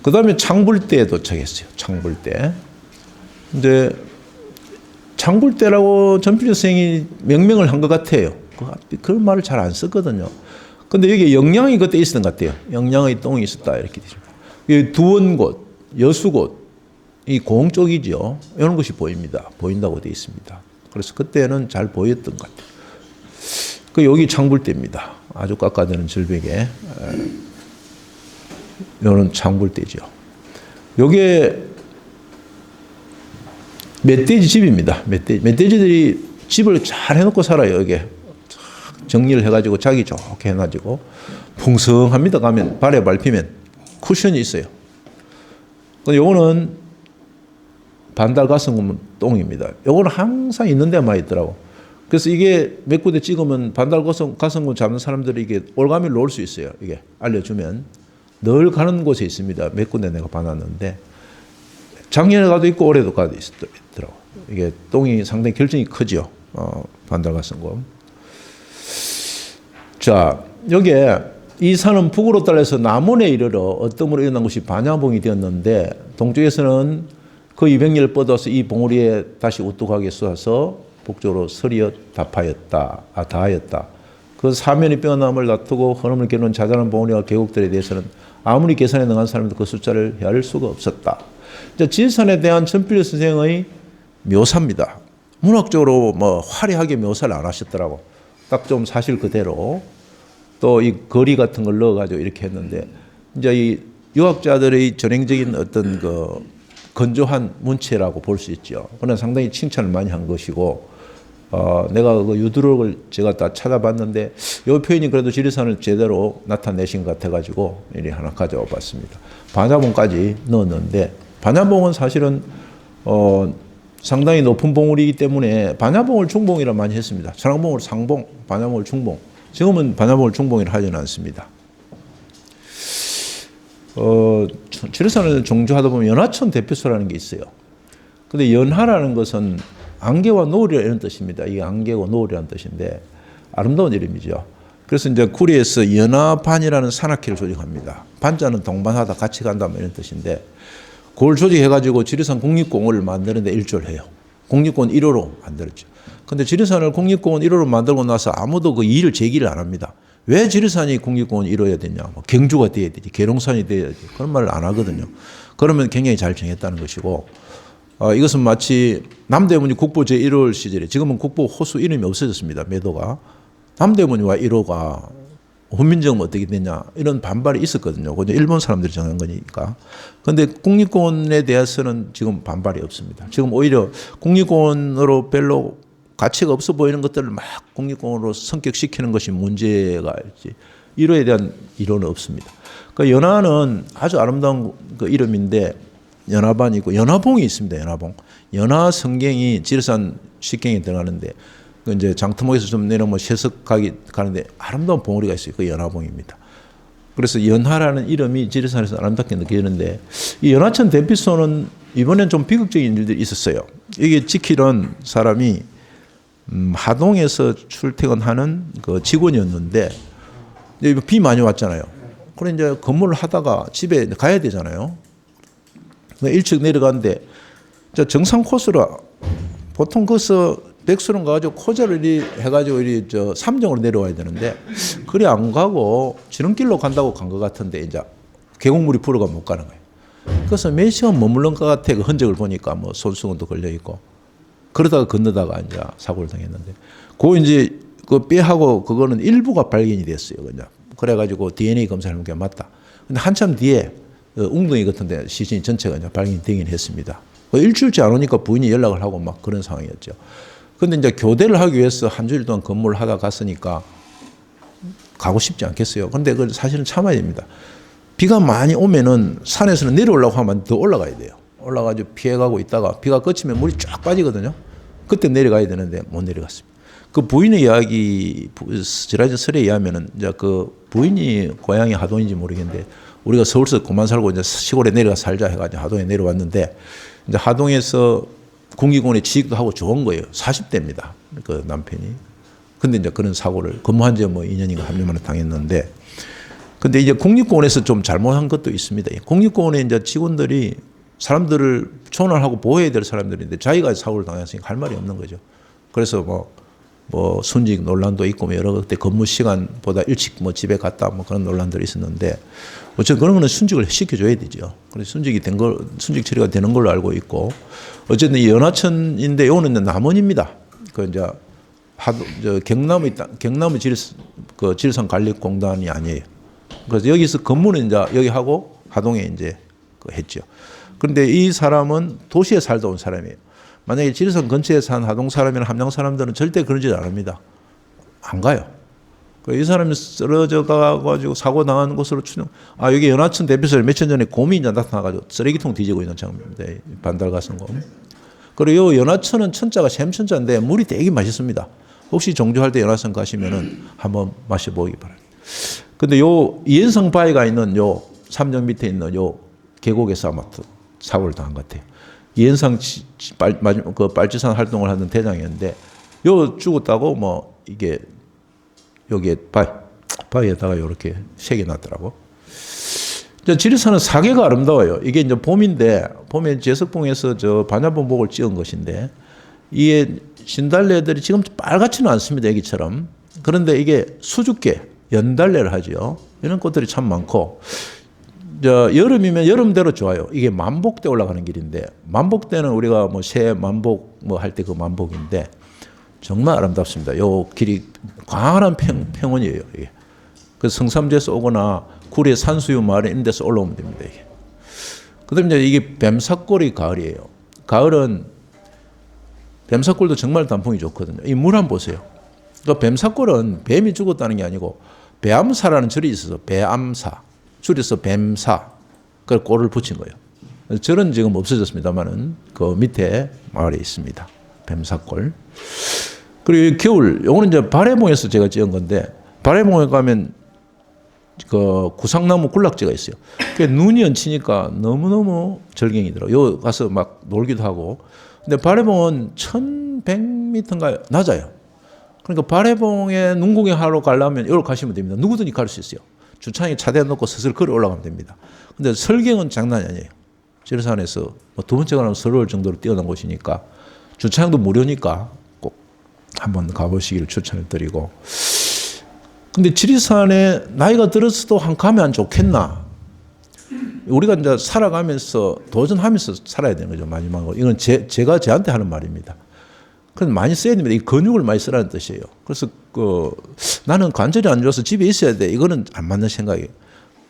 그 다음에 창불대에 도착했어요. 창불대. 이제 창불대라고 전필 선생이 명명을 한 것 같아요. 그런 말을 잘 안 썼거든요. 근데 여기 영양이 그때 있었던 것 같아요. 영양의 똥이 있었다. 이렇게 되죠. 두원곳, 여수곳, 이 고흥 쪽이죠. 이런 것이 보입니다. 보인다고 되어 있습니다. 그래서 그때는 잘 보였던 것 같아요. 여기 창불대입니다. 아주 깎아대는 절벽에. 이거는 창불대죠. 요게 멧돼지 집입니다. 멧돼지들이 집을 잘 해놓고 살아요. 여기 정리를 해가지고 자기 좋게 해가지고 풍성합니다. 가면 발에 밟히면 쿠션이 있어요. 요거는 반달가슴 똥입니다. 요거는 항상 있는 데만 있더라고. 그래서 이게 몇 군데 찍으면 반달가슴 잡는 사람들이 이게 올가미를 놓을 수 있어요. 이게 알려주면 늘 가는 곳에 있습니다. 몇 군데 내가 봐놨는데 작년에 가도 있고 올해도 가도 있더라고. 이게 똥이 상당히 결정이 크죠. 반달가슴곰. 자, 여기에 이 산은 북으로 따라서 남원에 이르러 어뜸으로 일어난 것이 반야봉이 되었는데 동쪽에서는 그 200리를 뻗어서 이 봉우리에 다시 우뚝하게 쏘아서 북쪽으로 서리어 다하였다. 그 사면이 뼈남을 다투고 헌음을 겨누는 자잘한 봉우리와 계곡들에 대해서는 아무리 계산에 능한 사람도 그 숫자를 헤아릴 수가 없었다. 지리산에 대한 전필 선생의 묘사입니다. 문학적으로 화려하게 묘사를 안 하셨더라고. 딱 좀 사실 그대로 또 이 거리 같은 걸 넣어가지고 이렇게 했는데 이제 이 유학자들의 전형적인 어떤 건조한 문체라고 볼 수 있죠. 그러나 상당히 칭찬을 많이 한 것이고, 내가 그 유두록을 제가 다 찾아봤는데 이 표현이 그래도 지리산을 제대로 나타내신 것 같아가지고 이리 하나 가져와 봤습니다. 반야봉까지 넣었는데 반야봉은 사실은 상당히 높은 봉우리이기 때문에 반야봉을 중봉이라 많이 했습니다. 천왕봉을 상봉, 반야봉을 중봉. 지금은 반야봉을 중봉이라 하지는 않습니다. 지리산을 종주하다 보면 연하천 대피소라는 게 있어요. 근데 연하라는 것은 안개와 노을이라 이런 뜻입니다. 이게 안개고 노을이라는 뜻인데 아름다운 이름이죠. 그래서 이제 구리에서 연하반이라는 산악회를 조직합니다. 반자는 동반하다 같이 간다 이런 뜻인데 그걸 조직해가지고 지리산 국립공원을 만드는데 일조를 해요. 국립공원 1호로 만들었죠. 근데 지리산을 국립공원 1호로 만들고 나서 아무도 그 이의를 제기를 안 합니다. 왜 지리산이 국립공원 1호여야 되냐. 뭐 경주가 돼야 되지. 계룡산이 돼야 되지. 그런 말을 안 하거든요. 그러면 굉장히 잘 정했다는 것이고 이것은 마치 남대문이 국보 제1호 시절에 지금은 국보 호수 이름이 없어졌습니다. 매도가. 남대문과 1호가 훈민정음 어떻게 되냐 이런 반발이 있었거든요. 그건 일본 사람들이 정한 거니까. 그런데 국립공원에 대해서는 지금 반발이 없습니다. 지금 오히려 국립공원으로 별로 가치가 없어 보이는 것들을 막 국립공원으로 성격시키는 것이 문제가 있지. 1호에 대한 이론은 없습니다. 그 연하는 아주 아름다운 그 이름인데 연하반이고 연하봉이 있습니다. 연하봉. 연하성경이 지리산 식경에 들어가는데 그 이제 장터목에서 좀 내려오면 세석 가는데 아름다운 봉우리가 있어요. 그 연하봉입니다. 그래서 연하라는 이름이 지리산에서 아름답게 느껴지는데 이 연하천 대피소는 이번엔 좀 비극적인 일들이 있었어요. 이게 지키던 사람이 하동에서 출퇴근하는 그 직원이었는데 이제 비 많이 왔잖아요. 그래 이제 근무를 하다가 집에 가야 되잖아요. 일찍 내려가는데 정상 코스로 보통 거기서 백수령 가가지고 코자를 해가지고 삼정으로 내려와야 되는데 그리 안 가고 지름길로 간다고 간 것 같은데 이제 계곡물이 불어가 못 가는 거예요. 그래서 몇 시간 머물른 것 같아. 그 흔적을 보니까 뭐 손수건도 걸려 있고 그러다가 건너다가 이제 사고를 당했는데 그 이제 그 뼈하고 그거는 일부가 발견이 됐어요. 그냥 그래가지고 DNA 검사를 해본 게 맞다. 근데 한참 뒤에 웅덩이 같은데 시신이 전체가 이제 발견되긴 했습니다. 일주일째 안 오니까 부인이 연락을 하고 막 그런 상황이었죠. 근데 이제 교대를 하기 위해서 한 주일 동안 근무를 하다 갔으니까 가고 싶지 않겠어요. 근데 그걸 사실은 참아야 됩니다. 비가 많이 오면은 산에서는 내려오려고 하면 더 올라가야 돼요. 올라가지고 피해가고 있다가 비가 그치면 물이 쫙 빠지거든요. 그때 내려가야 되는데 못 내려갔습니다. 그 부인의 이야기, 지라설에 의하면은 이제 그 부인이 고향이 하동인지 모르겠는데 우리가 서울에서 그만 살고 이제 시골에 내려가 살자 해가지고 하동에 내려왔는데 이제 하동에서 국립공원에 취직도 하고 좋은 거예요. 40대입니다. 그 남편이. 근데 이제 그런 사고를 근무한 지 뭐 2년인가 3년 만에 당했는데 근데 이제 국립공원에서 좀 잘못한 것도 있습니다. 국립공원에 이제 직원들이 사람들을 초원하고 보호해야 될 사람들인데 자기가 사고를 당했으니까 할 말이 없는 거죠. 그래서 뭐 순직 논란도 있고 뭐 여러 그때 근무 시간보다 일찍 뭐 집에 갔다 뭐 그런 논란들이 있었는데 어쨌든 그런 거는 순직을 시켜줘야 되죠. 그래서 순직 처리가 되는 걸로 알고 있고 어쨌든 이 연하천인데 이거는 남원입니다. 그 이제 경남의 지리산 관리공단이 아니에요. 그래서 여기서 근무는 이제 여기 하고 하동에 이제 했죠. 그런데 이 사람은 도시에 살다 온 사람이에요. 만약에 지리산 근처에 산 하동 사람이나 함양 사람들은 절대 그런 짓 안 합니다. 안 가요. 이 사람이 쓰러져 가지고 사고 당하는 곳으로 여기 연하천 대피소에 며칠 전에 곰이 이제 나타나가지고 쓰레기통 뒤지고 있는 장면입니다. 반달가슴곰. 그리고 이 연하천은 천자가 샘천자인데 물이 되게 맛있습니다. 혹시 종주할 때 연하천 가시면은 한번 마셔보기 바랍니다. 근데 요 이연성 바위가 있는 요 삼정 밑에 있는 요 계곡에서 아마 사고를 당한 것 같아요. 이연상 그 빨치산 활동을 하는 대장이었는데 요 죽었다고 뭐 이게 여기에 바위에다가 이렇게 새겨놨더라고. 지리산은 사계가 아름다워요. 이게 이제 봄인데 봄에 제석봉에서 저 반야본복을 찍은 것인데 이게 신달래들이 지금 빨갛지는 않습니다. 여기처럼. 그런데 이게 수줍게 연달래를 하죠. 이런 꽃들이 참 많고 여름이면 여름대로 좋아요. 이게 만복대 올라가는 길인데 만복대는 우리가 뭐 새 만복 뭐 할 때 그 만복인데 정말 아름답습니다. 요 길이 광활한 평원이에요. 이게. 그 성삼지에서 오거나 구리 산수유 마을 이런 데서 올라오면 됩니다. 이게. 그다음에 이제 이게 뱀사골이 가을이에요. 가을은 뱀사골도 정말 단풍이 좋거든요. 이 물 한번 보세요. 그러니까 뱀사골은 뱀이 죽었다는 게 아니고 배암사라는 절이 있어서 배암사. 줄여서 뱀사, 그걸 꼴을 붙인 거예요. 절은 지금 없어졌습니다만은 그 밑에 마을에 있습니다. 뱀사골. 그리고 겨울, 요거는 이제 바래봉에서 제가 찍은 건데, 바래봉에 가면 그 구상나무 군락지가 있어요. 눈이 얹히니까 너무너무 절경이더라고요. 요 가서 막 놀기도 하고. 근데 발해봉은 1100m인가요? 낮아요. 그러니까 발해봉에 눈 구경하러 가려면 여기로 가시면 됩니다. 누구든지 갈 수 있어요. 주차장에 차대 놓고 슬슬 걸어 올라가면 됩니다. 근데 설경은 장난이 아니에요. 지리산에서 두 번째 가면 서러울 정도로 뛰어난 곳이니까 주차장도 무료니까 꼭 한번 가보시기를 추천을 드리고. 근데 지리산에 나이가 들어서도 한 가면 안 좋겠나? 우리가 이제 살아가면서 도전하면서 살아야 되는 거죠, 마지막으로. 이건 제가 저한테 하는 말입니다. 그래서 많이 써야 됩니다. 이 근육을 많이 쓰라는 뜻이에요. 그래서 나는 관절이 안 좋아서 집에 있어야 돼. 이거는 안 맞는 생각이에요.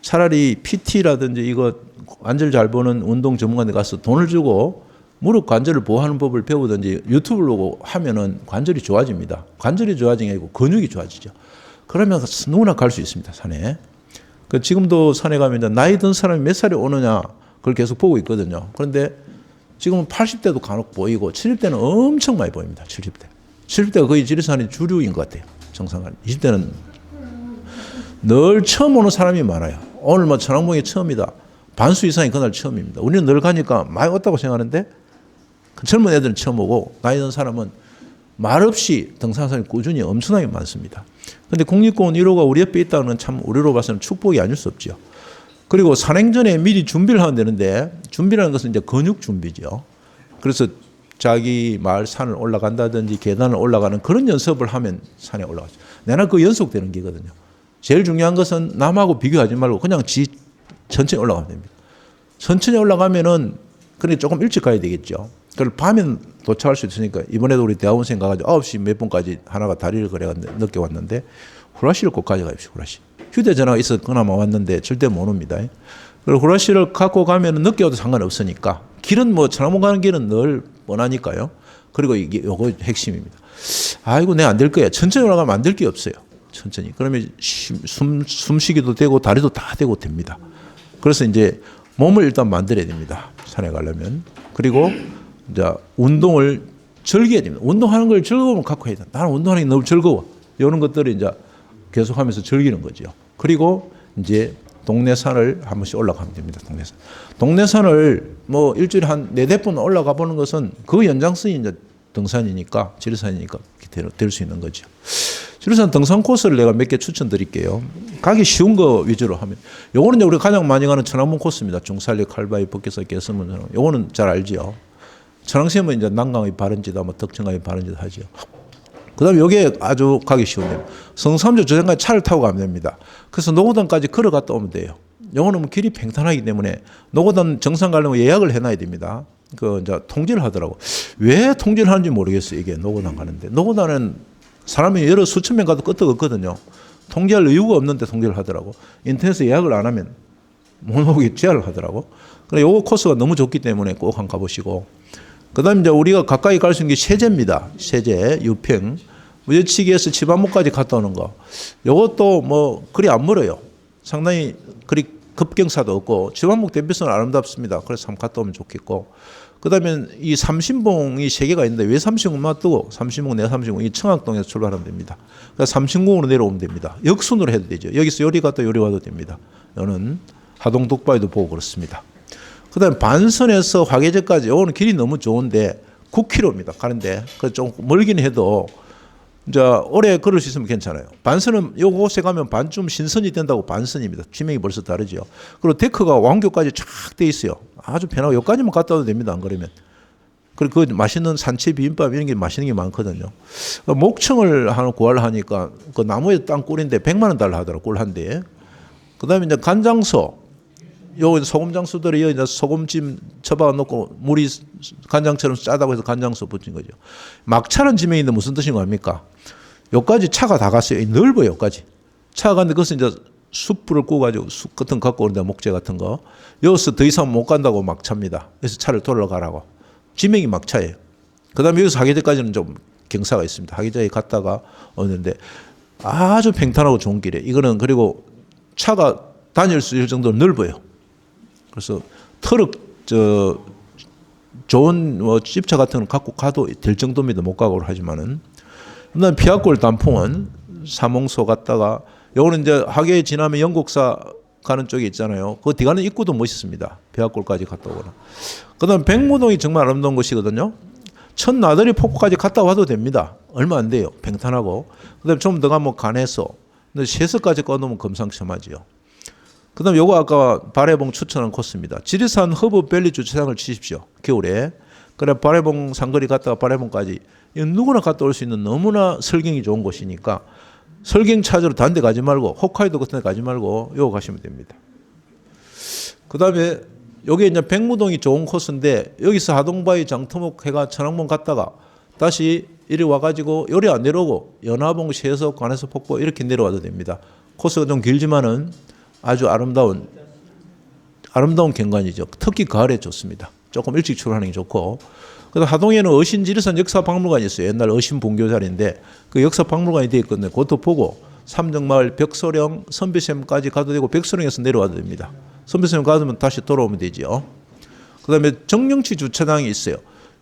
차라리 PT라든지 이거 관절 잘 보는 운동 전문가한테 가서 돈을 주고 무릎 관절을 보호하는 법을 배우든지 유튜브를 보고 하면은 관절이 좋아집니다. 관절이 좋아지는 게 아니고 근육이 좋아지죠. 그러면 누구나 갈 수 있습니다, 산에. 지금도 산에 가면 이제 나이 든 사람이 몇 살에 오느냐 그걸 계속 보고 있거든요. 그런데 지금은 80대도 간혹 보이고 70대는 엄청 많이 보입니다. 70대. 70대가 거의 지리산의 주류인 것 같아요. 정상간. 20대는 늘 처음 오는 사람이 많아요. 오늘 뭐 천왕봉이 처음이다. 반수 이상이 그날 처음입니다. 우리는 늘 가니까 많이 왔다고 생각하는데 젊은 애들은 처음 오고 나이 든 사람은 말없이 등산하는 사람이 꾸준히 엄청나게 많습니다. 그런데 국립공원 1호가 우리 옆에 있다는 건 참 우리로 봐서는 축복이 아닐 수 없죠. 그리고 산행 전에 미리 준비를 하면 되는데 준비라는 것은 이제 근육 준비죠. 그래서 자기 마을 산을 올라간다든지 계단을 올라가는 그런 연습을 하면 산에 올라가죠. 내가 그 연속되는 게거든요. 제일 중요한 것은 남하고 비교하지 말고 그냥 천천히 올라가면 됩니다. 천천히 올라가면은 그래 조금 일찍 가야 되겠죠. 그걸 밤엔 도착할 수 있으니까 이번에도 우리 대학원생 가가지고 9시 몇 분까지 하나가 다리를 걸어갔는데 늦게 왔는데 후라시를 꼭 가져가십시오. 후라시. 휴대전화가 있어서 그나마 왔는데 절대 못 옵니다. 그리고 후라시를 갖고 가면 늦게 와도 상관없으니까 길은 뭐 천왕봉 가는 길은 늘 뻔하니까요. 그리고 이게 요거 핵심입니다. 아이고 내가 안 될 거야. 천천히 올라가면 안 될 게 없어요. 천천히. 그러면 숨쉬기도 되고 다리도 다 되고 됩니다. 그래서 이제 몸을 일단 만들어야 됩니다. 산에 가려면. 그리고 이제 운동을 즐겨야 됩니다. 운동하는 걸 즐거움을 갖고 해야 된다. 나는 운동하는 게 너무 즐거워. 이런 것들을 이제 계속하면서 즐기는 거죠. 그리고 이제 동네 산을 한 번씩 올라가면 됩니다. 동네 산을 뭐 일주일에 한 4-5번 올라가 보는 것은 그 연장선이 이제 등산이니까 지리산이니까 될 수 있는 거죠. 지리산 등산 코스를 내가 몇 개 추천드릴게요. 가기 쉬운 거 위주로 하면 요거는 이제 우리가 가장 많이 가는 천왕봉 코스입니다. 중산리, 칼바위, 벅기사, 개선문. 요거는 잘 알지요. 천왕시험은 이제 난강의 바른지다, 뭐 덕천강의 바른지다 하죠. 그 다음에 여기에 아주 가기 쉬운데요. 성삼조 저장까지 차를 타고 가면 됩니다. 그래서 노고단까지 걸어갔다 오면 돼요. 요거는 뭐 길이 팽탄하기 때문에 노고단 정상 가려면 예약을 해놔야 됩니다. 이제 통제를 하더라고. 왜 통제를 하는지 모르겠어요. 이게 노고단 가는데. 노고단은 사람이 여러 수천 명 가도 끄떡 없거든요. 통제할 이유가 없는데 통제를 하더라고. 인터넷에 예약을 안 하면 못 오게 제한을 하더라고. 그래 요거 코스가 너무 좋기 때문에 꼭 한번 가보시고. 그 다음에 이제 우리가 가까이 갈 수 있는 게 세제입니다. 세제, 유평. 무저치기에서 치반목까지 갔다 오는 거. 요것도 뭐 그리 안 멀어요. 상당히 그리 급경사도 없고 치반목 대피소는 아름답습니다. 그래서 한번 갔다 오면 좋겠고. 그 다음에 이 삼신봉이 3개가 있는데 왜 삼신봉만 뜨고 삼신봉, 내삼신봉 이 청학동에서 출발하면 됩니다. 그래서 삼신봉으로 내려오면 됩니다. 역순으로 해도 되죠. 여기서 요리 갔다 요리 와도 됩니다. 이거는 하동 독바위도 보고 그렇습니다. 그 다음에 반선에서 화계제까지 요거는 길이 너무 좋은데 9km입니다. 가는데 그래서 좀 멀긴 해도 이제 오래 걸을 수 있으면 괜찮아요. 반선은 요곳에 가면 반쯤 신선이 된다고 반선입니다. 지명이 벌써 다르죠. 그리고 데크가 왕교까지 쫙 돼 있어요. 아주 편하고 여기까지만 갔다 와도 됩니다. 안 그러면. 그리고 그 맛있는 산채 비빔밥 이런 게 맛있는 게 많거든요. 목청을 하는 구하를 하니까 그 나무에 땅 꿀인데 100만 원 달라 하더라고. 꿀 한 대에. 그 다음에 이제 간장소. 요 소금 장수들이 여기 소금찜 쳐박아 놓고 물이 간장처럼 짜다고 해서 간장소 붙인 거죠. 막차는 지명인데 무슨 뜻인 거 아닙니까? 여기까지 차가 다 갔어요. 넓어요. 여기까지. 차가 갔는데 그것은 이제 숯불을 구워가지고 숯 같은 거 갖고 오는데 목재 같은 거. 여기서 더 이상 못 간다고 막차입니다. 그래서 차를 돌아가라고. 지명이 막차예요. 그 다음에 여기서 하계제까지는 좀 경사가 있습니다. 하계제에 갔다가 오는데 아주 평탄하고 좋은 길이에요. 이거는 그리고 차가 다닐 수 있을 정도로 넓어요. 그래서 트럭 좋은 뭐 집차 같은 거 갖고 가도 될 정도입니다. 못 가고 하지만은. 그다음 피아골 단풍은 사몽소 갔다가 요거는 이제 하계에 지나면 영곡사 가는 쪽에 있잖아요. 그 뒤가는 입구도 멋있습니다. 배합골까지 갔다 오거나. 그다음 백무동이 정말 아름다운 곳이거든요. 천나들이 폭포까지 갔다 와도 됩니다. 얼마 안 돼요. 팽탄하고. 그다음 좀 더 가면 간해서. 근데 세서까지 꺼놓으면 금상첨화지요. 그다음 요거 아까 발해봉 추천한 코스입니다. 지리산 허브밸리 주차장을 치십시오. 겨울에. 그래 발해봉 상거리 갔다가 발해봉까지 누구나 갔다 올 수 있는 너무나 설경이 좋은 곳이니까 설경 찾으러 다른 데 가지 말고 홋카이도 같은 데 가지 말고 요거 가시면 됩니다. 그다음에 요게 이제 백무동이 좋은 코스인데 여기서 하동바위 장터목 해가 천왕봉 갔다가 다시 이리 와가지고 요리 안 내려오고 연화봉 세석 관에서 폭포 이렇게 내려와도 됩니다. 코스가 좀 길지만은 아주 아름다운 경관이죠. 특히 가을에 좋습니다. 조금 일찍 출발하는 게 좋고. 그다음 하동에는 어신지리산 역사박물관이 있어요. 옛날 어신 본교 자리인데 그 역사박물관이 되어 있거든요. 그것도 보고 삼정마을, 벽소령, 선비샘까지 가도 되고 백소령에서 내려와도 됩니다. 선비샘 가면 다시 돌아오면 되죠. 그다음에 정령치 주차장이 있어요.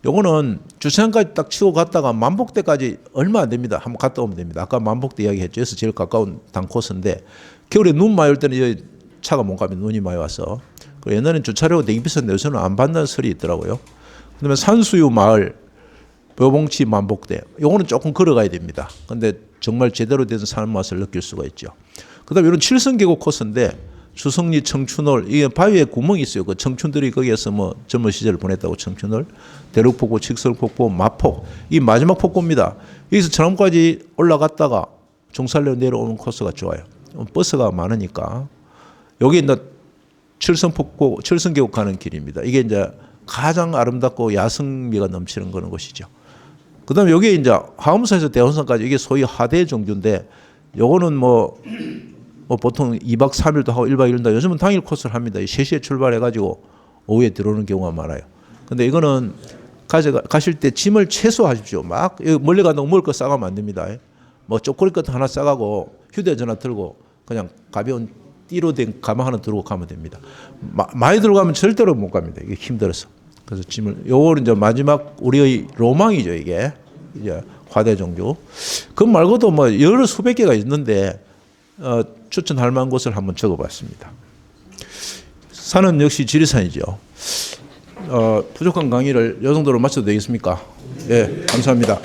요거는 주차장까지 딱 치고 갔다가 만복대까지 얼마 안 됩니다. 한번 갔다 오면 됩니다. 아까 만복대 이야기했죠. 그래서 제일 가까운 단코스인데 겨울에 눈 많이 올 때는 차가 못 가면 눈이 많이 와서 옛날에는 주차료가 되게 비싼데 요새는 안 받는 설이 있더라고요. 그다음에 산수유 마을, 묘봉치 만복대 요거는 조금 걸어가야 됩니다. 근데 정말 제대로 된 산 맛을 느낄 수가 있죠. 그다음에 이런 칠성계곡 코스인데 주성리 청춘홀 이게 바위에 구멍이 있어요. 그 청춘들이 거기에서 뭐 젊은 시절을 보냈다고 청춘홀, 대륙폭포, 직설폭포, 마폭 이 마지막 폭포입니다. 여기서 천암까지 올라갔다가 종살로 내려오는 코스가 좋아요. 버스가 많으니까 여기 이제 칠성폭포, 칠성계곡 가는 길입니다. 이게 이제 가장 아름답고 야성미가 넘치는 그런 곳이죠. 그다음에 여기 이제 하엄사에서 대원산까지 이게 소위 하대 정규인데 요거는 뭐 보통 2박 3일도 하고 1박 2일도 요즘은 당일 코스를 합니다. 3시에 출발해가지고 오후에 들어오는 경우가 많아요. 근데 이거는 가실 때 짐을 최소하십시오. 막 멀리 간다고 먹을 거 싸가면 안 됩니다. 뭐 쪼꼬리 것도 하나 싸가고 휴대전화 들고 그냥 가벼운 띠로 된 가방 하나 들고 가면 됩니다. 많이 들고 가면 절대로 못 갑니다. 이게 힘들어서. 그래서 짐을 요거는 이제 마지막 우리의 로망이죠. 이게 이제 화대 종교. 그 말고도 뭐 여러 수백 개가 있는데 추천할 만한 곳을 한번 적어봤습니다. 산은 역시 지리산이죠. 부족한 강의를 이 정도로 마쳐도 되겠습니까? 예, 감사합니다.